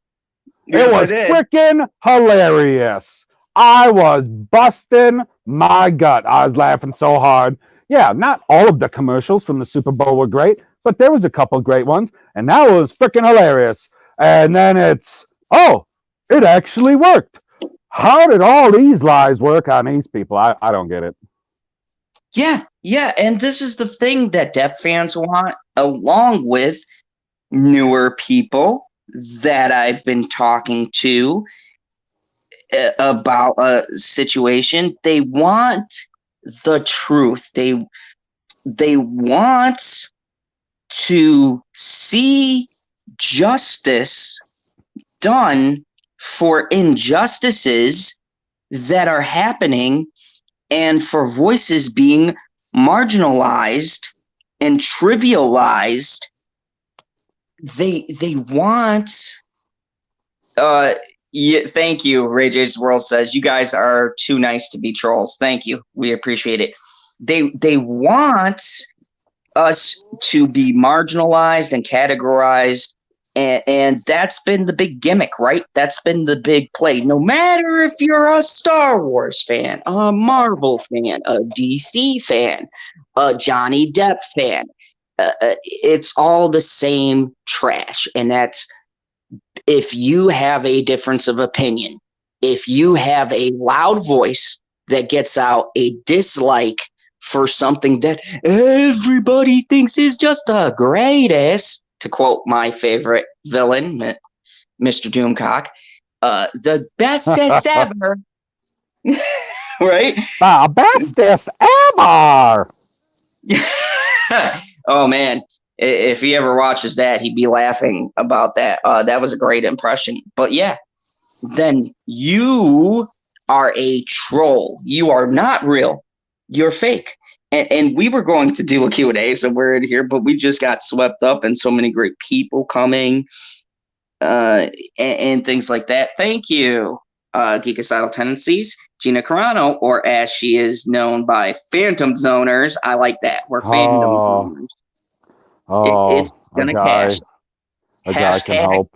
Yes, it was freaking hilarious. I was busting My God, I was laughing so hard. Yeah, not all of the commercials from the Super Bowl were great, but there was a couple great ones, and that was freaking hilarious. And then it's, oh, it actually worked. How did all these lies work on these people? I don't get it. Yeah, and this is the thing that Depp fans want, along with newer people that I've been talking to about a situation. They want the truth. They want to see justice done for injustices that are happening and for voices being marginalized and trivialized. They want yeah, thank you. Ray J's World says you guys are too nice to be trolls. Thank you. We appreciate it. They want us to be marginalized and categorized, and that's been the big gimmick, right? That's been the big play. No matter if you're a Star Wars fan, a Marvel fan, a DC fan, a Johnny Depp fan, it's all the same trash. And that's, if you have a difference of opinion, if you have a loud voice that gets out a dislike for something that everybody thinks is just the greatest, to quote my favorite villain, Mr. Doomcock, the bestest ever, right? The bestest ever. Oh man, if he ever watches that, he'd be laughing about that. That was a great impression. But yeah, then you are a troll. You are not real. You're fake. And we were going to do a Q&A somewhere in here, but we just got swept up in so many great people coming and things like that. Thank you, Geekocidal Tendencies, Gina Carano, or as she is known by Phantom Zoners. I like that. We're Phantom Zoners. It's gonna cash. A guy can help.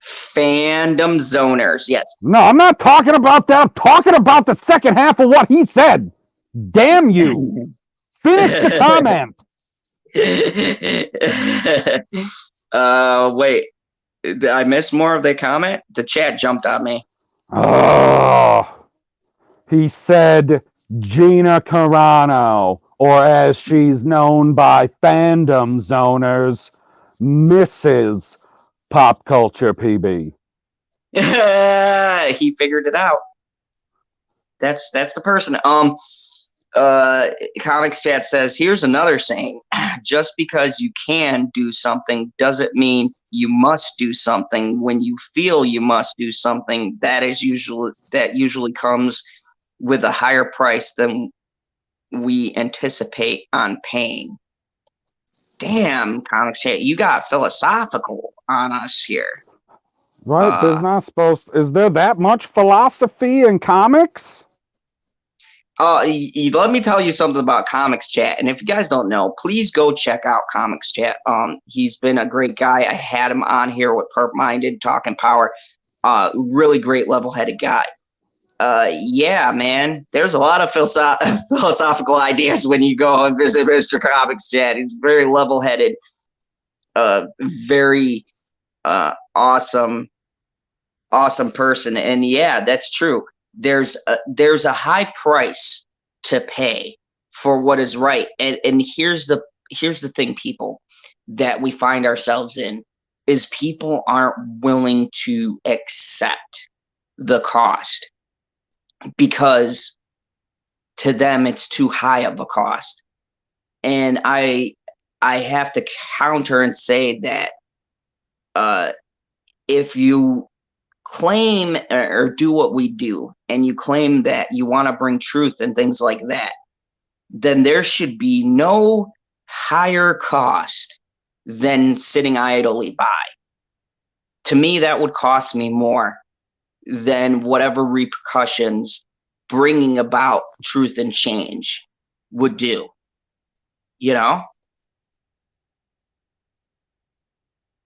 Fandom Zoners, yes. No, I'm not talking about that. I'm talking about the second half of what he said. Damn you. Finish the comment. Wait. Did I miss more of the comment? The chat jumped on me. Oh. He said Gina Carano, or as she's known by fandom zoners, Mrs. Pop Culture PB. He figured it out. That's the person. Comics Chat says, here's another saying: just because you can do something doesn't mean you must do something. When you feel you must do something, that usually comes with a higher price than we anticipate on paying. Damn, Comics Chat, you got philosophical on us here. Right, there's not supposed. Is there that much philosophy in comics? Let me tell you something about Comics Chat, and if you guys don't know, please go check out Comics Chat. He's been a great guy. I had him on here with Perp Minded, Talking Power. Really great, level-headed guy. Yeah, man, there's a lot of philosophical ideas when you go and visit Mr. Comics Chat. He's very level-headed, very awesome person, and yeah, that's true. There's a high price to pay for what is right, and here's the thing, people, that we find ourselves in is people aren't willing to accept the cost because to them it's too high of a cost. And I have to counter and say that if you claim or do what we do and you claim that you want to bring truth and things like that, then there should be no higher cost than sitting idly by. To me, that would cost me more than whatever repercussions bringing about truth and change would do. You know?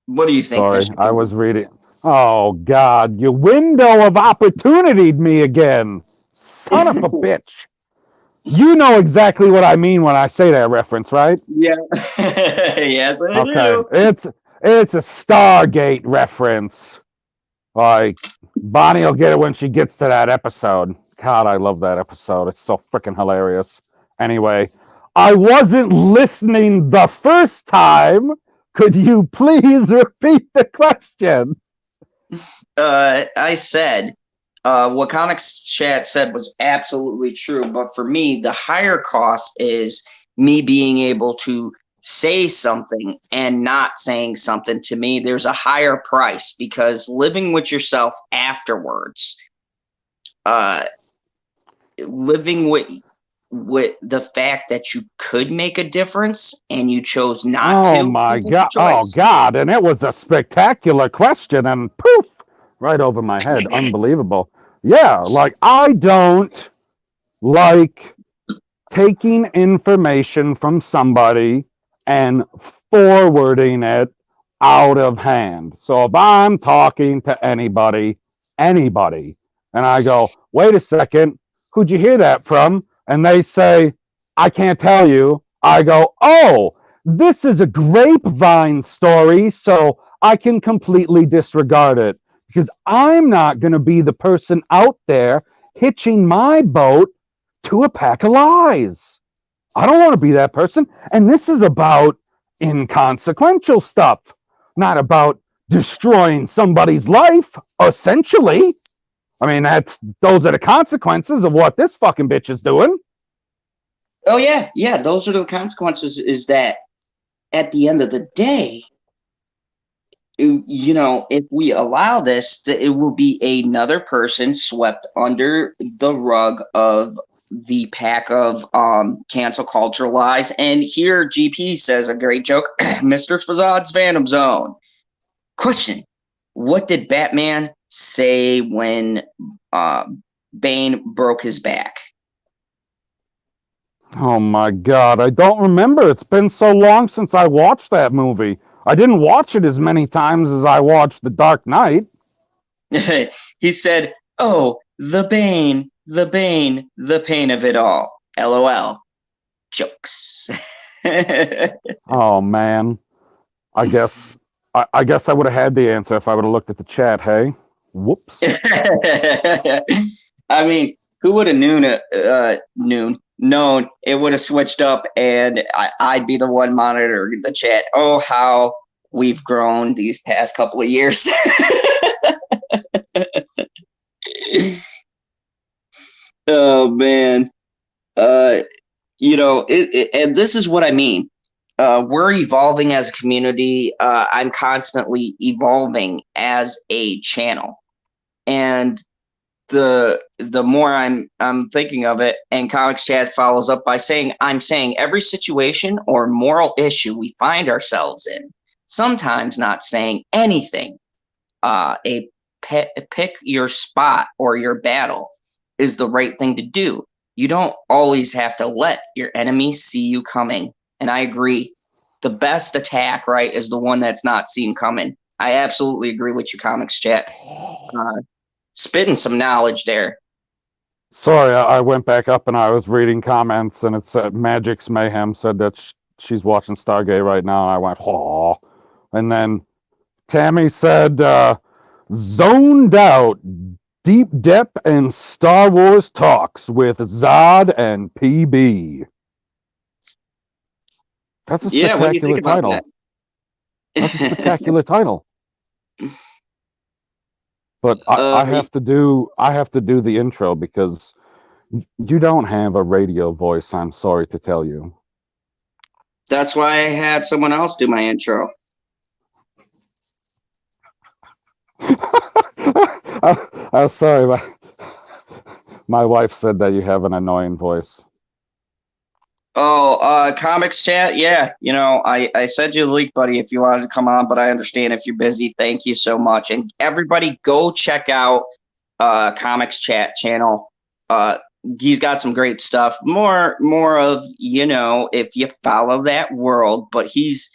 What do you think? Sorry, Mr. I was reading. Oh, God, you window of opportunity me again. son of a bitch. You know exactly what I mean when I say that reference, right? Yeah. Yes, I Okay, do. it's a Stargate reference. Like Bonnie will get it when she gets to that episode. God, I love that episode. It's so freaking hilarious. Anyway, I wasn't listening the first time. Could you please repeat the question? I said what Comics Chat said was absolutely true, but for me, the higher cost is me being able to say something and not saying something. To me, there's a higher price because living with yourself afterwards, living with the fact that you could make a difference and you chose not Oh to my isn't a God. Oh choice. God. And it was a spectacular question and poof, right over my head. Unbelievable. Yeah, like I don't like taking information from somebody and forwarding it out of hand. So if I'm talking to anybody, and I go, wait a second, who'd you hear that from? And they say, I can't tell you. I go, oh, this is a grapevine story, so I can completely disregard it because I'm not going to be the person out there hitching my boat to a pack of lies. I don't want to be that person. And this is about inconsequential stuff, not about destroying somebody's life, essentially. I mean, those are the consequences of what this fucking bitch is doing. Oh yeah, yeah. Those are the consequences. Is that at the end of the day, if we allow this, that it will be another person swept under the rug of the pack of cancel culture lies. And here, GP says a great joke, Mr. Fazad's Phantom Zone. Question: what did Batman say when Bane broke his back? Oh my God, I don't remember. It's been so long since I watched that movie. I didn't watch it as many times as I watched The Dark Knight. He said, "Oh, the Bane, the Bane, the pain of it all." LOL. Jokes. Oh man, I guess I guess I would have had the answer if I would have looked at the chat. Hey, whoops. I mean, who would have known it would have switched up and I'd be the one monitoring the chat. Oh, how we've grown these past couple of years. Oh man. And this is what I mean. We're evolving as a community. I'm constantly evolving as a channel. And the more I'm thinking of it, and Comics Chat follows up by saying, I'm saying every situation or moral issue we find ourselves in, sometimes not saying anything. Pick your spot or your battle is the right thing to do. You don't always have to let your enemy see you coming. And I agree. The best attack, right, is the one that's not seen coming. I absolutely agree with you, Comics Chat. Spitting some knowledge there. Sorry, I went back up and I was reading comments, and it said Magic's Mayhem said that she's watching Stargate right now, and I went, oh. And then Tammy said, zoned out, deep Depp and Star Wars talks with Zod and PB. That's a spectacular title. That? That's a spectacular title. But I have to do the intro because you don't have a radio voice, I'm sorry to tell you. That's why I had someone else do my intro. I'm sorry, my wife said that you have an annoying voice. Oh, Comics Chat, yeah. I sent you the link, buddy, if you wanted to come on, but I understand if you're busy. Thank you so much. And everybody go check out Comics Chat channel. He's got some great stuff. More of, if you follow that world, but he's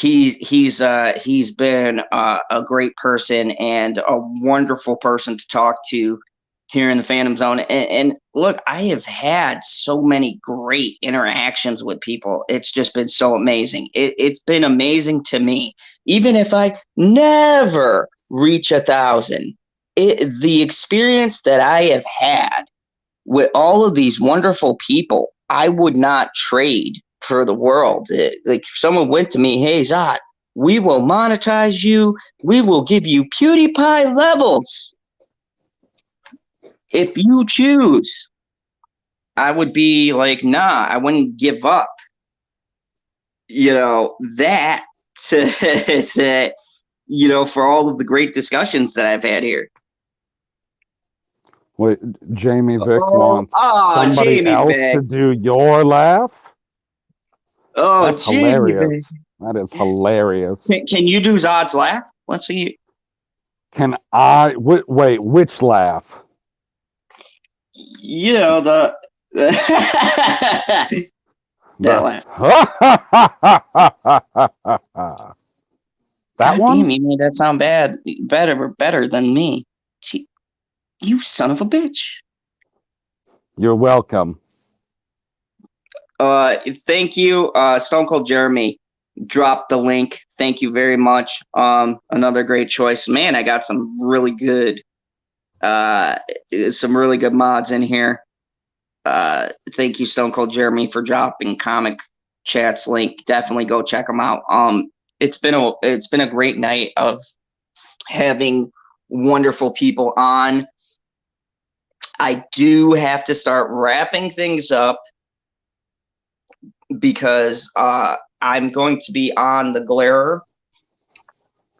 been a great person and a wonderful person to talk to. here in the Phantom Zone. And look, I have had so many great interactions with people. It's just been so amazing. It's been amazing to me. Even if I never reach 1,000, the experience that I have had with all of these wonderful people, I would not trade for the world. Like if someone went to me, hey, Zot, we will monetize you. We will give you PewDiePie levels if you choose. I would be like, nah, I wouldn't give up. That for all of the great discussions that I've had here. Wait, Jamie Vick wants somebody Jamie else Vick. to do your laugh? Oh, That's Jamie hilarious. Vick. That is hilarious. Can you do Zod's laugh? Let's see. Can I wait? Which laugh? The that laugh. That God one? damn, you made that sound better than me. Gee, you son of a bitch. You're welcome. Thank you, Stone Cold Jeremy. Drop the link. Thank you very much. Another great choice. Man, I got some really good mods in here. Thank you, Stone Cold Jeremy, for dropping Comic Chat's link. Definitely go check them out. It's been a great night of having wonderful people on. I do have to start wrapping things up because I'm going to be on the Glare.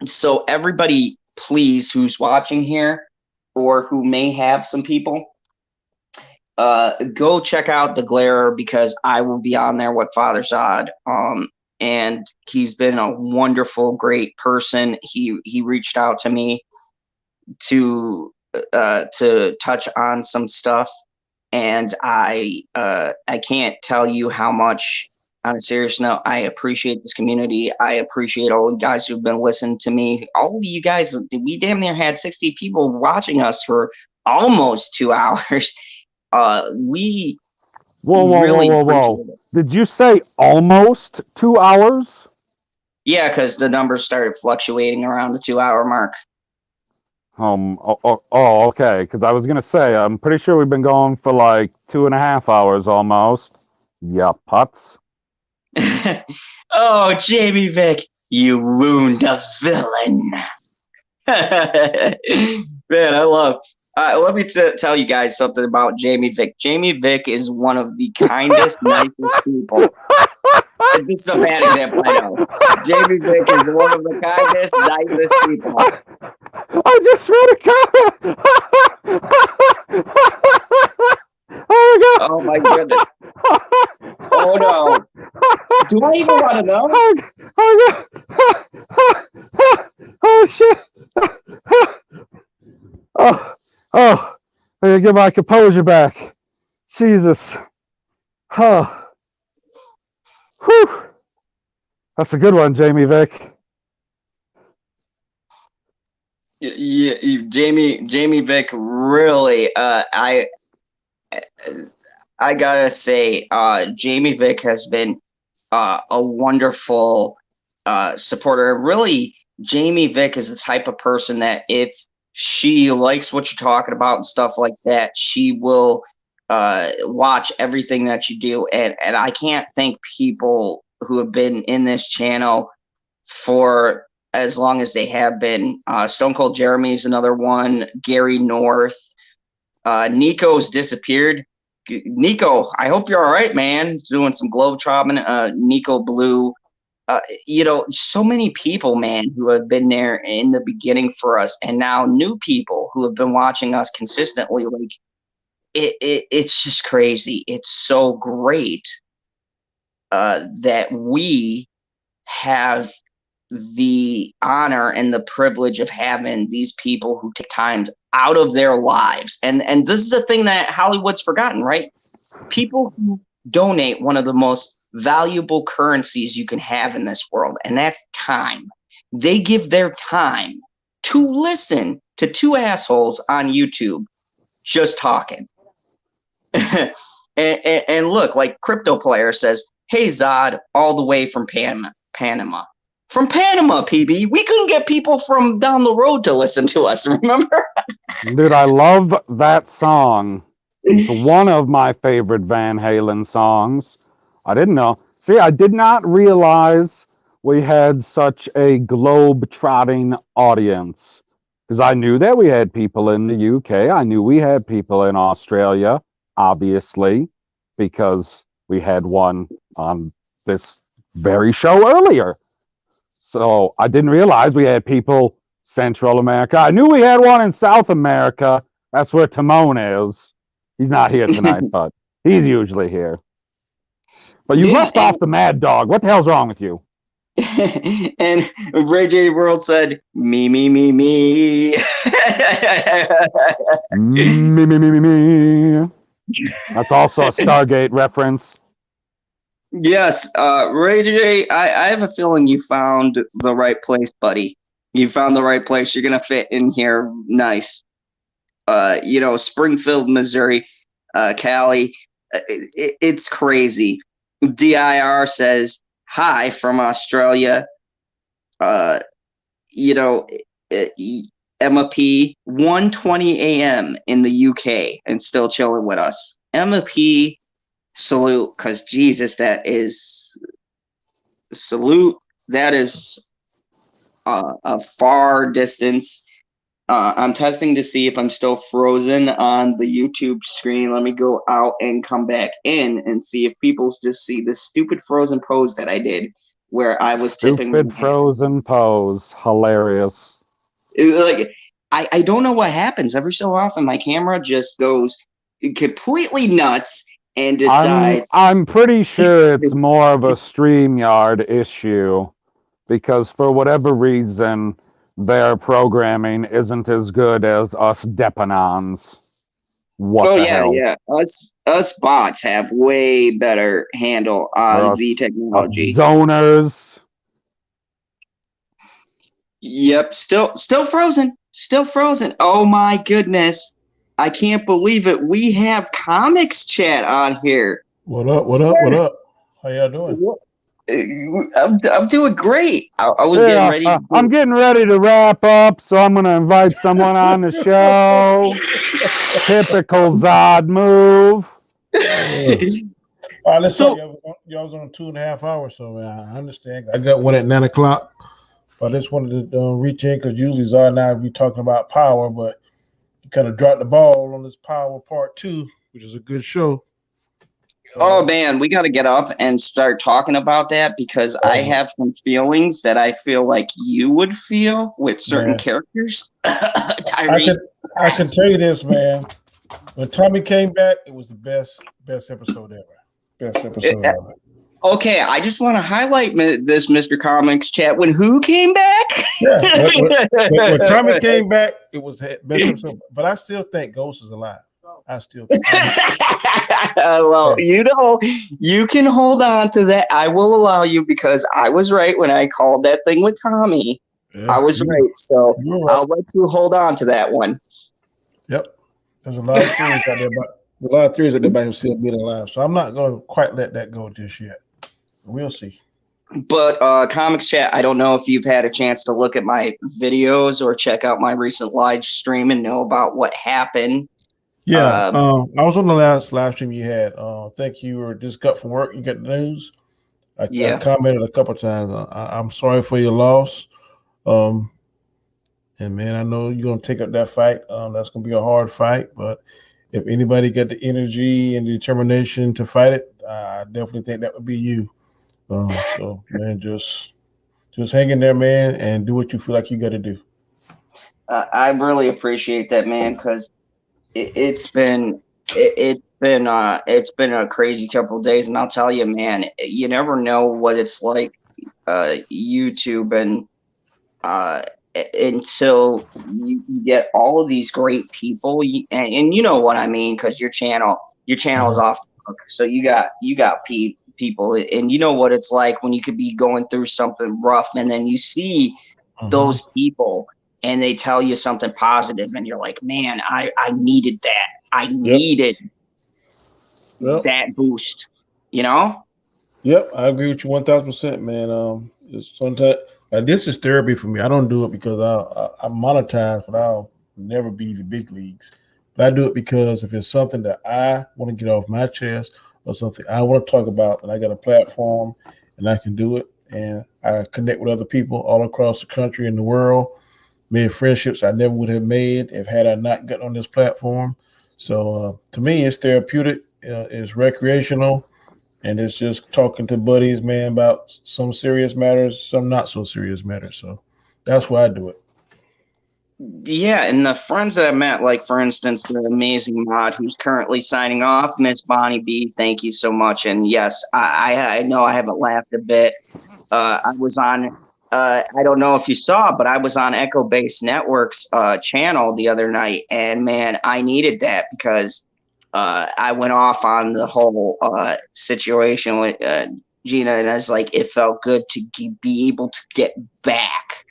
So everybody, please, who's watching here or who may have some people, go check out the Glare because I will be on there with Father Zod. And he's been a wonderful, great person. He reached out to me to touch on some stuff, and I can't tell you how much. On a serious note, I appreciate this community. I appreciate all the guys who've been listening to me. All of you guys, we damn near had 60 people watching us for almost 2 hours. We Whoa. Did you say almost 2 hours? Yeah, because the numbers started fluctuating around the 2 hour mark. Okay. Because I was gonna say, I'm pretty sure we've been going for like 2.5 hours almost. Yeah, putz. Oh, Jamie Vick, you wound a villain. Man, I love. Let me tell you guys something about Jamie Vick. Jamie Vick is one of the kindest, nicest people. This is a bad example, I know. Jamie Vick is one of the kindest, nicest people. I just read a comment. Oh my goodness. Oh no. Do I even want to know? Oh shit. I gotta get my composure back. Jesus. Oh. Whew. That's a good one, Jamie Vick. Yeah, Jamie Vick really. I gotta say, Jamie Vick has been a wonderful supporter. Really, Jamie Vick is the type of person that if she likes what you're talking about and stuff like that, she will watch everything that you do. And I can't thank people who have been in this channel for as long as they have been. Stone Cold Jeremy is another one. Gary North. Nico's disappeared. Nico, I hope you're all right, man. Doing some globetrotting. Nico Blue. So many people, man, who have been there in the beginning for us, and now new people who have been watching us consistently. Like it's just crazy. It's so great that we have the honor and the privilege of having these people who take time out of their lives. And this is a thing that Hollywood's forgotten, right? People who donate one of the most valuable currencies you can have in this world, and that's time. They give their time to listen to two assholes on YouTube just talking. and look, like Crypto Player says, hey Zod, all the way from Panama. From Panama, PB. We couldn't get people from down the road to listen to us, remember? Dude, I love that song. It's one of my favorite Van Halen songs. I didn't know. See, I did not realize we had such a globe-trotting audience. Because I knew that we had people in the UK. I knew we had people in Australia, obviously, because we had one on this very show earlier. So I didn't realize we had people Central America. I knew we had one in South America. That's where Timon is. He's not here tonight, but he's usually here. But you left off the Mad Dog. What the hell's wrong with you? And Ray J World said, me. Me. That's also a Stargate reference. Yes, Ray J, I have a feeling you found the right place, buddy. You found the right place. You're going to fit in here nice. Springfield, Missouri, Cali, it's crazy. DIR says, hi from Australia. Emma P, 1:20 a.m. in the UK and still chilling with us. Emma P, salute, because Jesus, that is a far distance. I'm testing to see if I'm still frozen on the YouTube screen. Let me go out and come back in and see if people just see this stupid frozen pose that I did where I was tipping. Stupid frozen pose. Hilarious. Like, I don't know what happens. Every so often, my camera just goes completely nuts and decides. I'm pretty sure it's more of a StreamYard issue because for whatever reason, their programming isn't as good as us Depanons. What the hell? Yeah. Us bots have way better handle on the technology. Zoners. Yep, still frozen. Still frozen. Oh my goodness. I can't believe it. We have comics chat on here. What up? How y'all doing? I'm doing great. I was getting ready. I'm getting ready to wrap up, so I'm going to invite someone on the show. Typical Zod move. All right, let's talk. Y'all was on 2.5 hours, so I understand. I got one at 9 o'clock. But I just wanted to reach in because usually Zod and I be talking about Power, but you kind of dropped the ball on this Power Part 2, which is a good show. Oh man, we got to get up and start talking about that because I have some feelings that I feel like you would feel with certain characters. I can tell you this, man. When Tommy came back, it was the best episode ever. Best episode ever. Okay, I just want to highlight this, Mr. Comics chat. When who came back? Yeah, when Tommy came back, it was best episode. But I still think Ghost is alive. I still think. Well, you can hold on to that. I will allow you because I was right when I called that thing with Tommy. Yeah, I was right, so I'll let you hold on to that one. Yep, there's a lot of theories out there about him still being alive. So I'm not going to quite let that go just yet. We'll see. But Comics Chat, I don't know if you've had a chance to look at my videos or check out my recent live stream and know about what happened. Yeah, I was on the last live stream you had. I think you were just got from work. You got the news. I commented a couple of times. I'm sorry for your loss. And man, I know you're going to take up that fight. That's going to be a hard fight. But if anybody got the energy and the determination to fight it, I definitely think that would be you. So man, just hang in there, man, and do what you feel like you got to do. I really appreciate that, man, because it's been a crazy couple of days, and I'll tell you, man, you never know what it's like YouTube and until you get all of these great people, and you know what I mean, because your channel is off the hook, so you got people, and you know what it's like when you could be going through something rough, and then you see those people and they tell you something positive, and you're like, man, I needed that. I needed that boost, you know? Yep, I agree with you 1,000%, man. Sometimes this is therapy for me. I don't do it because I monetize, but I'll never be the big leagues. But I do it because if it's something that I want to get off my chest or something I want to talk about, and I got a platform and I can do it, and I connect with other people all across the country and the world, made friendships I never would have made if had I not gotten on this platform. So to me, it's therapeutic, it's recreational, and it's just talking to buddies, man, about some serious matters, some not so serious matters. So that's why I do it. Yeah, and the friends that I met, like for instance, the amazing mod who's currently signing off, Miss Bonnie B. Thank you so much. And yes, I know I haven't laughed a bit. I was on. I don't know if you saw, but I was on Echo Base Network's channel the other night, and man, I needed that because I went off on the whole situation with Gina, and I was like, it felt good to be able to get back.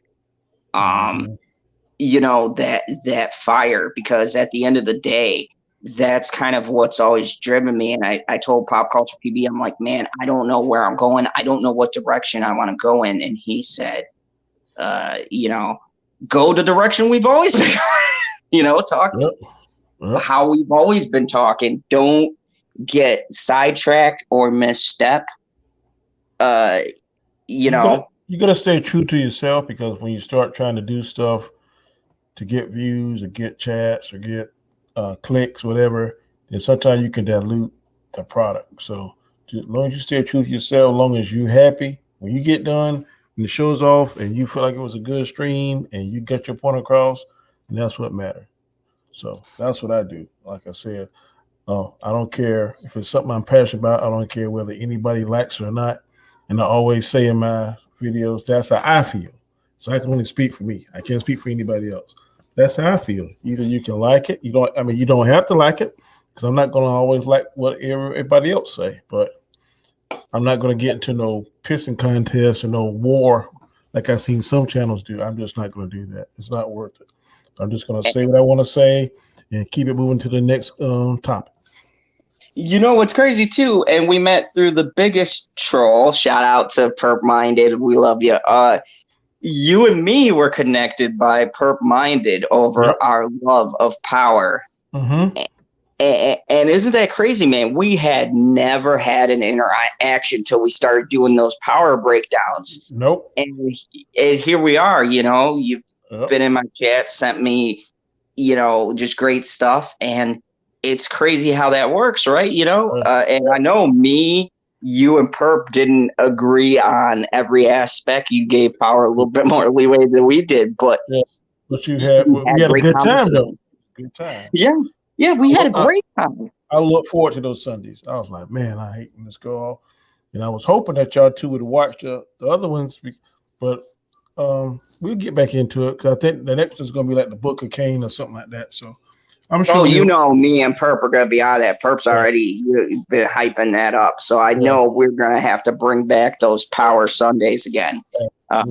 You know, that fire, because at the end of the day, that's kind of what's always driven me. And I told Pop Culture PB, I'm like, man, I don't know where I'm going. I don't know what direction I want to go in. And he said, you know, go the direction we've always been, you know, talking how we've always been talking. Don't get sidetracked or misstep. You know, you got to stay true to yourself, because when you start trying to do stuff to get views or get chats or get clicks, whatever, then sometimes you can dilute the product. So as long as you stay true to yourself, as long as you're happy, when you get done, when the show's off and you feel like it was a good stream and you get your point across, and that's what matters. So that's what I do. Like I said, I don't care if it's something I'm passionate about. I don't care whether anybody likes it or not. And I always say in my videos, that's how I feel. So I can only speak for me. I can't speak for anybody else. That's how I feel. Either you can like it. You don't have to like it, because I'm not going to always like what everybody else say. But I'm not going to get into no pissing contest or no war like I've seen some channels do. I'm just not going to do that. It's not worth it. I'm just going to say what I want to say and keep it moving to the next topic. You know what's crazy too, and we met through the biggest troll. Shout out to Perp Minded. We love you. You and me were connected by Perp Minded over our love of power. Mm-hmm. And isn't that crazy, man? We had never had an interaction until we started doing those power breakdowns. Nope. And here we are. You know, you've been in my chat, sent me, you know, just great stuff, and it's crazy how that works, right? You know, and I know me, you and Perp didn't agree on every aspect. You gave power a little bit more leeway than we did, but we had a good time though. Good time. Yeah, we had a great time. I look forward to those Sundays. I was like, man, I hate when this go off, and I was hoping that y'all two would watch the other ones, but we'll get back into it, because I think the next one's going to be like the Book of Cain or something like that. So I'm sure. Oh, you know, me and Perp are going to be on that. Perp's already been hyping that up, so I know we're going to have to bring back those Power Sundays again.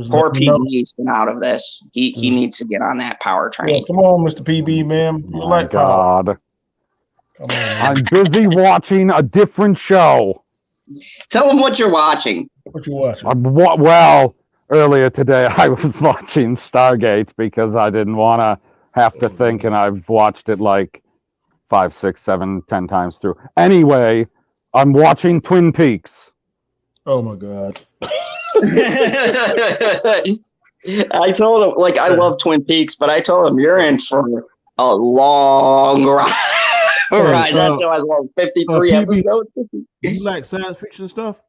Poor PB's been out of this. He needs to get on that power train. Yeah, come on, Mr. PB, man. You like God. Power. Come on, I'm busy watching a different show. Tell them what you're watching. What you watching? Well, earlier today I was watching Stargate because I didn't want to have to think, and I've watched it like 5, 6, 7, 10 times through. Anyway, I'm watching Twin Peaks. Oh my God. I told him, like, I love Twin Peaks, but I told him you're in for a long ride. Right, that's why I was 53 episodes. You like science fiction stuff?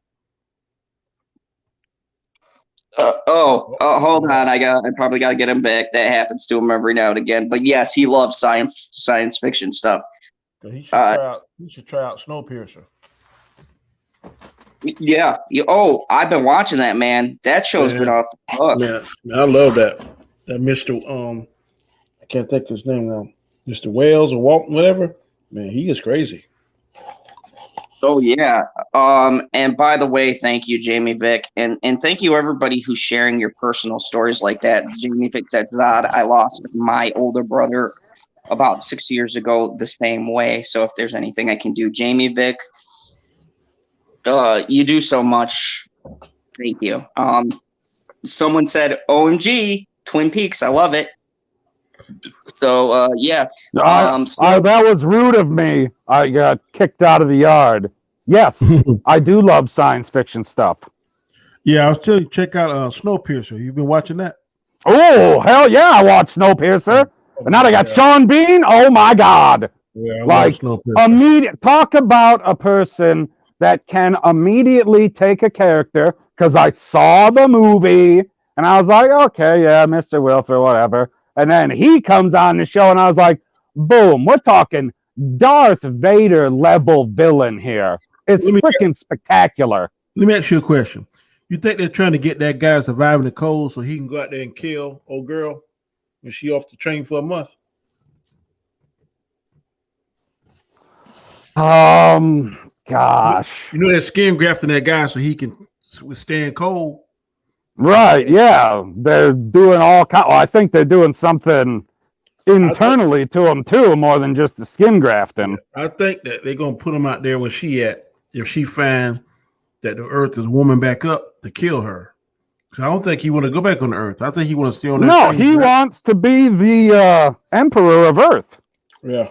Hold on. I probably got to get him back. That happens to him every now and again. But yes, he loves science fiction stuff. He should try out Snowpiercer. Yeah. I've been watching that, man. That show's been off the hook. Man, I love that. That Mr. I can't think of his name now. Mr. Wales or Walton, whatever. Man, he is crazy. Oh yeah. And by the way, thank you, Jamie Vick, and thank you everybody who's sharing your personal stories like that. Jamie Vick said that I lost my older brother about 6 years ago the same way. So if there's anything I can do, Jamie Vick, you do so much. Thank you. Someone said, "OMG, Twin Peaks, I love it." So yeah. That was rude of me. I got kicked out of the yard. Yes, I do love science fiction stuff. Yeah, I was telling you, check out Snowpiercer. You've been watching that? Oh, hell yeah, I watched Snowpiercer. And now they got Sean Bean. Oh my God. Yeah, like immediate talk about a person that can immediately take a character, because I saw the movie and I was like, okay, yeah, Mr. Wilfer, whatever. And then he comes on the show and I was like, boom, we're talking Darth Vader level villain here. It's freaking spectacular. Let me ask you a question. You think they're trying to get that guy surviving the cold so he can go out there and kill old girl when she off the train for a month? Gosh. You know that skin grafting that guy so he can withstand cold? Right, yeah. They're doing all kind. Well, I think they're doing something internally to him too, more than just the skin grafting. I think that they're gonna put him out there where she at if she finds that the Earth is warming back up to kill her. Because I don't think he want to go back on the Earth. I think he want to stay on that. No, he wants to be the emperor of Earth. Yeah.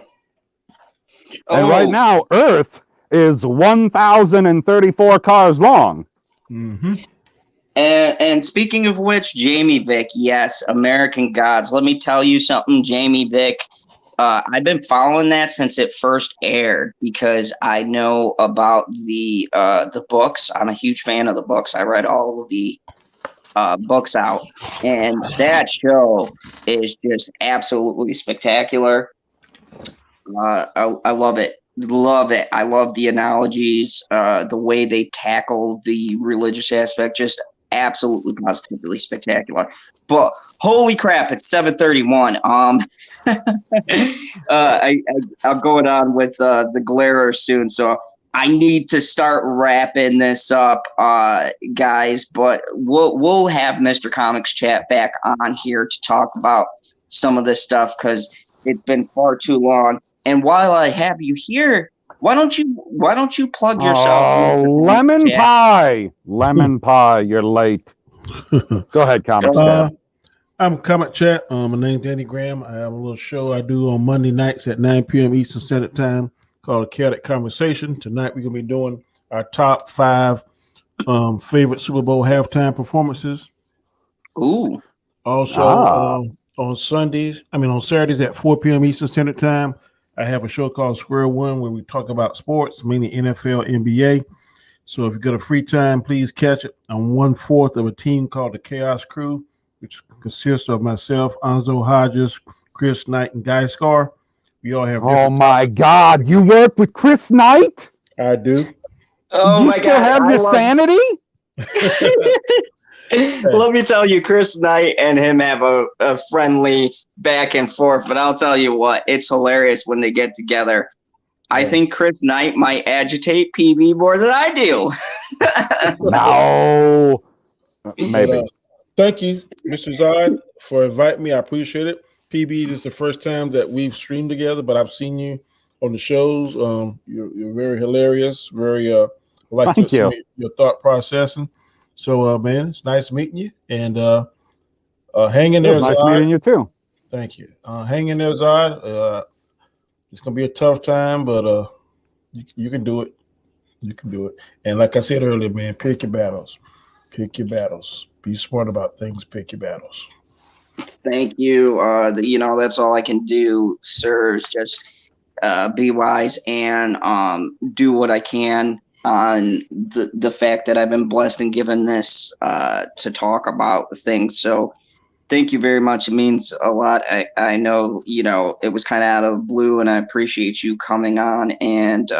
And right now, Earth is 1,034 cars long. Mm-hmm. And speaking of which, Jamie Vick, yes, American Gods. Let me tell you something, Jamie Vick. I've been following that since it first aired because I know about the books. I'm a huge fan of the books. I read all of the books out, and that show is just absolutely spectacular. I love it. Love it. I love the analogies, the way they tackle the religious aspect, just absolutely positively spectacular. But holy crap, it's 7:31. I'm going on with the Glarer soon, so I need to start wrapping this up, guys. But we'll have Mr. Comics Chat back on here to talk about some of this stuff because it's been far too long. And while I have you here, why don't you plug yourself? Oh, lemon pie, lemon pie. You're late. Go ahead, Comics Chat. I'm Comic Chat. My name's Danny Graham. I have a little show I do on Monday nights at 9 p.m. Eastern Standard Time called Chaotic Conversation. Tonight we're gonna be doing our top 5 favorite Super Bowl halftime performances. Ooh. Also on Saturdays at 4 p.m. Eastern Standard Time, I have a show called Square One where we talk about sports, mainly NFL, NBA. So if you got a free time, please catch it. I'm 1/4 of a team called the Chaos Crew, which consists of myself, Anzo Hodges, Chris Knight, and Guy Scar. We all have. Oh my God! You work with Chris Knight? I do. Oh my God! Have your sanity? Let me tell you, Chris Knight and him have a friendly back and forth, but I'll tell you what, it's hilarious when they get together. Yeah. I think Chris Knight might agitate PB more than I do. No, maybe. Thank you, Mr. Zod, for inviting me. I appreciate it. PB, this is the first time that we've streamed together, but I've seen you on the shows. You're very hilarious. Very like your thought processing. So, man, it's nice meeting you. And hang in there, nice Zod. Meeting you too. Thank you. Hang in there, Zod. It's gonna be a tough time, but you can do it. You can do it. And like I said earlier, man, pick your battles. Pick your battles. Be smart about things. Pick your battles. Thank you. That's all I can do, sir, is just be wise and do what I can on the fact that I've been blessed and given this to talk about things. So thank you very much. It means a lot. I know, it was kind of out of the blue, and I appreciate you coming on and,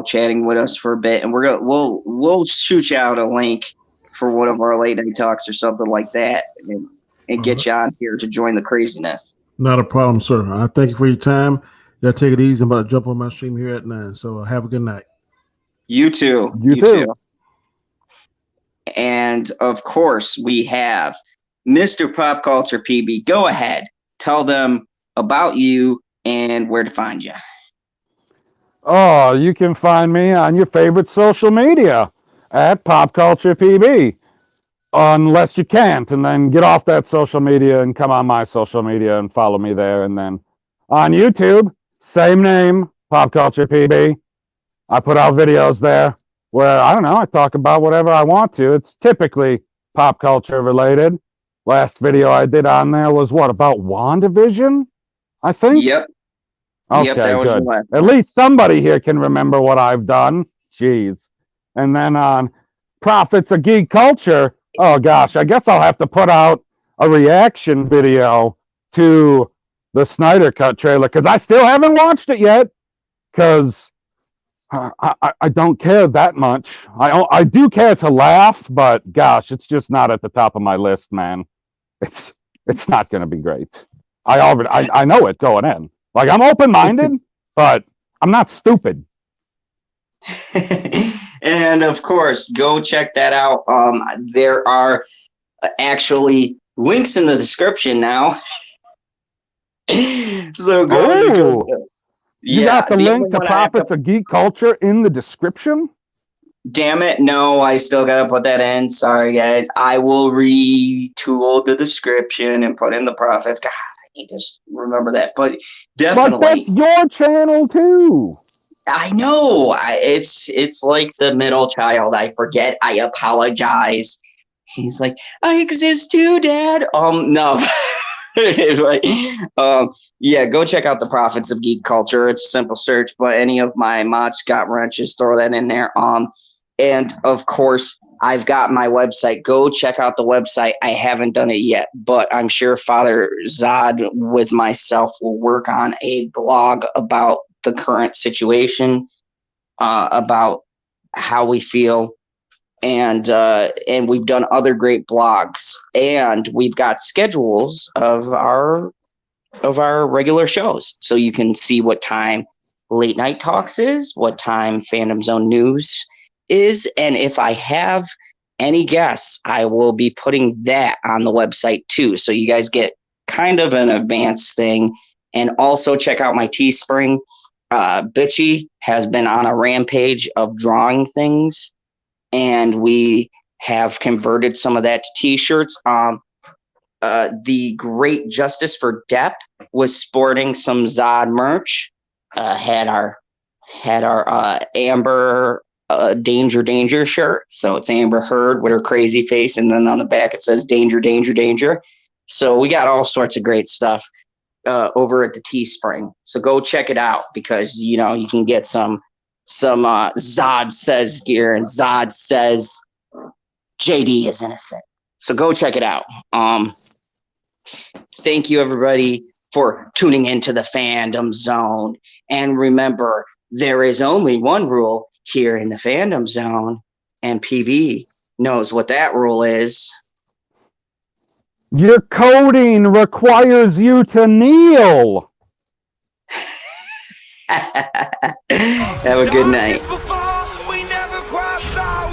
chatting with us for a bit. And we'll shoot you out a link for one of our late night talks or something like that and get you on here to join the craziness. Not a problem, sir. I thank you for your time. You gotta take it easy. I'm about to jump on my stream here at 9. So have a good night. You too. You too. And of course, we have Mr. Pop Culture PB. Go ahead. Tell them about you and where to find you. Oh, you can find me on your favorite social media at Pop Culture PB. Unless you can't, and then get off that social media and come on my social media and follow me there. And then on YouTube, same name, Pop Culture PB. I put out videos there where, I don't know, I talk about whatever I want to. It's typically pop culture related. Last video I did on there was what, about WandaVision, I think? Yep. Okay, Yep, that was good. the last At least somebody here can remember what I've done. Jeez. And then on Profits of Geek Culture, oh gosh, I guess I'll have to put out a reaction video to the Snyder Cut trailer because I still haven't watched it yet because I don't care that much. I do care to laugh, but gosh, it's just not at the top of my list, man. It's not going to be great. I know it going in. Like, I'm open-minded, but I'm not stupid. And of course, go check that out. There are actually links in the description now. So go. You got the link to Profits of Geek Culture in the description? Damn it, no, I still gotta put that in. Sorry, guys. I will retool the description and put in the profits. God, I need to remember that. But definitely. But that's your channel, too. I know. It's like the middle child. I forget. I apologize. He's like, I exist too, Dad. No. It's like, yeah, go check out the Profits of Geek Culture. It's a simple search, but any of my mods got wrenches, throw that in there. And of course, I've got my website. Go check out the website. I haven't done it yet, but I'm sure Father Zod with myself will work on a blog about the current situation, about how we feel. And we've done other great blogs, and we've got schedules of our regular shows, so you can see what time Late Night Talks is, what time Fandom Zone News is, and if I have any guests, I will be putting that on the website too, so you guys get kind of an advanced thing. And also check out my Teespring. Bitchy has been on a rampage of drawing things, and we have converted some of that to T-shirts. The Great Justice for Depp was sporting some Zod merch. Had our Amber Danger shirt. So it's Amber Heard with her crazy face, and then on the back it says Danger, Danger, Danger. So we got all sorts of great stuff over at the Teespring. So go check it out, because you can get some Zod Says gear, and Zod Says JD is innocent. So go check it out. Thank you, everybody, for tuning into the Fandom Zone. And remember, there is only one rule here in the Fandom Zone, and PV knows what that rule is. Your coding requires you to kneel. Have a good night.